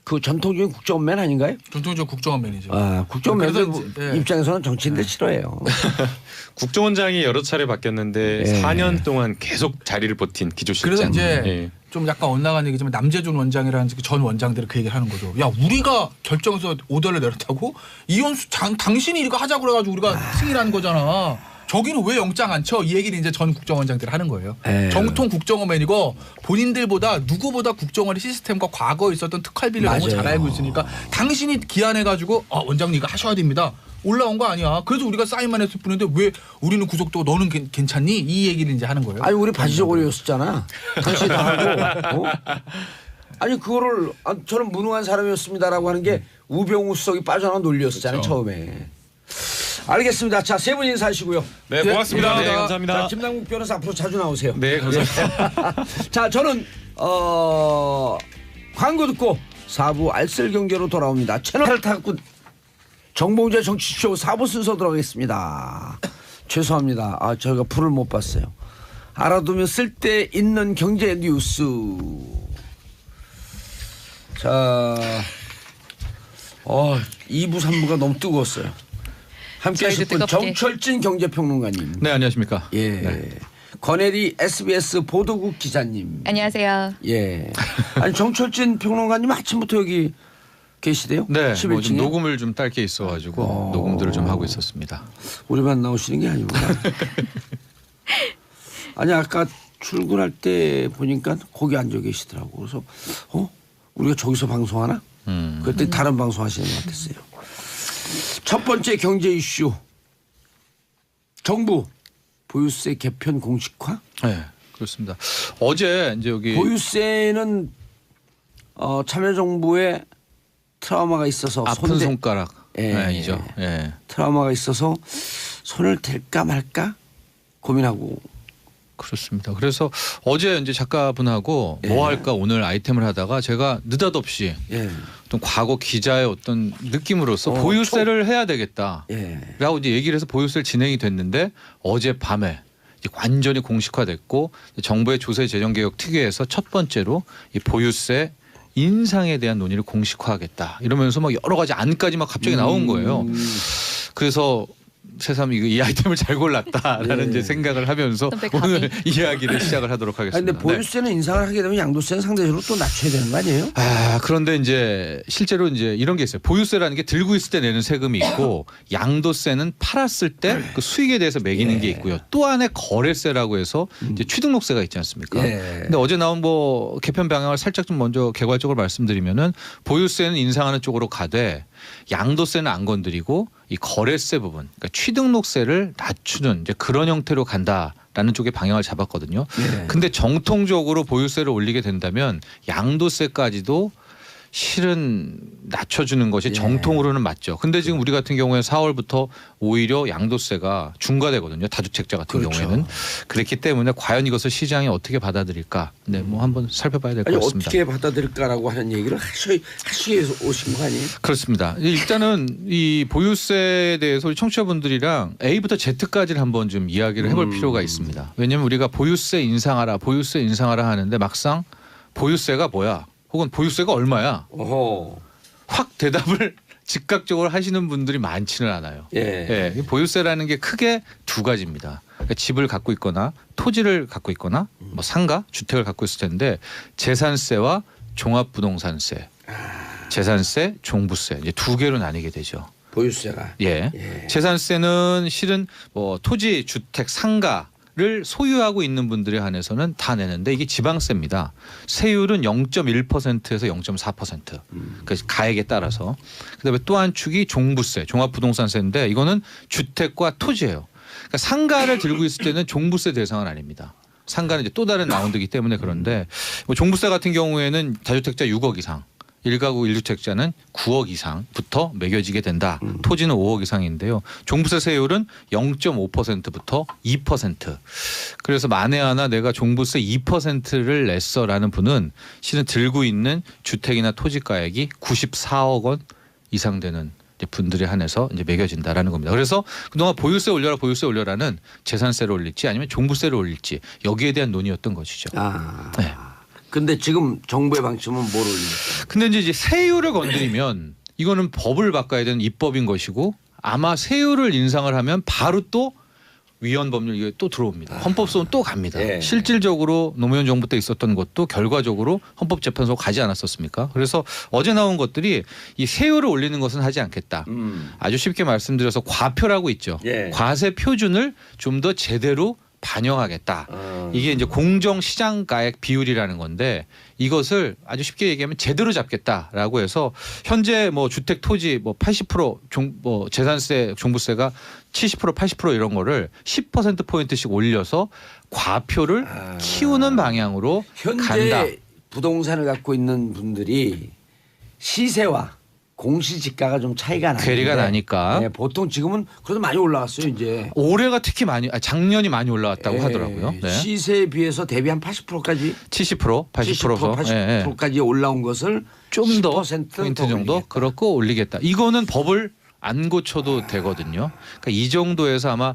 Speaker 1: 그 전통적인 국정원맨 아닌가요?
Speaker 4: 전통적 국정원 매니저.
Speaker 1: 아 국정원맨들
Speaker 4: 그래서 이제, 예.
Speaker 1: 입장에서는 정치인들 싫어해요.
Speaker 5: 국정원장이 여러 차례 바뀌었는데
Speaker 1: 예.
Speaker 5: 4년 동안 계속 자리를 버틴 기조실장.
Speaker 4: 그래서 이제
Speaker 5: 예.
Speaker 4: 좀 약간 엇나간 얘기지만 남재준 원장이라는 그전 원장들이 그 얘기를 하는 거죠. 야 우리가 결정해서 오더를 내렸다고 이현수 당신이 이거 하자고 그래가지고 우리가 승인한 거잖아. 저기는 왜 영장 안 쳐? 이 얘기를 이제 전 국정원장들이 하는 거예요.
Speaker 1: 에휴.
Speaker 4: 정통 국정원맨이고 본인들보다 누구보다 국정원의 시스템과 과거에 있었던 특활비를 너무
Speaker 1: 맞아요.
Speaker 4: 잘 알고 있으니까 당신이 기한해가지고 원장님 이거 하셔야 됩니다. 올라온 거 아니야. 그래서 우리가 사인만 했을 뿐인데 왜 우리는 구속되고 너는 괜찮니? 이 얘기를 이제 하는 거예요.
Speaker 1: 아니 우리 바지 저고리였었잖아. 당신이 다 하고. 어? 아니 그거를 저는 무능한 사람이었습니다라고 하는 게 우병우 수석이 빠져나온 논리였었잖아요.
Speaker 3: 그렇죠.
Speaker 1: 처음에. 알겠습니다. 자 세 분 인사하시고요.
Speaker 3: 네, 고맙습니다.
Speaker 5: 네, 감사합니다.
Speaker 1: 자, 김남국 변호사 앞으로 자주 나오세요.
Speaker 5: 네, 감사합니다.
Speaker 1: 자 저는 광고 듣고 4부 알쓸경제로 돌아옵니다. 채널 타고 정봉재 정치쇼 4부 순서 들어가겠습니다. 죄송합니다. 저희가 불을 못 봤어요. 알아두면 쓸데 있는 경제 뉴스. 자 2부 3부가 너무 뜨거웠어요. 함께 하실 분
Speaker 6: 뜨겁게.
Speaker 1: 정철진 경제평론가님.
Speaker 7: 네, 안녕하십니까.
Speaker 1: 예. 권혜리 SBS 보도국 기자님.
Speaker 6: 안녕하세요.
Speaker 1: 예. 아니 정철진 평론가님 아침부터 여기 계시대요?
Speaker 7: 네, 뭐
Speaker 1: 11층에?
Speaker 7: 좀 녹음을 좀 딸 게 있어가지고 녹음들을 좀 하고 있었습니다.
Speaker 1: 우리만 나오시는 게 아니구나. 아니 아까 출근할 때 보니까 거기 앉아 계시더라고. 그래서 우리가 저기서 방송하나? 그랬더니 다른 방송 하시는 것 같았어요. 첫 번째 경제 이슈. 정부 보유세 개편 공식화?
Speaker 7: 네, 그렇습니다. 어제 이제 여기
Speaker 1: 보유세는 참여정부의 트라우마가 있어서
Speaker 7: 아픈 손가락
Speaker 1: 예.
Speaker 7: 이죠. 예.
Speaker 1: 트라우마가 있어서 손을 댈까 말까 고민하고.
Speaker 7: 그렇습니다. 그래서 어제 이제 작가분하고
Speaker 1: 예.
Speaker 7: 뭐 할까 오늘 아이템을 하다가 제가 느닷없이
Speaker 1: 예.
Speaker 7: 어떤 과거 기자의 어떤 느낌으로서 보유세를 해야 되겠다.
Speaker 1: 예.
Speaker 7: 라고 이제 얘기를 해서 보유세를 진행이 됐는데 어젯밤에 이제 완전히 공식화됐고 정부의 조세재정개혁특위에서 첫 번째로 이 보유세 인상에 대한 논의를 공식화하겠다. 이러면서 막 여러 가지 안까지 막 갑자기 나온 거예요. 그래서 새삼 이 아이템을 잘 골랐다라는
Speaker 1: 네.
Speaker 7: 이제 생각을 하면서 오늘 이야기를 시작을 하도록
Speaker 1: 아니,
Speaker 7: 하겠습니다.
Speaker 1: 근데 보유세는 인상을 하게 되면 양도세는 상대적으로 또 낮춰야 되는 거 아니에요?
Speaker 7: 그런데 이제 실제로 이제 이런 게 있어요. 보유세라는 게 들고 있을 때 내는 세금이 있고 양도세는 팔았을 때 그 수익에 대해서 매기는 게 있고요. 또 안에 거래세라고 해서 이제 취등록세가 있지 않습니까?
Speaker 1: 예.
Speaker 7: 근데 어제 나온 뭐 개편 방향을 살짝 좀 먼저 개괄적으로 말씀드리면은 보유세는 인상하는 쪽으로 가되 양도세는 안 건드리고 이 거래세 부분, 그러니까 취등록세를 낮추는 이제 그런 형태로 간다라는 쪽의 방향을 잡았거든요.
Speaker 1: 네.
Speaker 7: 근데 정통적으로 보유세를 올리게 된다면 양도세까지도 실은 낮춰주는 것이 정통으로는 맞죠. 근데 지금 우리 같은 경우에 4월부터 오히려 양도세가 중과되거든요. 다주택자 같은
Speaker 1: 그렇죠.
Speaker 7: 경우에는. 그렇기 때문에 과연 이것을 시장이 어떻게 받아들일까? 네, 뭐 한번 살펴봐야 될 것
Speaker 1: 아니
Speaker 7: 같습니다.
Speaker 1: 어떻게 받아들일까라고 하는 얘기를 하시기 위해서 오신 거 아니에요?
Speaker 7: 그렇습니다. 일단은 이 보유세에 대해서 우리 청취자분들이랑 A부터 Z까지를 한번 좀 이야기를 해볼 필요가 있습니다. 왜냐하면 우리가 보유세 인상하라 하는데 막상 보유세가 뭐야? 혹은 보유세가 얼마야?
Speaker 1: 어허.
Speaker 7: 확 대답을 즉각적으로 하시는 분들이 많지는 않아요.
Speaker 1: 예.
Speaker 7: 예, 보유세라는 게 크게 두 가지입니다. 그러니까 집을 갖고 있거나 토지를 갖고 있거나 뭐 상가, 주택을 갖고 있을 텐데 재산세와 종합부동산세, 재산세, 종부세 이제 두 개로 나뉘게 되죠.
Speaker 1: 보유세가.
Speaker 7: 예.
Speaker 1: 예.
Speaker 7: 재산세는 실은 뭐 토지, 주택, 상가를 소유하고 있는 분들에 한해서는 다 내는데 이게 지방세입니다. 세율은 0.1%에서 0.4%. 그러니까 가액에 따라서. 그다음에 또 한 축이 종부세, 종합부동산세인데 이거는 주택과 토지예요. 그러니까 상가를 들고 있을 때는 종부세 대상은 아닙니다. 상가는 이제 또 다른 라운드이기 때문에 그런데 뭐 종부세 같은 경우에는 다주택자 6억 이상, 1가구 1주택자는 9억 이상부터 매겨지게 된다. 토지는 5억 이상인데요. 종부세 세율은 0.5%부터 2%. 그래서 만에 하나 내가 종부세 2%를 냈어라는 분은 실은 들고 있는 주택이나 토지 가액이 94억 원 이상 되는 분들에 한해서 이제 매겨진다라는 겁니다. 그래서 그동안 보유세 올려라는 재산세를 올릴지 아니면 종부세를 올릴지 여기에 대한 논의였던 것이죠. 네.
Speaker 1: 근데 지금 정부의 방침은 뭘 올립니까?
Speaker 7: 근데 이제 세율을 건드리면 이거는 법을 바꿔야 되는 입법인 것이고 아마 세율을 인상을 하면 바로 또 위헌 법률 이게 또 들어옵니다. 헌법소원 또 갑니다.
Speaker 1: 예.
Speaker 7: 실질적으로 노무현 정부 때 있었던 것도 결과적으로 헌법재판소 가지 않았었습니까? 그래서 어제 나온 것들이 이 세율을 올리는 것은 하지 않겠다. 아주 쉽게 말씀드려서 과표라고 있죠.
Speaker 1: 예.
Speaker 7: 과세 표준을 좀 더 제대로 반영하겠다. 이게 이제 공정 시장 가액 비율이라는 건데 이것을 아주 쉽게 얘기하면 제대로 잡겠다라고 해서 현재 뭐 주택 토지 뭐 80% 재산세 종부세가 70% 80% 이런 거를 10% 포인트씩 올려서 과표를 키우는 방향으로
Speaker 1: 현재
Speaker 7: 간다.
Speaker 1: 부동산을 갖고 있는 분들이 시세와 공시지가가 좀 차이가 나는데
Speaker 7: 괴리가 나니까.
Speaker 1: 네, 보통 지금은 그래도 많이 올라갔어요 이제.
Speaker 7: 올해가 특히 작년이 많이 올라왔다고 하더라고요. 네.
Speaker 1: 시세에 비해서 대비 한 80%까지
Speaker 7: 70% 80%서
Speaker 1: 80%까지 올라온 것을
Speaker 7: 좀 더
Speaker 1: 10%
Speaker 7: 포인트
Speaker 1: 더
Speaker 7: 정도
Speaker 1: 올리겠다.
Speaker 7: 그렇고 올리겠다. 이거는 법을 안 고쳐도 되거든요. 그러니까 이 정도에서 아마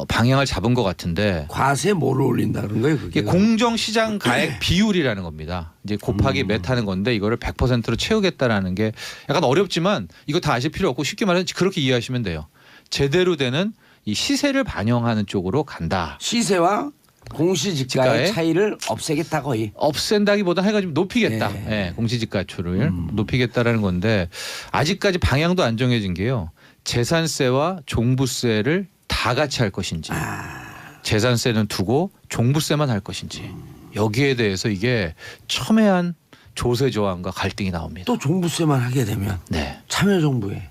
Speaker 7: 방향을 잡은 것 같은데
Speaker 1: 과세 뭐를 올린다 그런 거예요 그게.
Speaker 7: 이게 공정시장 가액 비율이라는 겁니다. 이제 곱하기 몇 하는 건데 이거를 100%로 채우겠다라는 게 약간 어렵지만 이거 다 아실 필요 없고 쉽게 말해서 그렇게 이해하시면 돼요. 제대로 되는 이 시세를 반영하는 쪽으로 간다.
Speaker 1: 시세와 공시지가의 차이를 없애겠다 거의.
Speaker 7: 없앤다기보다 해가지고 높이겠다.
Speaker 1: 예.
Speaker 7: 예, 공시지가초를 높이겠다라는 건데 아직까지 방향도 안 정해진 게요. 재산세와 종부세를 다 같이 할 것인지 재산세는 두고 종부세만 할 것인지 여기에 대해서 이게 첨예한 조세 조항과 갈등이 나옵니다.
Speaker 1: 또 종부세만 하게 되면
Speaker 7: 네,
Speaker 1: 참여정부에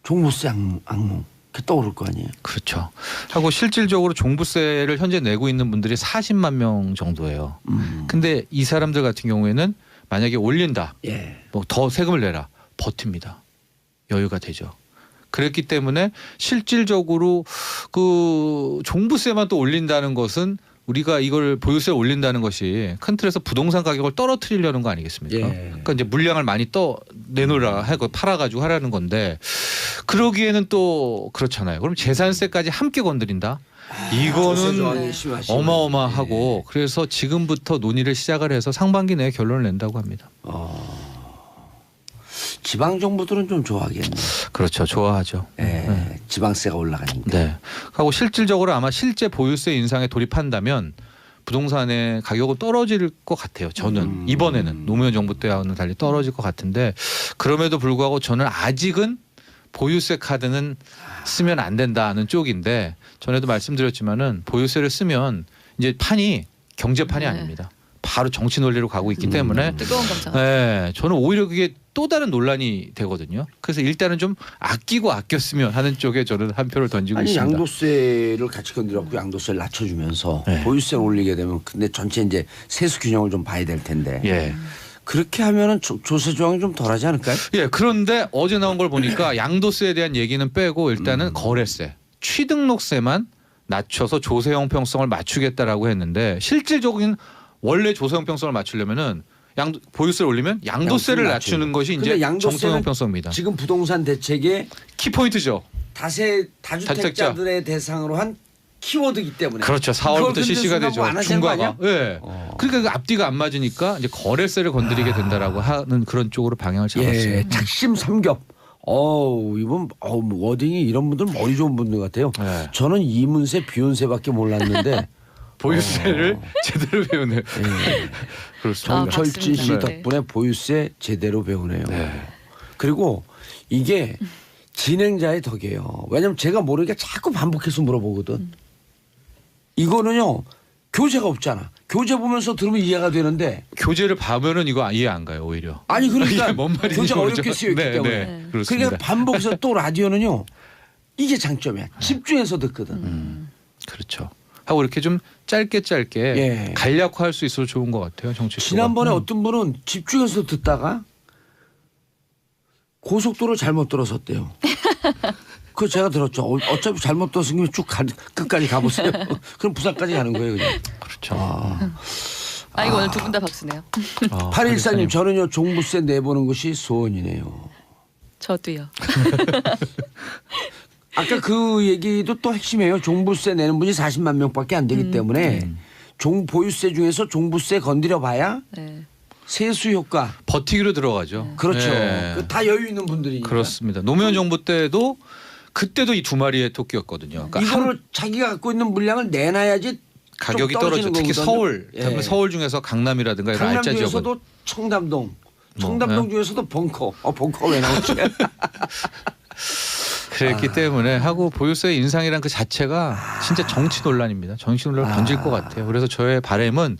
Speaker 1: 종부세 악몽 그 떠오를 거 아니에요.
Speaker 7: 그렇죠. 하고 실질적으로 종부세를 현재 내고 있는 분들이 40만 명 정도예요. 근데 이 사람들 같은 경우에는 만약에 올린다.
Speaker 1: 예.
Speaker 7: 뭐 더 세금을 내라. 버팁니다. 여유가 되죠. 그랬기 때문에 실질적으로 그 종부세만 또 올린다는 것은 우리가 이걸 보유세 올린다는 것이 큰 틀에서 부동산 가격을 떨어뜨리려는 거 아니겠습니까?
Speaker 1: 예.
Speaker 7: 그러니까 이제 물량을 많이 내놓으라 하고 팔아가지고 하라는 건데 그러기에는 또 그렇잖아요. 그럼 재산세까지 함께 건드린다?
Speaker 1: 조세
Speaker 7: 이거는
Speaker 1: 조항이 심하시네.
Speaker 7: 어마어마하고 그래서 지금부터 논의를 시작을 해서 상반기 내에 결론을 낸다고 합니다.
Speaker 1: 지방 정부들은 좀 좋아하겠네.
Speaker 7: 그렇죠. 좋아하죠.
Speaker 1: 예, 지방세가 올라가니까.
Speaker 7: 네. 하고 실질적으로 아마 실제 보유세 인상에 돌입한다면 부동산의 가격은 떨어질 것 같아요. 저는 이번에는 노무현 정부 때와는 달리 떨어질 것 같은데 그럼에도 불구하고 저는 아직은 보유세 카드는 쓰면 안 된다는 쪽인데 전에도 말씀드렸지만은 보유세를 쓰면 이제 판이 경제판이 아닙니다. 바로 정치 논리로 가고 있기 때문에
Speaker 6: 뜨거운 감정.
Speaker 7: 네, 저는 오히려 그게 또 다른 논란이 되거든요. 그래서 일단은 좀 아끼고 아꼈으면 하는 쪽에 저는 한 표를 던지고
Speaker 1: 아니
Speaker 7: 있습니다.
Speaker 1: 양도세를 같이 건드렸고 양도세를 낮춰주면서
Speaker 7: 네.
Speaker 1: 보유세를 올리게 되면 근데 전체 이제 세수 균형을 좀 봐야 될 텐데
Speaker 7: 예.
Speaker 1: 그렇게 하면은 조세 조항이 좀 덜하지 않을까요?
Speaker 7: 예, 그런데 어제 나온 걸 보니까 양도세에 대한 얘기는 빼고 일단은 거래세, 취등록세만 낮춰서 조세 형평성을 맞추겠다라고 했는데 실질적인 원래 조세 형평성을 맞추려면은 보유세를 올리면 양도세를 낮추는 것이 이제 정책 형평성입니다.
Speaker 1: 지금 부동산 대책의
Speaker 7: 키포인트죠.
Speaker 1: 다주택자들의 대상으로 한 키워드이기 때문에
Speaker 7: 그렇죠. 4월부터 실시가 되죠. 중과가. 예.
Speaker 1: 네.
Speaker 7: 그러니까 그 앞뒤가 안 맞으니까 이제 거래세를 건드리게 된다라고 하는 그런 쪽으로 방향을 잡았어요.
Speaker 1: 예, 작심 삼겹. 이분 워딩이 이런 분들 머리 좋은 분들 같아요.
Speaker 7: 네.
Speaker 1: 저는 이문세, 비욘세밖에 몰랐는데
Speaker 7: 보유세를 제대로 배우네요.
Speaker 1: 예.
Speaker 7: 그렇습니다.
Speaker 1: 정철진 씨
Speaker 6: 박수입니다.
Speaker 1: 덕분에 보유세 제대로 배우네요.
Speaker 7: 네.
Speaker 1: 그리고 이게 진행자의 덕이에요. 왜냐하면 제가 모르니까 자꾸 반복해서 물어보거든. 이거는요 교재가 없잖아. 교재 보면서 들으면 이해가 되는데
Speaker 7: 교재를 봐면은 이거 이해 안 가요 오히려.
Speaker 1: 아니 그러니까
Speaker 7: 이게 뭔 말인지
Speaker 1: 교재가
Speaker 7: 모르죠.
Speaker 1: 어렵게 쓰여있기
Speaker 7: 네,
Speaker 1: 때문에
Speaker 7: 네, 그렇습니다.
Speaker 1: 그러니까 반복해서 또 라디오는요 이게 장점이야. 집중해서 듣거든.
Speaker 7: 그렇죠. 하고 이렇게 좀 짧게
Speaker 1: 예.
Speaker 7: 간략화할 수 있어서 좋은 것 같아요 정치.
Speaker 1: 지난번에 어떤 분은 집중해서 듣다가 고속도로 잘못 들어섰대요. 그거 제가 들었죠. 어차피 잘못 들었으면 쭉 끝까지 가보세요. 그럼 부산까지 가는 거예요. 그냥.
Speaker 7: 그렇죠.
Speaker 6: 이거 오늘 두 분 다 박수네요.
Speaker 1: 8114님 저는요 종부세 내보는 것이 소원이네요.
Speaker 6: 저도요.
Speaker 1: 아까 그 얘기도 또 핵심이에요. 종부세 내는 분이 40만 명밖에 안 되기 때문에 보유세 중에서 종부세 건드려 봐야
Speaker 6: 네.
Speaker 1: 세수 효과.
Speaker 7: 버티기로 들어가죠.
Speaker 1: 그렇죠.
Speaker 7: 네.
Speaker 1: 다 여유 있는 분들이니까.
Speaker 7: 그렇습니다. 노무현 정부 때도 그때도 이 두 마리의 토끼였거든요. 그러니까
Speaker 1: 이거를 자기가 갖고 있는 물량을 내놔야지
Speaker 7: 가격이
Speaker 1: 좀
Speaker 7: 떨어지죠.
Speaker 1: 떨어지는
Speaker 7: 특히
Speaker 1: 거거든요.
Speaker 7: 서울,
Speaker 1: 예.
Speaker 7: 서울 중에서 강남이라든가 이런
Speaker 1: 강남
Speaker 7: 알짜 지역은
Speaker 1: 중에서도 청담동.
Speaker 7: 뭐,
Speaker 1: 청담동 중에서도 벙커. 벙커 왜 나오지?
Speaker 7: 그랬기 때문에 하고 보유세 인상이란 그 자체가 진짜 정치 논란입니다. 정치 논란을 던질 것 같아요. 그래서 저의 바람은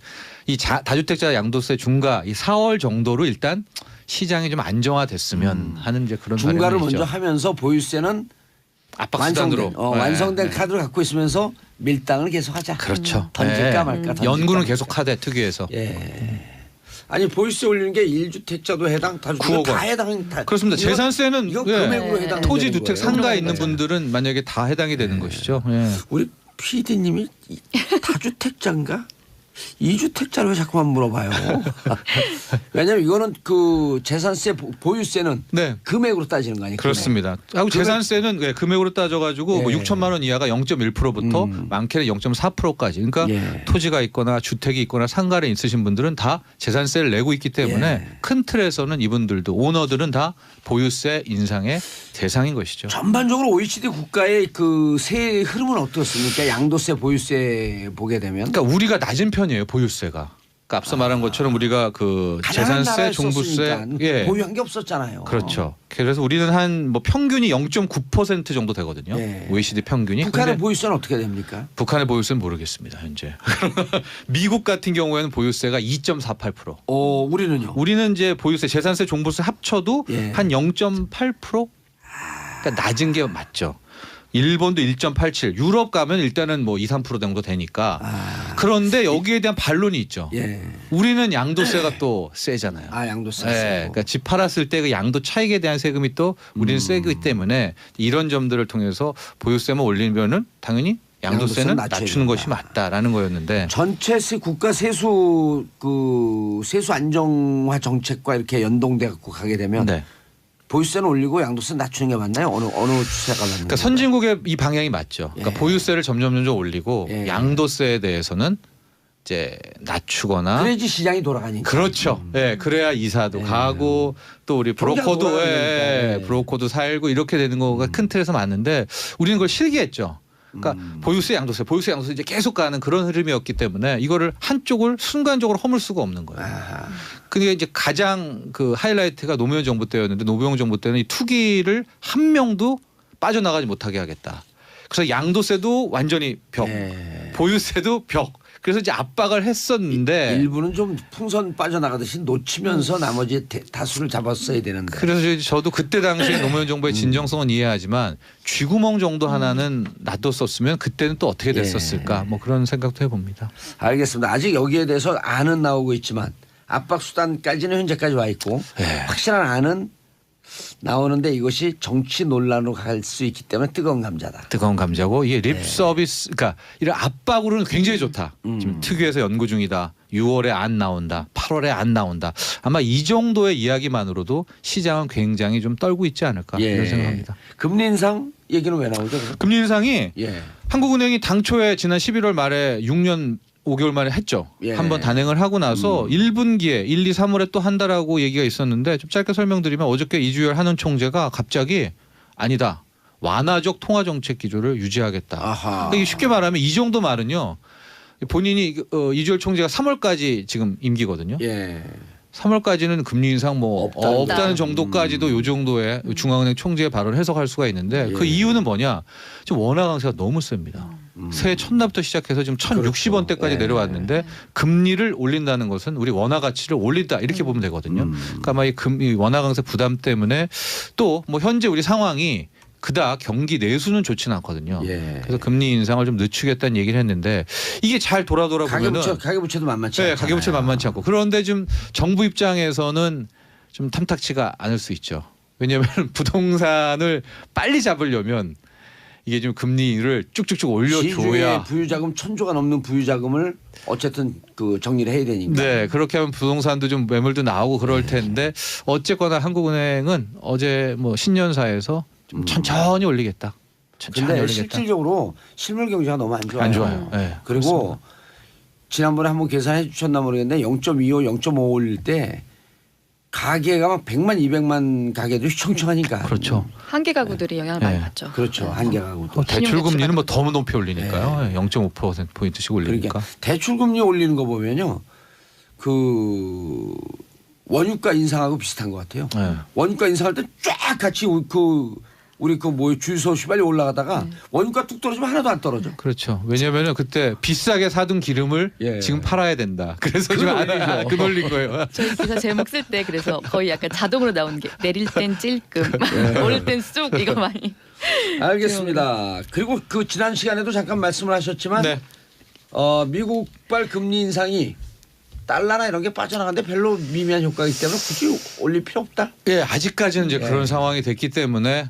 Speaker 7: 이 다주택자 양도세 중과 이 4월 정도로 일단 시장이 좀 안정화됐으면 하는 이제 그런
Speaker 1: 중과를
Speaker 7: 바람이죠.
Speaker 1: 먼저 하면서 보유세는
Speaker 7: 압박 수단으로
Speaker 1: 완성된 카드를 갖고 있으면서 밀당을 계속하자.
Speaker 7: 그렇죠.
Speaker 1: 던질까 말까. 던질까
Speaker 7: 연구는
Speaker 1: 말까.
Speaker 7: 계속 하되 특위에서.
Speaker 1: 예. 아니 보유세 올리는 게 1주택자도 해당, 다주택자
Speaker 7: 9억
Speaker 1: 다
Speaker 7: 원.
Speaker 1: 해당. 다.
Speaker 7: 그렇습니다. 재산세는
Speaker 1: 이건
Speaker 7: 예.
Speaker 1: 금액으로 해당.
Speaker 7: 토지 주택 상가에 있는 분들은 만약에 다 해당이 되는 것이죠. 예.
Speaker 1: 우리 PD님이 다주택자인가? 2주택자를 왜 자꾸만 물어봐요? 왜냐하면 이거는 그 재산세 보유세는
Speaker 7: 네.
Speaker 1: 금액으로 따지는 거 아니에요?
Speaker 7: 그렇습니다. 하고 재산세는 예, 금액으로 따져가지고 뭐
Speaker 1: 예.
Speaker 7: 6천만 원 이하가 0.1%부터 많게는 0.4%까지. 그러니까
Speaker 1: 예.
Speaker 7: 토지가 있거나 주택이 있거나 상가에 있으신 분들은 다 재산세를 내고 있기 때문에
Speaker 1: 예.
Speaker 7: 큰 틀에서는 이분들도 오너들은 다 보유세 인상의 대상인 것이죠.
Speaker 1: 전반적으로 OECD 국가의 그 세 흐름은 어떻습니까? 양도세, 보유세 보게 되면.
Speaker 7: 그러니까 우리가 낮은 편이에요 보유세가. 그러니까 앞서 말한 것처럼 우리가 그
Speaker 1: 가난한
Speaker 7: 재산세,
Speaker 1: 나라에
Speaker 7: 종부세,
Speaker 1: 썼으니까
Speaker 7: 예,
Speaker 1: 보유한 게 없었잖아요.
Speaker 7: 그렇죠. 그래서 우리는 한 뭐 평균이 0.9% 정도 되거든요.
Speaker 1: 예.
Speaker 7: OECD 평균이.
Speaker 1: 북한의
Speaker 7: 근데
Speaker 1: 보유세는 어떻게 됩니까?
Speaker 7: 북한의 보유세는 모르겠습니다 현재. 미국 같은 경우에는 보유세가 2.48%.
Speaker 1: 우리는요.
Speaker 7: 우리는 이제 보유세, 재산세, 종부세 합쳐도
Speaker 1: 예.
Speaker 7: 한 0.8%. 그러니까 낮은 게 맞죠. 일본도 1.87, 유럽 가면 일단은 뭐 2, 3% 정도 되니까. 그런데 여기에 대한 반론이 있죠.
Speaker 1: 예.
Speaker 7: 우리는 양도세가 또 세잖아요.
Speaker 1: 아, 양도세.
Speaker 7: 네, 그러니까 집 팔았을 때 그 양도 차익에 대한 세금이 또 우리는 세기 때문에 이런 점들을 통해서 보유세만 올리면은 당연히 양도세는
Speaker 1: 낮춰야
Speaker 7: 낮추는
Speaker 1: 된다.
Speaker 7: 것이 맞다라는 거였는데
Speaker 1: 전체 국가 세수 세수 안정화 정책과 이렇게 연동돼 갖고 가게 되면
Speaker 7: 네.
Speaker 1: 보유세는 올리고 양도세 낮추는 게 맞나요? 어느 추세가 맞나요?
Speaker 7: 그러니까 선진국의 이 방향이 맞죠. 그러니까
Speaker 1: 예.
Speaker 7: 보유세를 점점 올리고
Speaker 1: 예.
Speaker 7: 양도세에 대해서는 이제 낮추거나
Speaker 1: 그래야지 시장이 돌아가니까.
Speaker 7: 그렇죠. 예, 그래야 이사도 가고 또 우리
Speaker 1: 경제가
Speaker 7: 브로커도
Speaker 1: 돌아가니까. 예.
Speaker 7: 브로커도 살고 이렇게 되는 거가 큰 틀에서 맞는데 우리는 그걸 실기했죠. 그러니까 보유세 양도세 이제 계속 가는 그런 흐름이었기 때문에 이거를 한쪽을 순간적으로 허물 수가 없는 거예요. 그게 이제 가장 그 하이라이트가 노무현 정부 때였는데 노무현 정부 때는 이 투기를 한 명도 빠져나가지 못하게 하겠다. 그래서 양도세도 완전히 벽,
Speaker 1: 예.
Speaker 7: 보유세도 벽. 그래서 이제 압박을 했었는데
Speaker 1: 일부는 좀 풍선 빠져나가듯이 놓치면서 나머지 다수를 잡았어야 되는데.
Speaker 7: 그래서 저도 그때 당시에 노무현 정부의 진정성은 이해하지만 쥐구멍 정도 하나는 놔뒀었으면 그때는 또 어떻게 됐었을까 뭐 그런 생각도 해봅니다.
Speaker 1: 알겠습니다. 아직 여기에 대해서 안은 나오고 있지만 압박 수단까지는 현재까지 와 있고 확실한 안은 나오는데 이것이 정치 논란으로 갈 수 있기 때문에 뜨거운 감자다.
Speaker 7: 뜨거운 감자고 이게 립 서비스 그러니까 이런 압박으로는 굉장히 좋다. 지금 특위에서 연구 중이다. 6월에 안 나온다. 8월에 안 나온다. 아마 이 정도의 이야기만으로도 시장은 굉장히 좀 떨고 있지 않을까 이런 생각합니다.
Speaker 1: 금리 인상 얘기는 왜 나오죠? 그럼?
Speaker 7: 금리 인상이
Speaker 1: 예.
Speaker 7: 한국은행이 당초에 지난 11월 말에 6년 5개월 만에 했죠.
Speaker 1: 예.
Speaker 7: 한번 단행을 하고 나서 1분기에 1, 2, 3월에 또 한다라고 얘기가 있었는데 좀 짧게 설명드리면 어저께 이주열 한은 총재가 갑자기 아니다. 완화적 통화 정책 기조를 유지하겠다.
Speaker 1: 아하.
Speaker 7: 그러니까 이게 쉽게 말하면 이 정도 말은요. 본인이 이주열 총재가 3월까지 지금 임기거든요.
Speaker 1: 예.
Speaker 7: 3월까지는 금리 인상 뭐 없다는
Speaker 6: 없다.
Speaker 7: 정도까지도 요 정도의 중앙은행 총재의 발언을 해석할 수가 있는데 그
Speaker 1: 예.
Speaker 7: 이유는 뭐냐? 지금 원화 강세가 너무 셉니다. 새해 첫날부터 시작해서 지금 1,060원대까지
Speaker 1: 예.
Speaker 7: 내려왔는데 금리를 올린다는 것은 우리 원화 가치를 올린다 이렇게 보면 되거든요. 그러니까 아마 이 원화 강세 부담 때문에 또 뭐 현재 우리 상황이 그닥 경기 내수는 좋지는 않거든요.
Speaker 1: 예.
Speaker 7: 그래서 금리 인상을 좀 늦추겠다는 얘기를 했는데 이게 잘 돌아보면은
Speaker 1: 가계부채도 만만치
Speaker 7: 네,
Speaker 1: 않잖아요.
Speaker 7: 가계부채 만만치 않고 그런데 좀 정부 입장에서는 좀 탐탁치가 않을 수 있죠. 왜냐하면 부동산을 빨리 잡으려면 이게 좀 금리를 쭉쭉쭉 올려줘야.
Speaker 1: 시중에 부유자금 1,000조가 넘는 부유자금을 어쨌든 그 정리를 해야 되니까.
Speaker 7: 네, 그렇게 하면 부동산도 좀 매물도 나오고 그럴 텐데 어쨌거나 한국은행은 어제 뭐 신년사에서 좀 천천히 올리겠다. 천천히
Speaker 1: 근데
Speaker 7: 올리겠다.
Speaker 1: 실질적으로 실물 경제가 너무 안 좋아요.
Speaker 7: 안 좋아요. 네,
Speaker 1: 그리고 지난번에 한번 계산해 주셨나 모르겠는데 0.25, 0.5 올릴 때 가게가 막 100만, 200만 가게도 휘청휘청하니까.
Speaker 7: 그렇죠.
Speaker 6: 한계 가구들이 영향을
Speaker 7: 네.
Speaker 6: 많이 받죠.
Speaker 1: 그렇죠. 한개 가구도.
Speaker 7: 대출 금리는 뭐 더 높이 올리니까요. 0.5% 포인트씩 올리니까.
Speaker 1: 그러니까 대출 금리 올리는 거 보면요. 그 원유가 인상하고 비슷한 것 같아요.
Speaker 7: 네.
Speaker 1: 원유가 인상할 때 쫙 같이 우리 주유소 빨리 올라가다가 원유가 뚝 떨어지면 하나도 안 떨어져.
Speaker 7: 그렇죠. 왜냐하면 그때 비싸게 사둔 기름을
Speaker 1: 예.
Speaker 7: 지금 팔아야 된다. 그래서 지금 그 올린 거예요.
Speaker 6: 저희 기사 제목 쓸 때 그래서 거의 약간 자동으로 나오는 게 내릴 땐 찔끔, 오를 땐 쑥 이거 많이.
Speaker 1: 알겠습니다. 그리고 그 지난 시간에도 잠깐 말씀을 하셨지만
Speaker 7: 네.
Speaker 1: 미국발 금리 인상이 달러나 이런 게 빠져나가는데 별로 미미한 효과이기 때문에 굳이 올릴 필요 없다.
Speaker 7: 예, 아직까지는 이제
Speaker 1: 예.
Speaker 7: 그런 상황이 됐기 때문에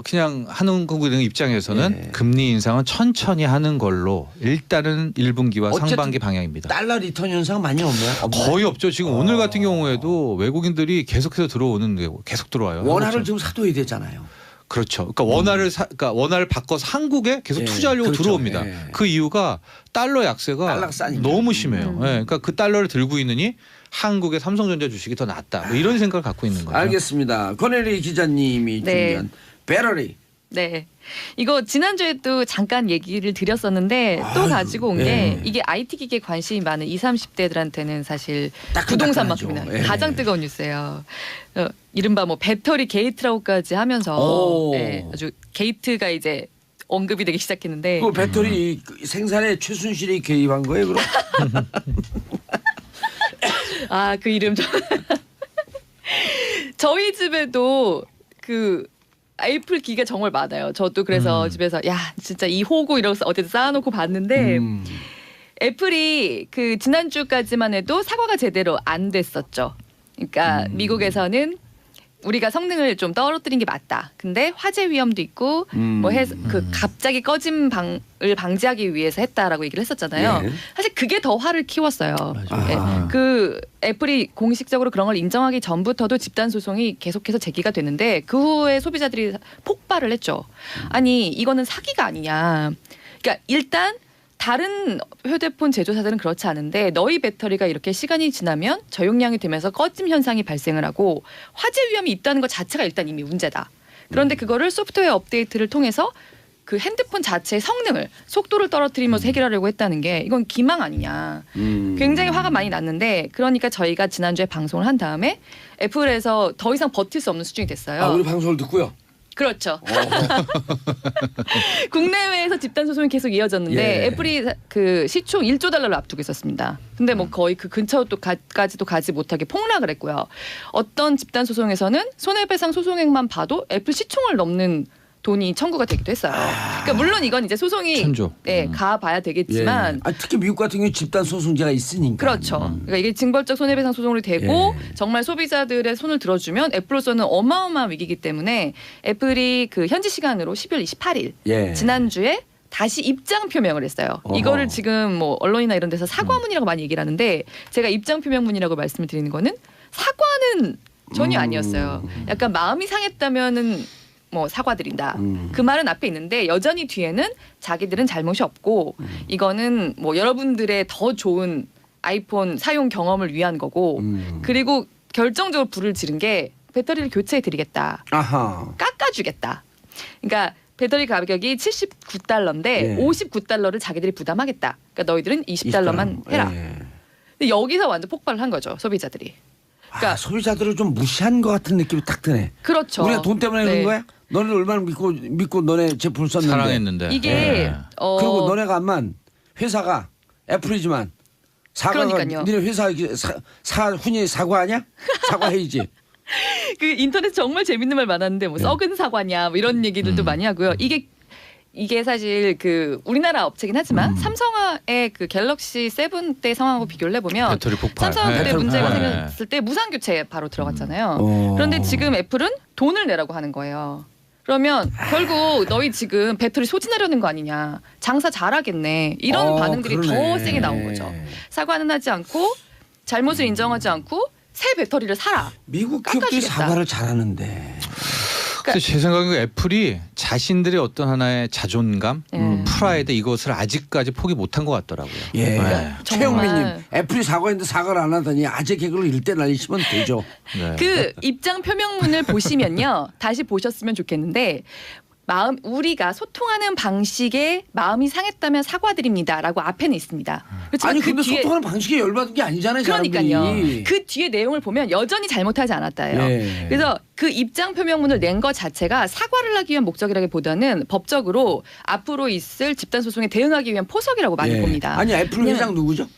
Speaker 7: 그냥 한국은행 입장에서는
Speaker 1: 예.
Speaker 7: 금리 인상은 천천히 하는 걸로 일단은 1분기와
Speaker 1: 어쨌든
Speaker 7: 상반기 방향입니다.
Speaker 1: 달러 리턴 현상 많이 없나요?
Speaker 7: 거의 없죠. 지금 오늘 같은 경우에도 외국인들이 계속해서 들어오는데 계속 들어와요.
Speaker 1: 원화를
Speaker 7: 그렇죠.
Speaker 1: 지금 사둬야 되잖아요.
Speaker 7: 그렇죠. 그러니까 원화를 바꿔서 한국에 계속
Speaker 1: 예,
Speaker 7: 투자하려고
Speaker 1: 그렇죠.
Speaker 7: 들어옵니다.
Speaker 1: 예.
Speaker 7: 그 이유가 달러 약세가
Speaker 1: 달러가 싸니까.
Speaker 7: 너무 심해요. 예, 그러니까 그 달러를 들고 있느니 한국의 삼성전자 주식이 더 낫다. 뭐 이런 생각을 갖고 있는 거죠.
Speaker 1: 알겠습니다. 권혜리 기자님이
Speaker 6: 네.
Speaker 1: 준비한 배터리.
Speaker 6: 네. 이거 지난주에도 잠깐 얘기를 드렸었는데 또 가지고 온 게
Speaker 1: 예.
Speaker 6: 이게 IT 기기에 관심이 많은 20, 30대들한테는 사실
Speaker 1: 따끈따끈하죠.
Speaker 6: 부동산만큼이나
Speaker 1: 예.
Speaker 6: 가장 뜨거운 뉴스예요. 이른바 뭐 배터리 게이트라고까지 하면서
Speaker 1: 오.
Speaker 6: 예, 아주 게이트가 이제 언급이 되기 시작했는데
Speaker 1: 그 배터리 생산에 최순실이 개입한 거예요, 그럼?
Speaker 6: 아, 그 이름 저희 집에도 그 애플 기가 정말 많아요. 저도 그래서 집에서 야 진짜 이 호구 이러고서 어디서 쌓아놓고 봤는데 애플이 그 지난주까지만 해도 사과가 제대로 안 됐었죠. 그러니까 미국에서는 우리가 성능을 좀 떨어뜨린 게 맞다. 근데 화재 위험도 있고 뭐 해서 그 갑자기 꺼짐 방을 방지하기 위해서 했다라고 얘기를 했었잖아요.
Speaker 1: 예.
Speaker 6: 사실 그게 더 화를 키웠어요. 예.
Speaker 1: 아.
Speaker 6: 그 애플이 공식적으로 그런 걸 인정하기 전부터도 집단 소송이 계속해서 제기가 됐는데 그 후에 소비자들이 폭발을 했죠. 아니 이거는 사기가 아니냐. 그러니까 일단 다른 휴대폰 제조사들은 그렇지 않은데 너희 배터리가 이렇게 시간이 지나면 저용량이 되면서 꺼짐 현상이 발생을 하고 화재 위험이 있다는 것 자체가 일단 이미 문제다. 그런데 그거를 소프트웨어 업데이트를 통해서 그 핸드폰 자체의 성능을 속도를 떨어뜨리면서 해결하려고 했다는 게 이건 기망 아니냐. 굉장히 화가 많이 났는데 그러니까 저희가 지난주에 방송을 한 다음에 애플에서 더 이상 버틸 수 없는 수준이 됐어요.
Speaker 1: 아, 우리 방송을 듣고요.
Speaker 6: 그렇죠. 국내외에서 집단 소송이 계속 이어졌는데
Speaker 1: 예.
Speaker 6: 애플이 그 시총 1조 달러를 앞두고 있었습니다. 근데 뭐 거의 그 근처까지도 가지 못하게 폭락을 했고요. 어떤 집단 소송에서는 손해배상 소송액만 봐도 애플 시총을 넘는 돈이 청구가 되기도 했어요. 그러니까 물론 이건 이제 소송이
Speaker 7: 천조.
Speaker 6: 가봐야 되겠지만
Speaker 1: 예. 아, 특히 미국 같은 경우 집단 소송제가 있으니까.
Speaker 6: 그렇죠. 그러니까 이게 징벌적 손해배상 소송이 되고
Speaker 1: 예.
Speaker 6: 정말 소비자들의 손을 들어주면 애플로서는 어마어마한 위기이기 때문에 애플이 그 현지 시간으로 12월 28일
Speaker 1: 예.
Speaker 6: 지난주에 다시 입장 표명을 했어요.
Speaker 1: 어허.
Speaker 6: 이거를 지금 뭐 언론이나 이런 데서 사과문이라고 많이 얘기를 하는데 제가 입장 표명문이라고 말씀을 드리는 거는 사과는 전혀 아니었어요. 약간 마음이 상했다면은 뭐 사과드린다. 그 말은 앞에 있는데 여전히 뒤에는 자기들은 잘못이 없고 이거는 뭐 여러분들의 더 좋은 아이폰 사용 경험을 위한 거고 그리고 결정적으로 불을 지른 게 배터리를 교체해 드리겠다.
Speaker 1: 아하.
Speaker 6: 깎아주겠다. 그러니까 배터리 가격이 79달러인데
Speaker 1: 예.
Speaker 6: 59달러를 자기들이 부담하겠다. 그러니까 너희들은 20달러만 해라.
Speaker 1: 예.
Speaker 6: 근데 여기서 완전 폭발을 한 거죠. 소비자들이. 그러니까
Speaker 1: 소비자들을 좀 무시한 것 같은 느낌이 딱 드네.
Speaker 6: 그렇죠.
Speaker 1: 우리가 돈 때문에
Speaker 6: 네.
Speaker 1: 그런 거야? 너네 얼마나 믿고 너네 제품을 썼는데.
Speaker 7: 사랑했는데.
Speaker 6: 이게
Speaker 7: 예.
Speaker 1: 그리고 너네가 안만 회사가 애플이지만 사과가
Speaker 6: 그러니까요.
Speaker 1: 니네 회사 훈이 사과하냐? 사과해야지.
Speaker 6: 그 인터넷 정말 재밌는 말 많았는데 뭐 썩은 사과냐 뭐 이런 얘기들도 많이 하고요. 이게 사실 그 우리나라 업체긴 하지만 삼성의 그 갤럭시 7 때 상황하고 비교를 해보면
Speaker 7: 배터리 폭발.
Speaker 6: 삼성 그때
Speaker 7: 배터리
Speaker 6: 문제가
Speaker 7: 폭발.
Speaker 6: 생겼을 때 무상 교체 바로 들어갔잖아요.
Speaker 1: 어.
Speaker 6: 그런데 지금 애플은 돈을 내라고 하는 거예요. 그러면 결국 너희 지금 배터리 소진하려는 거 아니냐. 장사 잘하겠네. 이런 반응들이
Speaker 1: 그러네.
Speaker 6: 더 세게 나온 거죠. 사과는 하지 않고 잘못을 인정하지 않고 새 배터리를 사라.
Speaker 1: 미국 기업들이
Speaker 6: 깎아주겠다.
Speaker 1: 사과를 잘하는데.
Speaker 7: 그래서 제 생각엔 애플이 자신들의 어떤 하나의 자존감, 프라이드 이것을 아직까지 포기 못한 것 같더라고요.
Speaker 1: 예.
Speaker 7: 네.
Speaker 1: 최영민님 애플이 사과했는데 사과를 안 하더니 아재 개그로 일대 날리시면 되죠.
Speaker 7: 네.
Speaker 6: 그 입장 표명문을 보시면요. 다시 보셨으면 좋겠는데 우리가 소통하는 방식에 마음이 상했다면 사과드립니다라고 앞에는 있습니다. 그렇지만
Speaker 1: 아니
Speaker 6: 그
Speaker 1: 근데
Speaker 6: 뒤에
Speaker 1: 소통하는 방식이 열받은 게 아니잖아요.
Speaker 6: 그러니까요.
Speaker 1: 사람들이.
Speaker 6: 그 뒤에 내용을 보면 여전히 잘못하지 않았다예요.
Speaker 1: 예.
Speaker 6: 그래서 그 입장 표명문을 낸 것 자체가 사과를 하기 위한 목적이라기보다는 법적으로 앞으로 있을 집단 소송에 대응하기 위한 포석이라고 많이
Speaker 1: 예.
Speaker 6: 봅니다.
Speaker 1: 아니 애플 회장 누구죠?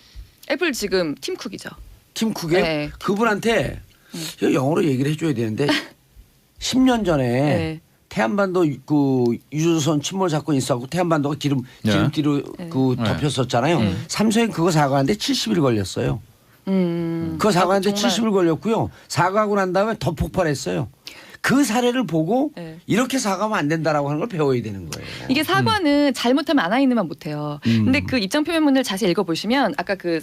Speaker 6: 애플 지금 팀 쿡이죠.
Speaker 1: 팀 쿡에
Speaker 6: 네.
Speaker 1: 그분한테 이거 영어로 얘기를 해줘야 되는데 10년 전에
Speaker 6: 네.
Speaker 1: 태안반도 그 유조선 침몰 사건이 있었고 태안반도가 기름기로 그
Speaker 7: 네.
Speaker 1: 덮였었잖아요.
Speaker 6: 네.
Speaker 1: 삼성이 그거 사과하는데 70일 걸렸어요. 그거 사과하는데
Speaker 6: 정말.
Speaker 1: 70일 걸렸고요. 사과하고 난 다음에 더 폭발했어요. 그 사례를 보고
Speaker 6: 네.
Speaker 1: 이렇게 사과하면 안 된다라고 하는 걸 배워야 되는 거예요.
Speaker 6: 이게 사과는 잘못하면 안하이는만 못해요. 근데 그 입장 표명문을 자세히 읽어보시면 아까 그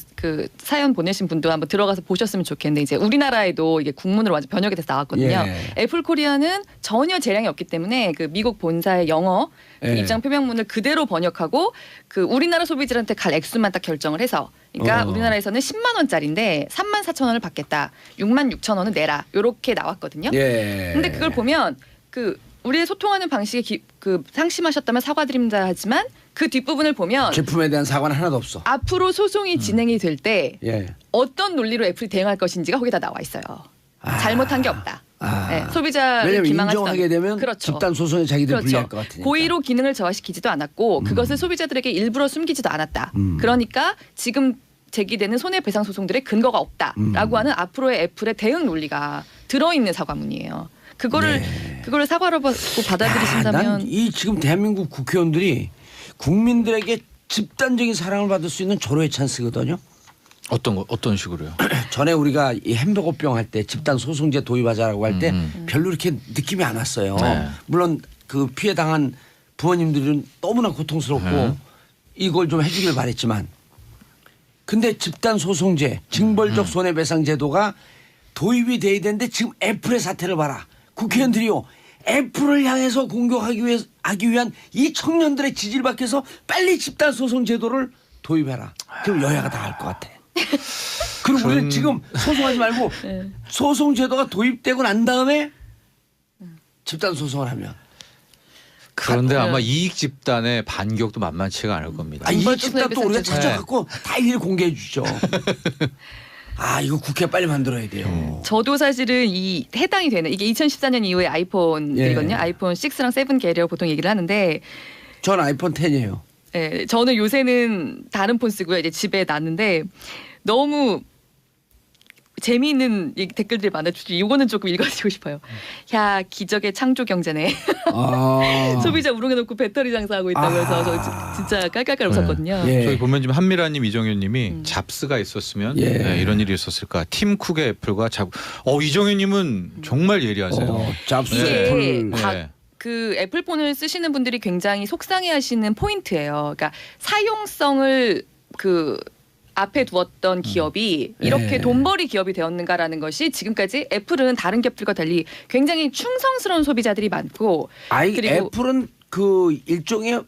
Speaker 6: 사연 보내신 분도 한번 들어가서 보셨으면 좋겠는데 이제 우리나라에도 이게 국문으로 완전 번역이 돼서 나왔거든요.
Speaker 1: 예.
Speaker 6: 애플 코리아는 전혀 재량이 없기 때문에 그 미국 본사의 영어 그
Speaker 1: 예.
Speaker 6: 입장 표명문을 그대로 번역하고 그 우리나라 소비자한테 갈 액수만 딱 결정을 해서 그러니까 우리나라에서는 10만 원짜리인데 3만 4천 원을 받겠다. 6만 6천 원은 내라. 이렇게 나왔거든요.
Speaker 1: 예.
Speaker 6: 근데 그걸 보면 그 우리의 소통하는 방식에 그 상심하셨다면 사과드립니다 하지만 그 뒷부분을 보면
Speaker 1: 제품에 대한 사과는 하나도 없어.
Speaker 6: 앞으로 소송이 진행이 될 때
Speaker 1: 예.
Speaker 6: 어떤 논리로 애플이 대응할 것인지가 거기 다 나와 있어요. 잘못한 게 없다. 네, 소비자를
Speaker 1: 왜냐면
Speaker 6: 기망하지
Speaker 1: 인정하게 되면
Speaker 6: 그렇죠.
Speaker 1: 집단 소송에 자기들
Speaker 6: 그렇죠.
Speaker 1: 불리할 것 같으니까.
Speaker 6: 고의로 기능을 저하시키지도 않았고 그것을 소비자들에게 일부러 숨기지도 않았다. 그러니까 지금 제기되는 손해배상 소송들의 근거가 없다라고 하는 앞으로의 애플의 대응 논리가 들어있는 사과문이에요. 그거를 사과로 받고 받아들이신다면
Speaker 1: 난이 지금 대한민국 국회의원들이 국민들에게 집단적인 사랑을 받을 수 있는 절호의 찬스거든요.
Speaker 7: 어떤 식으로요?
Speaker 1: 전에 우리가 이 햄버거병 할 때 집단 소송제 도입하자라고 할 때 별로 이렇게 느낌이 안 왔어요.
Speaker 7: 네.
Speaker 1: 물론 그 피해 당한 부모님들은 너무나 고통스럽고 이걸 좀 해주길 바랬지만, 근데 집단 소송제, 징벌적 손해배상 제도가 도입이 돼야 되는데 지금 애플의 사태를 봐라. 국회의원들이요. 애플을 향해서 공격하기 위한 이 청년들의 지지를 받기 위해서 빨리 집단 소송 제도를 도입해라. 그럼 여야가 다 할 것 같아. 그리고 우리는 지금 소송하지 말고 소송 제도가 도입되고 난 다음에 집단 소송을 하면.
Speaker 7: 그런데 아마 이익 집단의 반격도 만만치가 않을 겁니다.
Speaker 1: 이
Speaker 6: 징벌적
Speaker 1: 집단도 우리가
Speaker 6: 손해배상
Speaker 1: 찾아갖고 다 일일이 공개해 주죠. 이거 국회 빨리 만들어야 돼요.
Speaker 6: 저도 사실은 이 해당이 되는 이게 2014년 이후에 아이폰이거든요. 아이폰 6랑 7 계열 보통 얘기를 하는데
Speaker 1: 전 아이폰 10이에요.
Speaker 6: 예, 저는 요새는 다른 폰 쓰고요. 이제 집에 놨는데 너무 재미있는 댓글들이 많아주죠. 이거는 조금 읽어주고 싶어요. 야, 기적의 창조 경제네. 소비자 우롱해놓고 배터리 장사하고 있다고 해서 저 진짜 깔깔깔 웃었거든요.
Speaker 1: 예.
Speaker 7: 저희 보면 지금 한미라님, 이정현님이 잡스가 있었으면 이런 일이 있었을까. 팀 쿡의 애플과 이정현님은 정말 예리하세요.
Speaker 1: 잡스
Speaker 6: 이게
Speaker 1: 애플.
Speaker 6: 그 애플폰을 쓰시는 분들이 굉장히 속상해하시는 포인트예요. 그러니까 사용성을 그 앞에 두었던 기업이 이렇게 돈벌이 기업이 되었는가라는 것이 지금까지 애플은 다른 기업들과 달리 굉장히 충성스러운 소비자들이 많고 그리고
Speaker 1: 애플은 그 일종의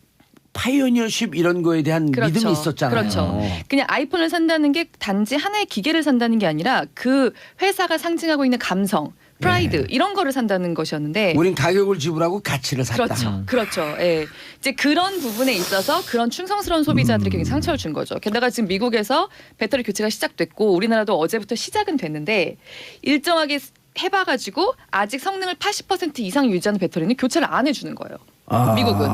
Speaker 1: 파이오니어십 이런 거에 대한 믿음이 있었잖아요.
Speaker 6: 그렇죠. 그냥 아이폰을 산다는 게 단지 하나의 기계를 산다는 게 아니라 그 회사가 상징하고 있는 감성, 프라이드 이런 거를 산다는 것이었는데
Speaker 1: 우린 가격을 지불하고 가치를 샀다.
Speaker 6: 그렇죠. 예. 이제 그런 부분에 있어서 그런 충성스러운 소비자들이 굉장히 상처를 준 거죠. 게다가 지금 미국에서 배터리 교체가 시작됐고 우리나라도 어제부터 시작은 됐는데 일정하게 해봐가지고 아직 성능을 80% 이상 유지하는 배터리는 교체를 안 해주는 거예요. 미국은.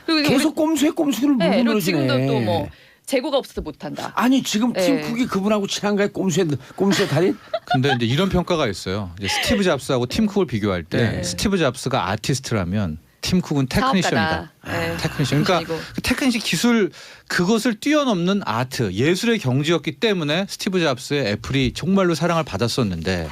Speaker 6: 그리고
Speaker 1: 계속 꼼수에 꼼수를
Speaker 6: 그리고
Speaker 1: 물어주네.
Speaker 6: 지금도 또 뭐 재고가 없어서 못한다.
Speaker 1: 아니 지금 팀쿡이 그분하고 친한가요? 꼼수의 달인?
Speaker 7: 근데 이제 이런 평가가 있어요. 이제 스티브 잡스하고 팀 쿡을 비교할 때 스티브 잡스가 아티스트라면 팀 쿡은 테크니션이다. 테크니션. 그러니까 그 테크니션 기술 그것을 뛰어넘는 아트, 예술의 경지였기 때문에 스티브 잡스의 애플이 정말로 사랑을 받았었는데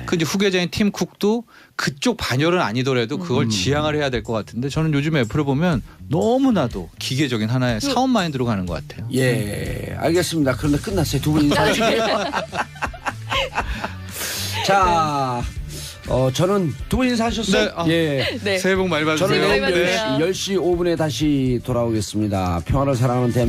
Speaker 7: 그 이제 후계자인 팀 쿡도 그쪽 반열은 아니더라도 그걸 지향을 해야 될 것 같은데 저는 요즘 애플을 보면 너무나도 기계적인 하나의 사업 마인드로 가는 것 같아요.
Speaker 1: 예, 알겠습니다. 그런데 끝났어요. 두 분 인사하시게요. 자, 저는 두 분 인사하셨어요?
Speaker 6: 네.
Speaker 7: 새해 복 많이 받으세요.
Speaker 1: 저는
Speaker 6: 새해 복 많이 받으세요.
Speaker 1: 10시 5분에 다시 돌아오겠습니다. 평화를 사랑하는 대한민국.